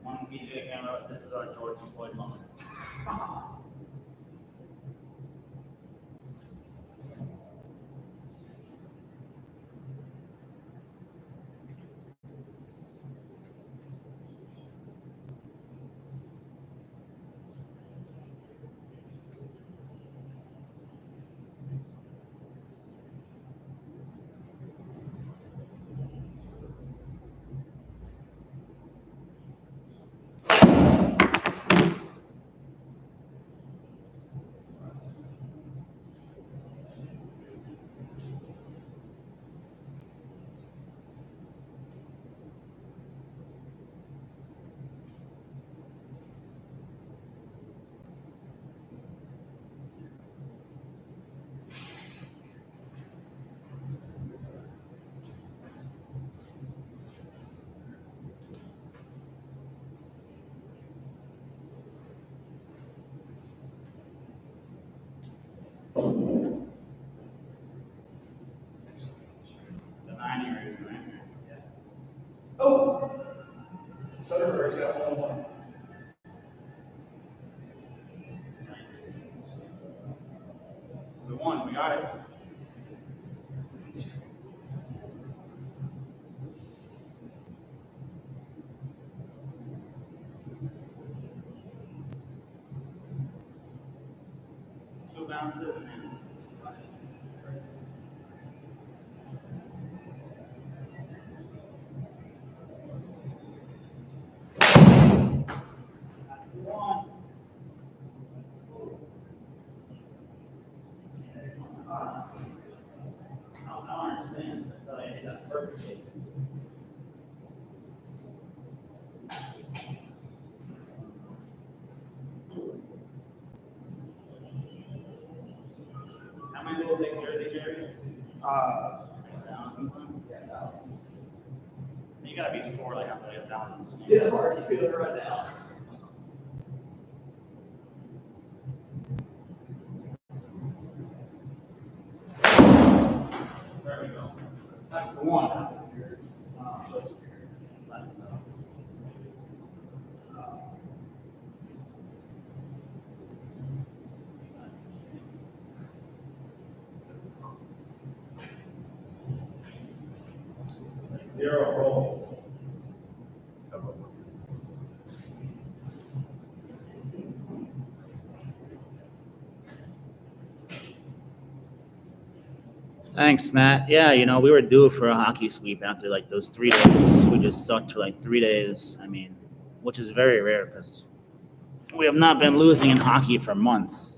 One PJ camera. This is our George Floyd moment. The 9-year is right. Oh! Soderbergh's got 1-1. We won. We got it. Two bounces and that's the one. Yeah, no. You gotta be sore like after like 1,000 swings. Yeah, I'm already feeling it right now. There we go. That's the one. Zero roll. Thanks, Matt. Yeah, we were due for a hockey sweep after like those 3 days. We just sucked for like 3 days. I mean, which is very rare because we have not been losing in hockey for months.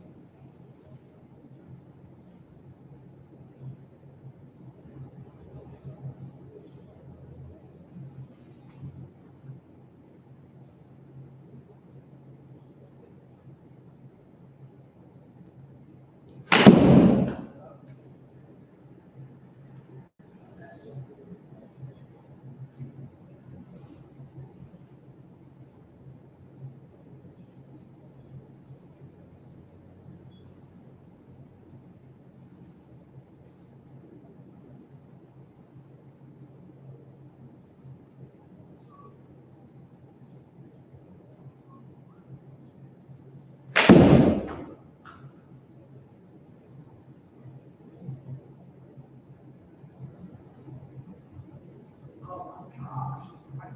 Oh my gosh.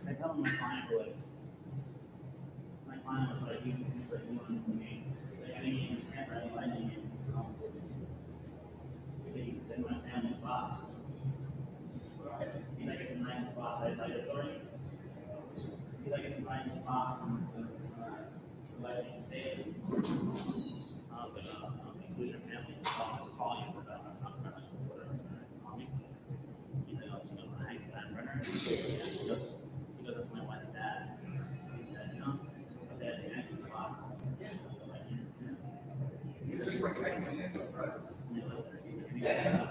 I tell my client was like, he's like, me. He's like, I think you can't write lightning in. He's like, you can send my family box. He's like, it's a nice box. I tell you the story. He's like, it's a nice box in the lightning station. I was like, who's your family? It's calling you without whatever. Call me. He's like, oh, do you know the Einstein runner? He goes, that's my wife's dad. But they had the Yankee box. Yeah. These are spring training, right? Yeah.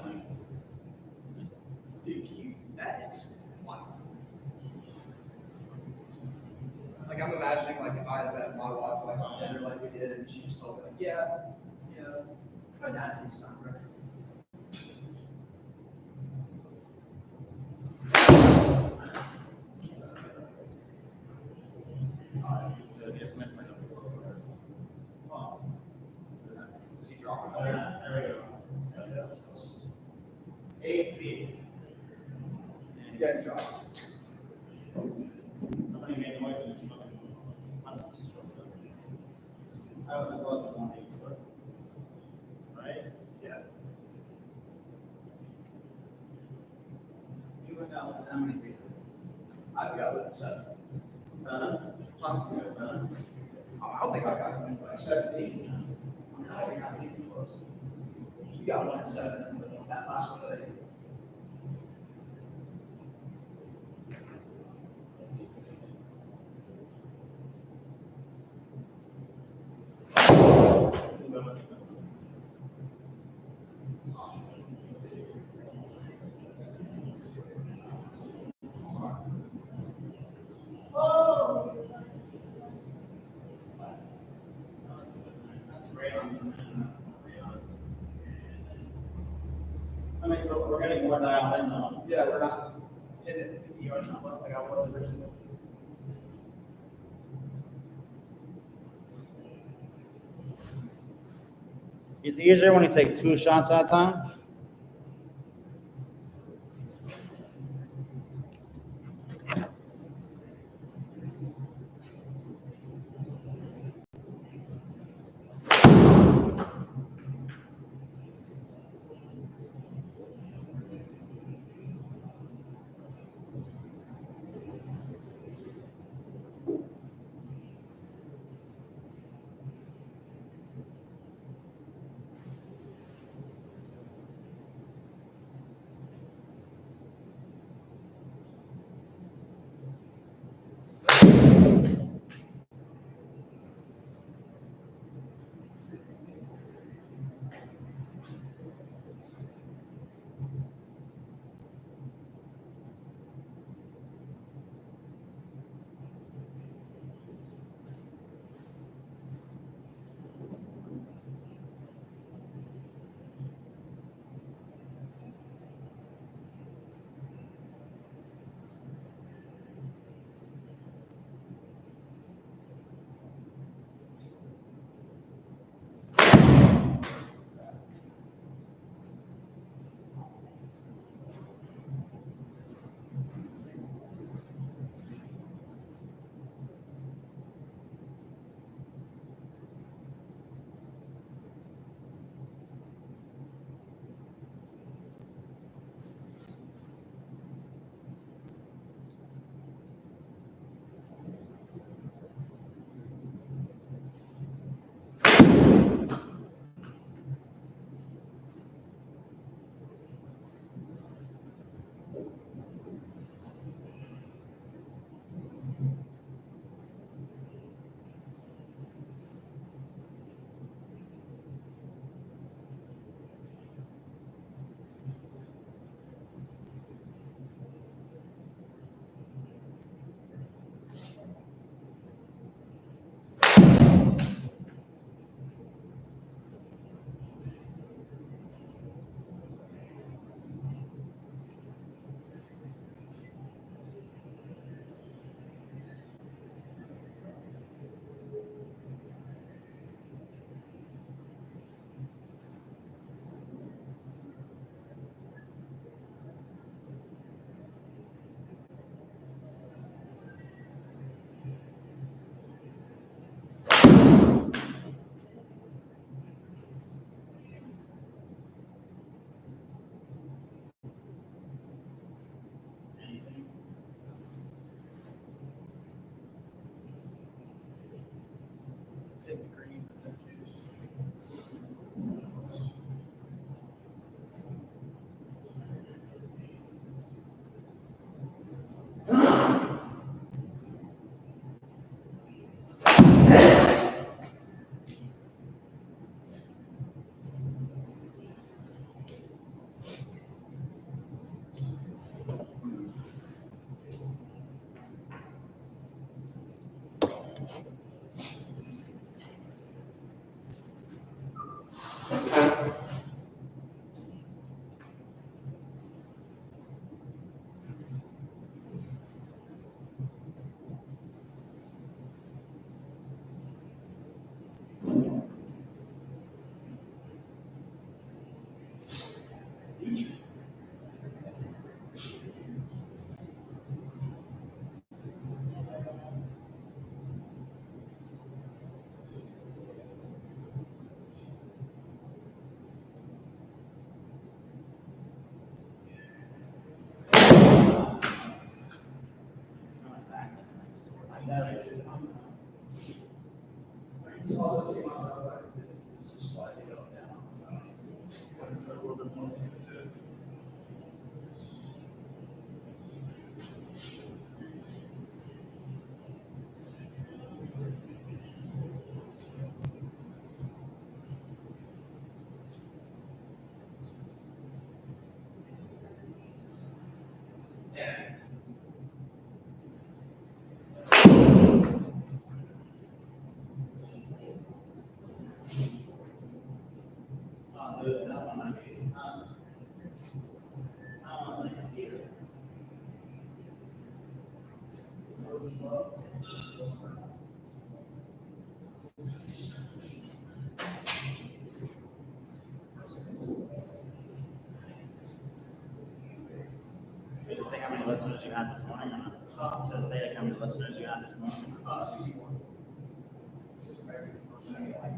Dude, that is wild. Like, I'm imagining, like, if I had met my wife, like, on Tinder, like we did, and she just told me, like, yeah, my dad's name's not right. Is he dropping? There we go. 8 feet. Yeah, he dropped. Somebody made noise in the smoke. I was close to 1 foot. Right? Yeah. You went out how many feet? I've got it at 7. 7? Huh? You got 7? Oh, I don't think I got one by 17. I haven't got anything close. You got one at 7, but that last one today. That's great. I mean, so we're getting more dialed in now. Yeah, we're not hitting it 50 yards something like I was originally. It's easier when you take 2 shots at a time. Did it say how many listeners you had this morning or not? Did it say like how many listeners you had this morning? 61. Like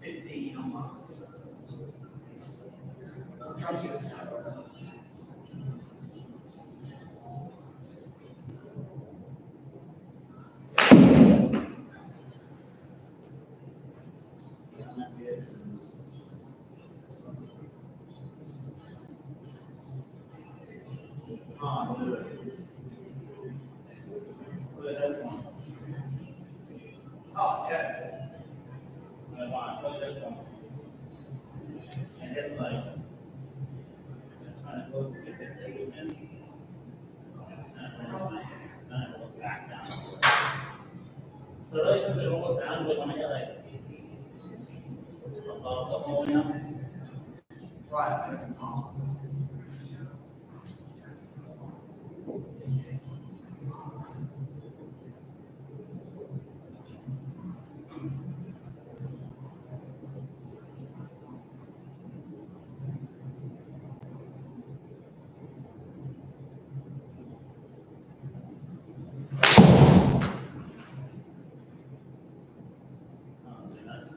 15 a month. I'm trying to get this out. Oh, yeah. And it's like, trying to close to get the ticket in. Then it goes back down. So really, since it rolls down, we want to get like 18 above the whole volume. Right, that's impossible. That's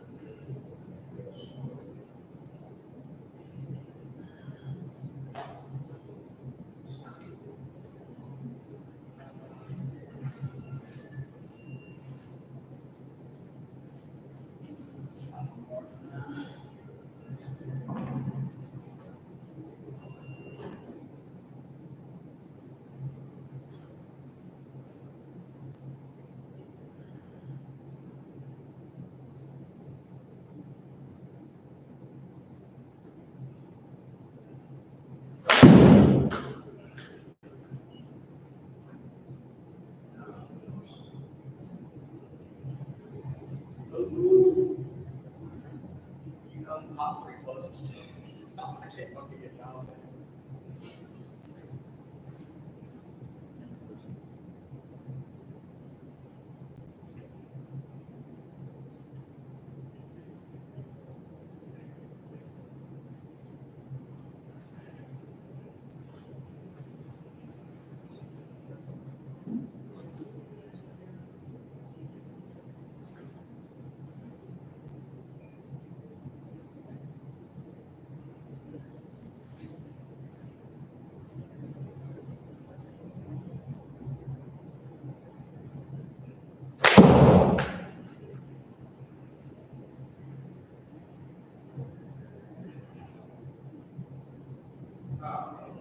You know the top 3 closest. Oh, I can't fucking get down there.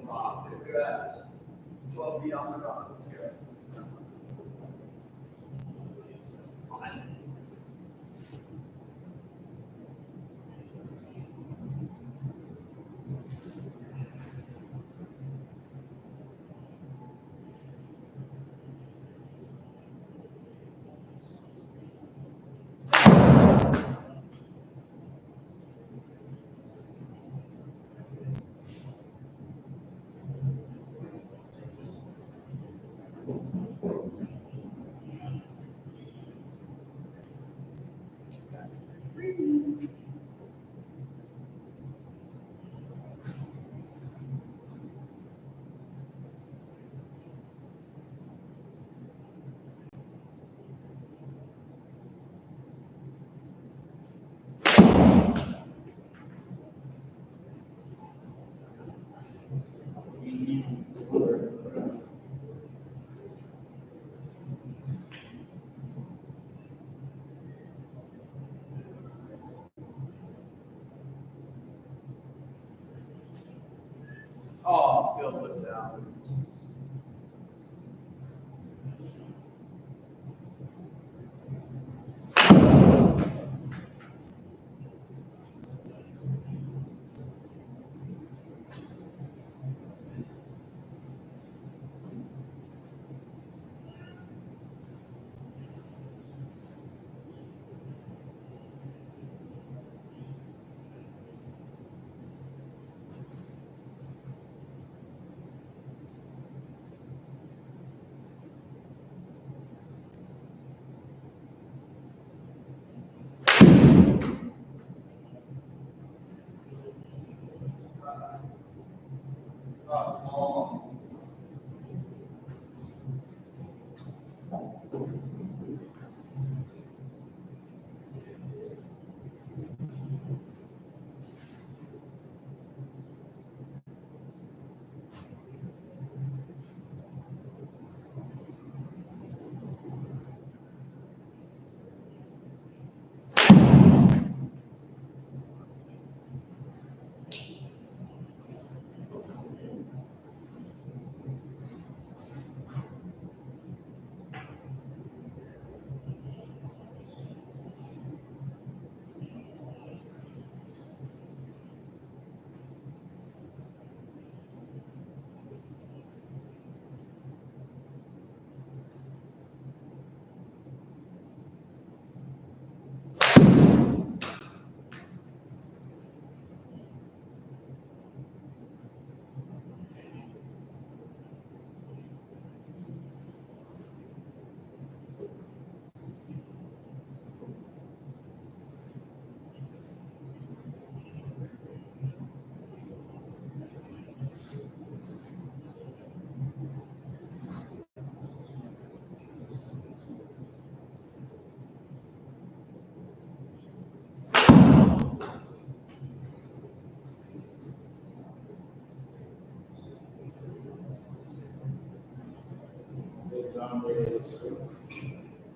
Wow, look at that. 12 feet off the ground. Let's go. Oh, Phil put down. Small.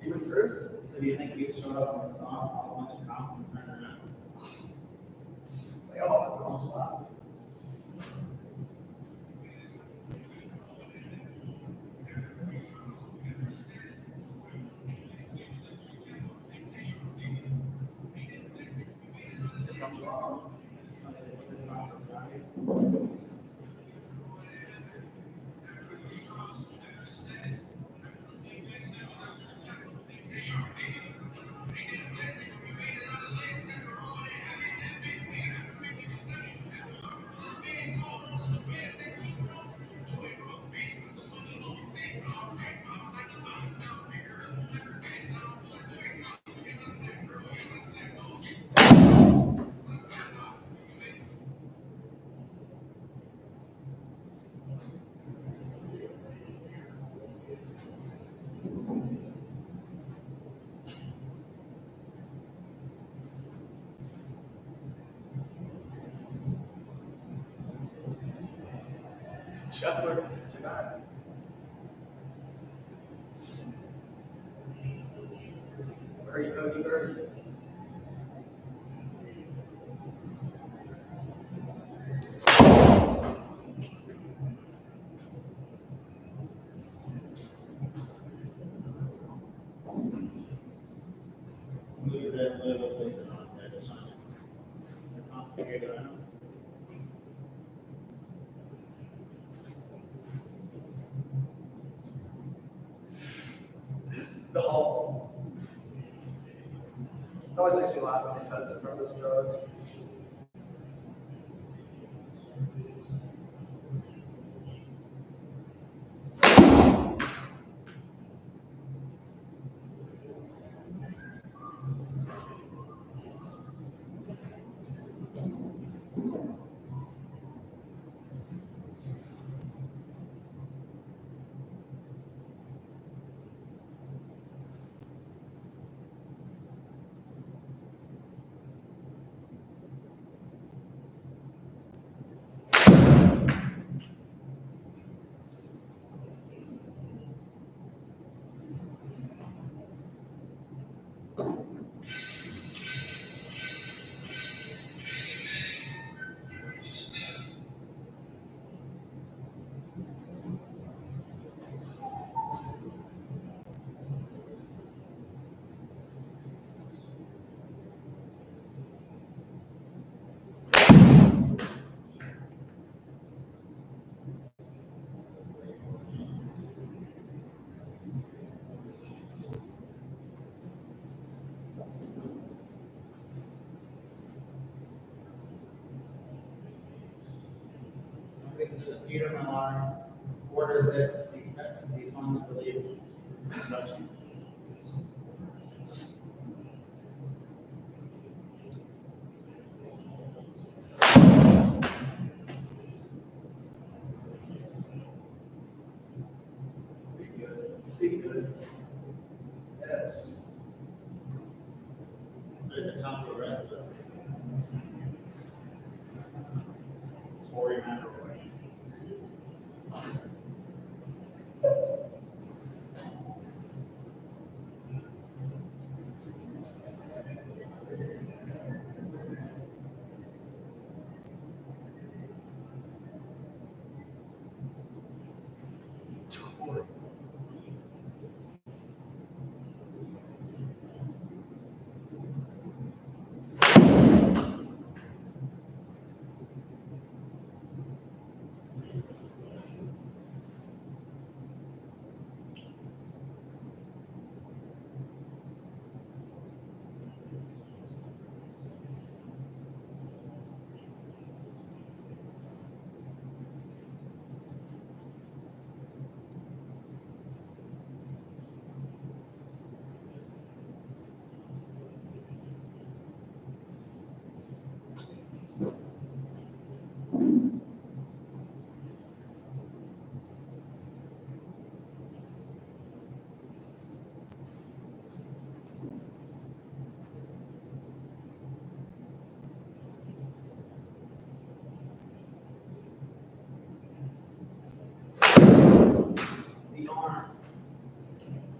You were through? So do you think you showed up in the sauce, a bunch of cops and turned around? Like, oh, wow. Here comes Rob. This song was right. Scheffler tonight. Birdie, bogey, birdie. Move that little place on there, just on. They're confiscated items. The hall. It always makes me laugh when he comes in front of those drugs. There's a Peter Millar orders it, the fund release production. Rory McIlroy.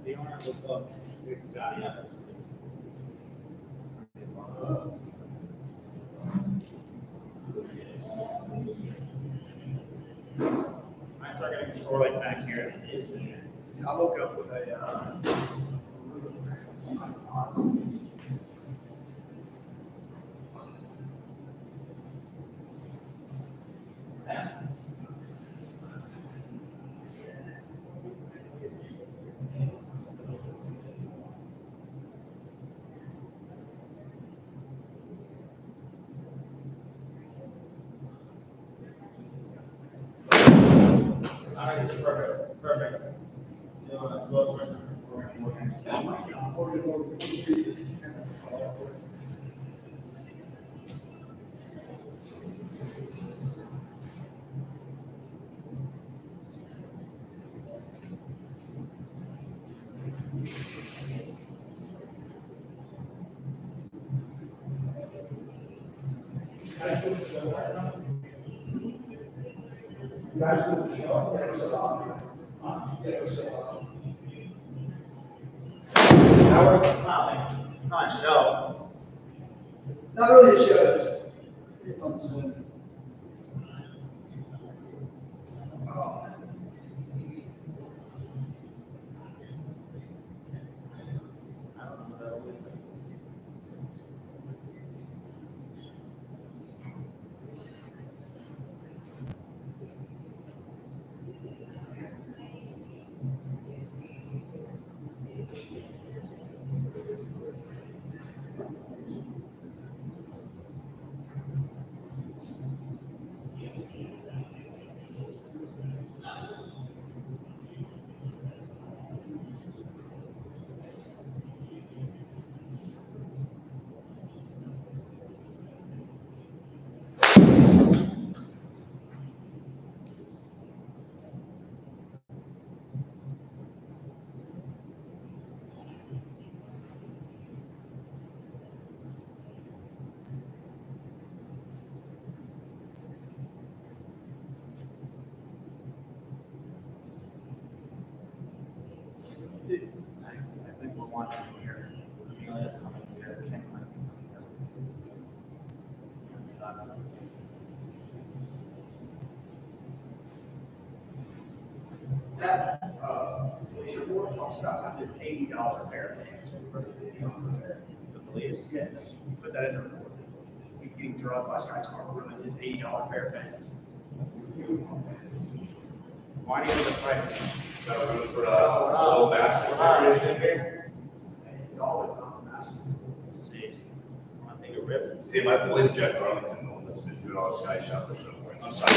The arm was up with Scottie Evans. I start getting sore like back here. I woke up with a, Perfect. Perfect. You know, that's slow person. You guys do the show? Yeah, it was so awkward. Yeah, it was so awkward. It's not a show. not really a show, just on the swim. Oh, I think we'll want him here. Amelia's coming here. Kim might be coming here. That's that, police report talks about how this $80 pair of pants. the police. Yes, put that in the report. He getting drugged by Sky's car, ruined his $80 pair of pants. Why do you have the price? Got room for a little basket decoration here? It's always on the mask. Let's see. I want to take a rip. Hey, my boy's Jeff Darlington, the one that's been doing all the Scottie Scheffler stuff. I'm sorry.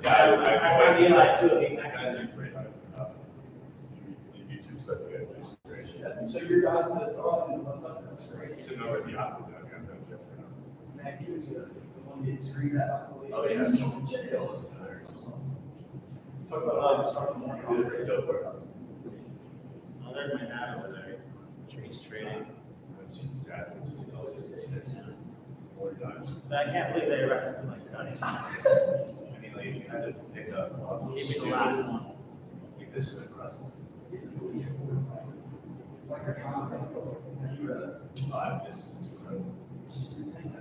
I find Eli too. He's Guys actually. are great. YouTube stuff, you guys do some great shit. Yeah, so your guys that Darlington on something that's crazy. He's a number of the athlete now, I've known Jeff for now. Man, he was the one getting screamed at. Oh, yeah. Talk about how start the morning. It is a dope warehouse. Oh, there's my dad over there. He's trading. Yeah, since we know it is. 4 times. But I can't believe they arrested like Scottie. I mean, like, you had to pick up a lot of Give those me the last stupid- one. Like, this is impressive. Like a trauma. Have you read it? It's incredible. It's just insane.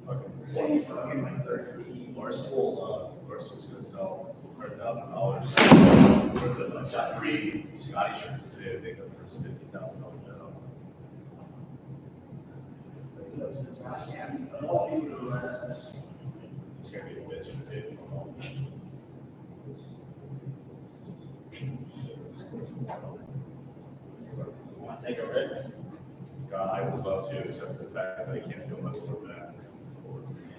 Fucking. They're saying it's fucking like 30 feet. Barstool's gonna sell $100,000 worth of like 3 Scottie shirts today to make up for his $50,000 job. Those is much, yeah. All people who are arrested. It's gonna be a bitch of a day for them all. Want to take a rip? God, I would love to, except for the fact that I can't feel my lower back.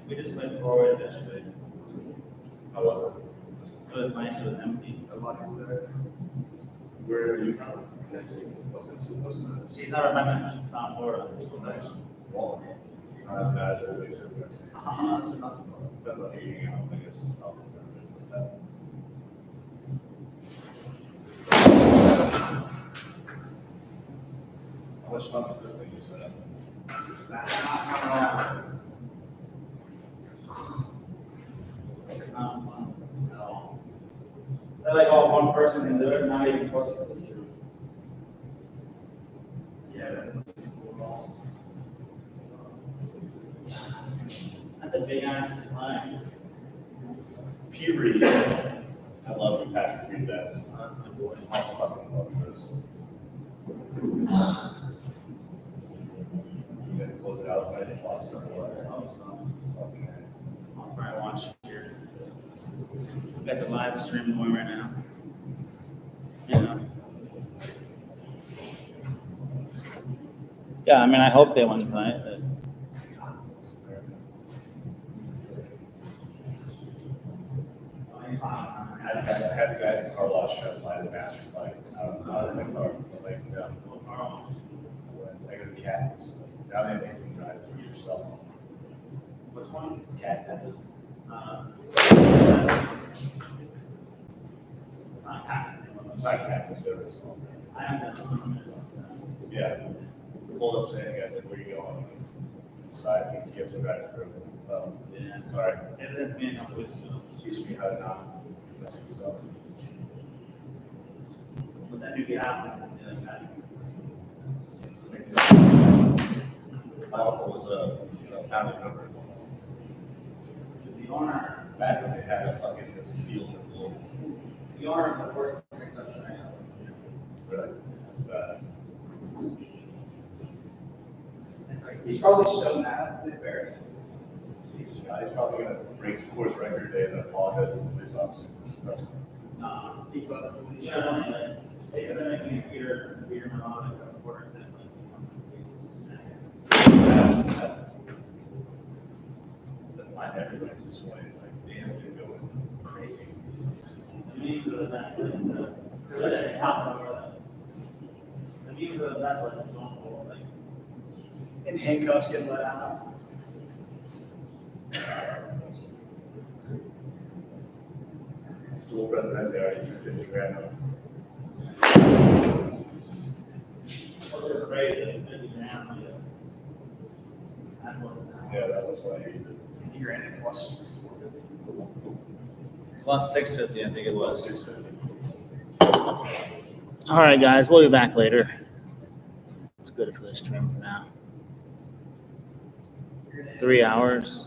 We just played forward yesterday. How was it? It was nice. It was empty. A lot of there. Where are you from? That's it. Wasn't She's never been in South Florida. Nice. Well, not as bad as everybody said. so not so much. Depends on who you hang out with, I guess. Probably better. How much fun was this thing you set up? They're like all one person can do it, not even close to the truth. Yeah. That's a big ass line. Pete Reed. I love you, Patrick Reed. That's That's my boy. I fucking love this. You gonna close it out tonight and watch stuff or fucking I'll probably watch it here. We got the live stream going right now. Yeah. Yeah, I mean, I hope they win tonight. But I had the guy in the car wash try to fly the master flight. I don't know how to make car, but like, yeah. I go to Cactus. Now they make you drive through yourself. which one? Cactus. It's not Cactus anymore. It's not Cactus, whatever it's called. I have that. Yeah. Pulled up saying, guys, like, where you going? Inside, because you have to drive through. Yeah. Sorry. Everything's been a couple weeks ago. Teach me how to not mess this up. But then you get out and My uncle was a founding member. the owner, Back when they had a fucking, it was a field in Louisville. the owner of the horse picked up China. Really? That's bad. It's like He's probably so mad and embarrassed. He's probably gonna break the course record today and apologize to the police officers. That's Tifa. yeah, they said they're making a Peter Milano a quarter cent. Not everybody this way. Like, damn, they're going crazy. The memes are the best thing. Because they're top over the memes are the best one. That's the one for like. And handcuffs get let out. School president, they already threw 50 grand on. Which is crazy. 50 grand. Like, that wasn't that. Yeah, that was like. 50 grand plus. Plus 650, I think it was. 650. All right, guys, we'll be back later. It's good for the stream for now. 3 hours.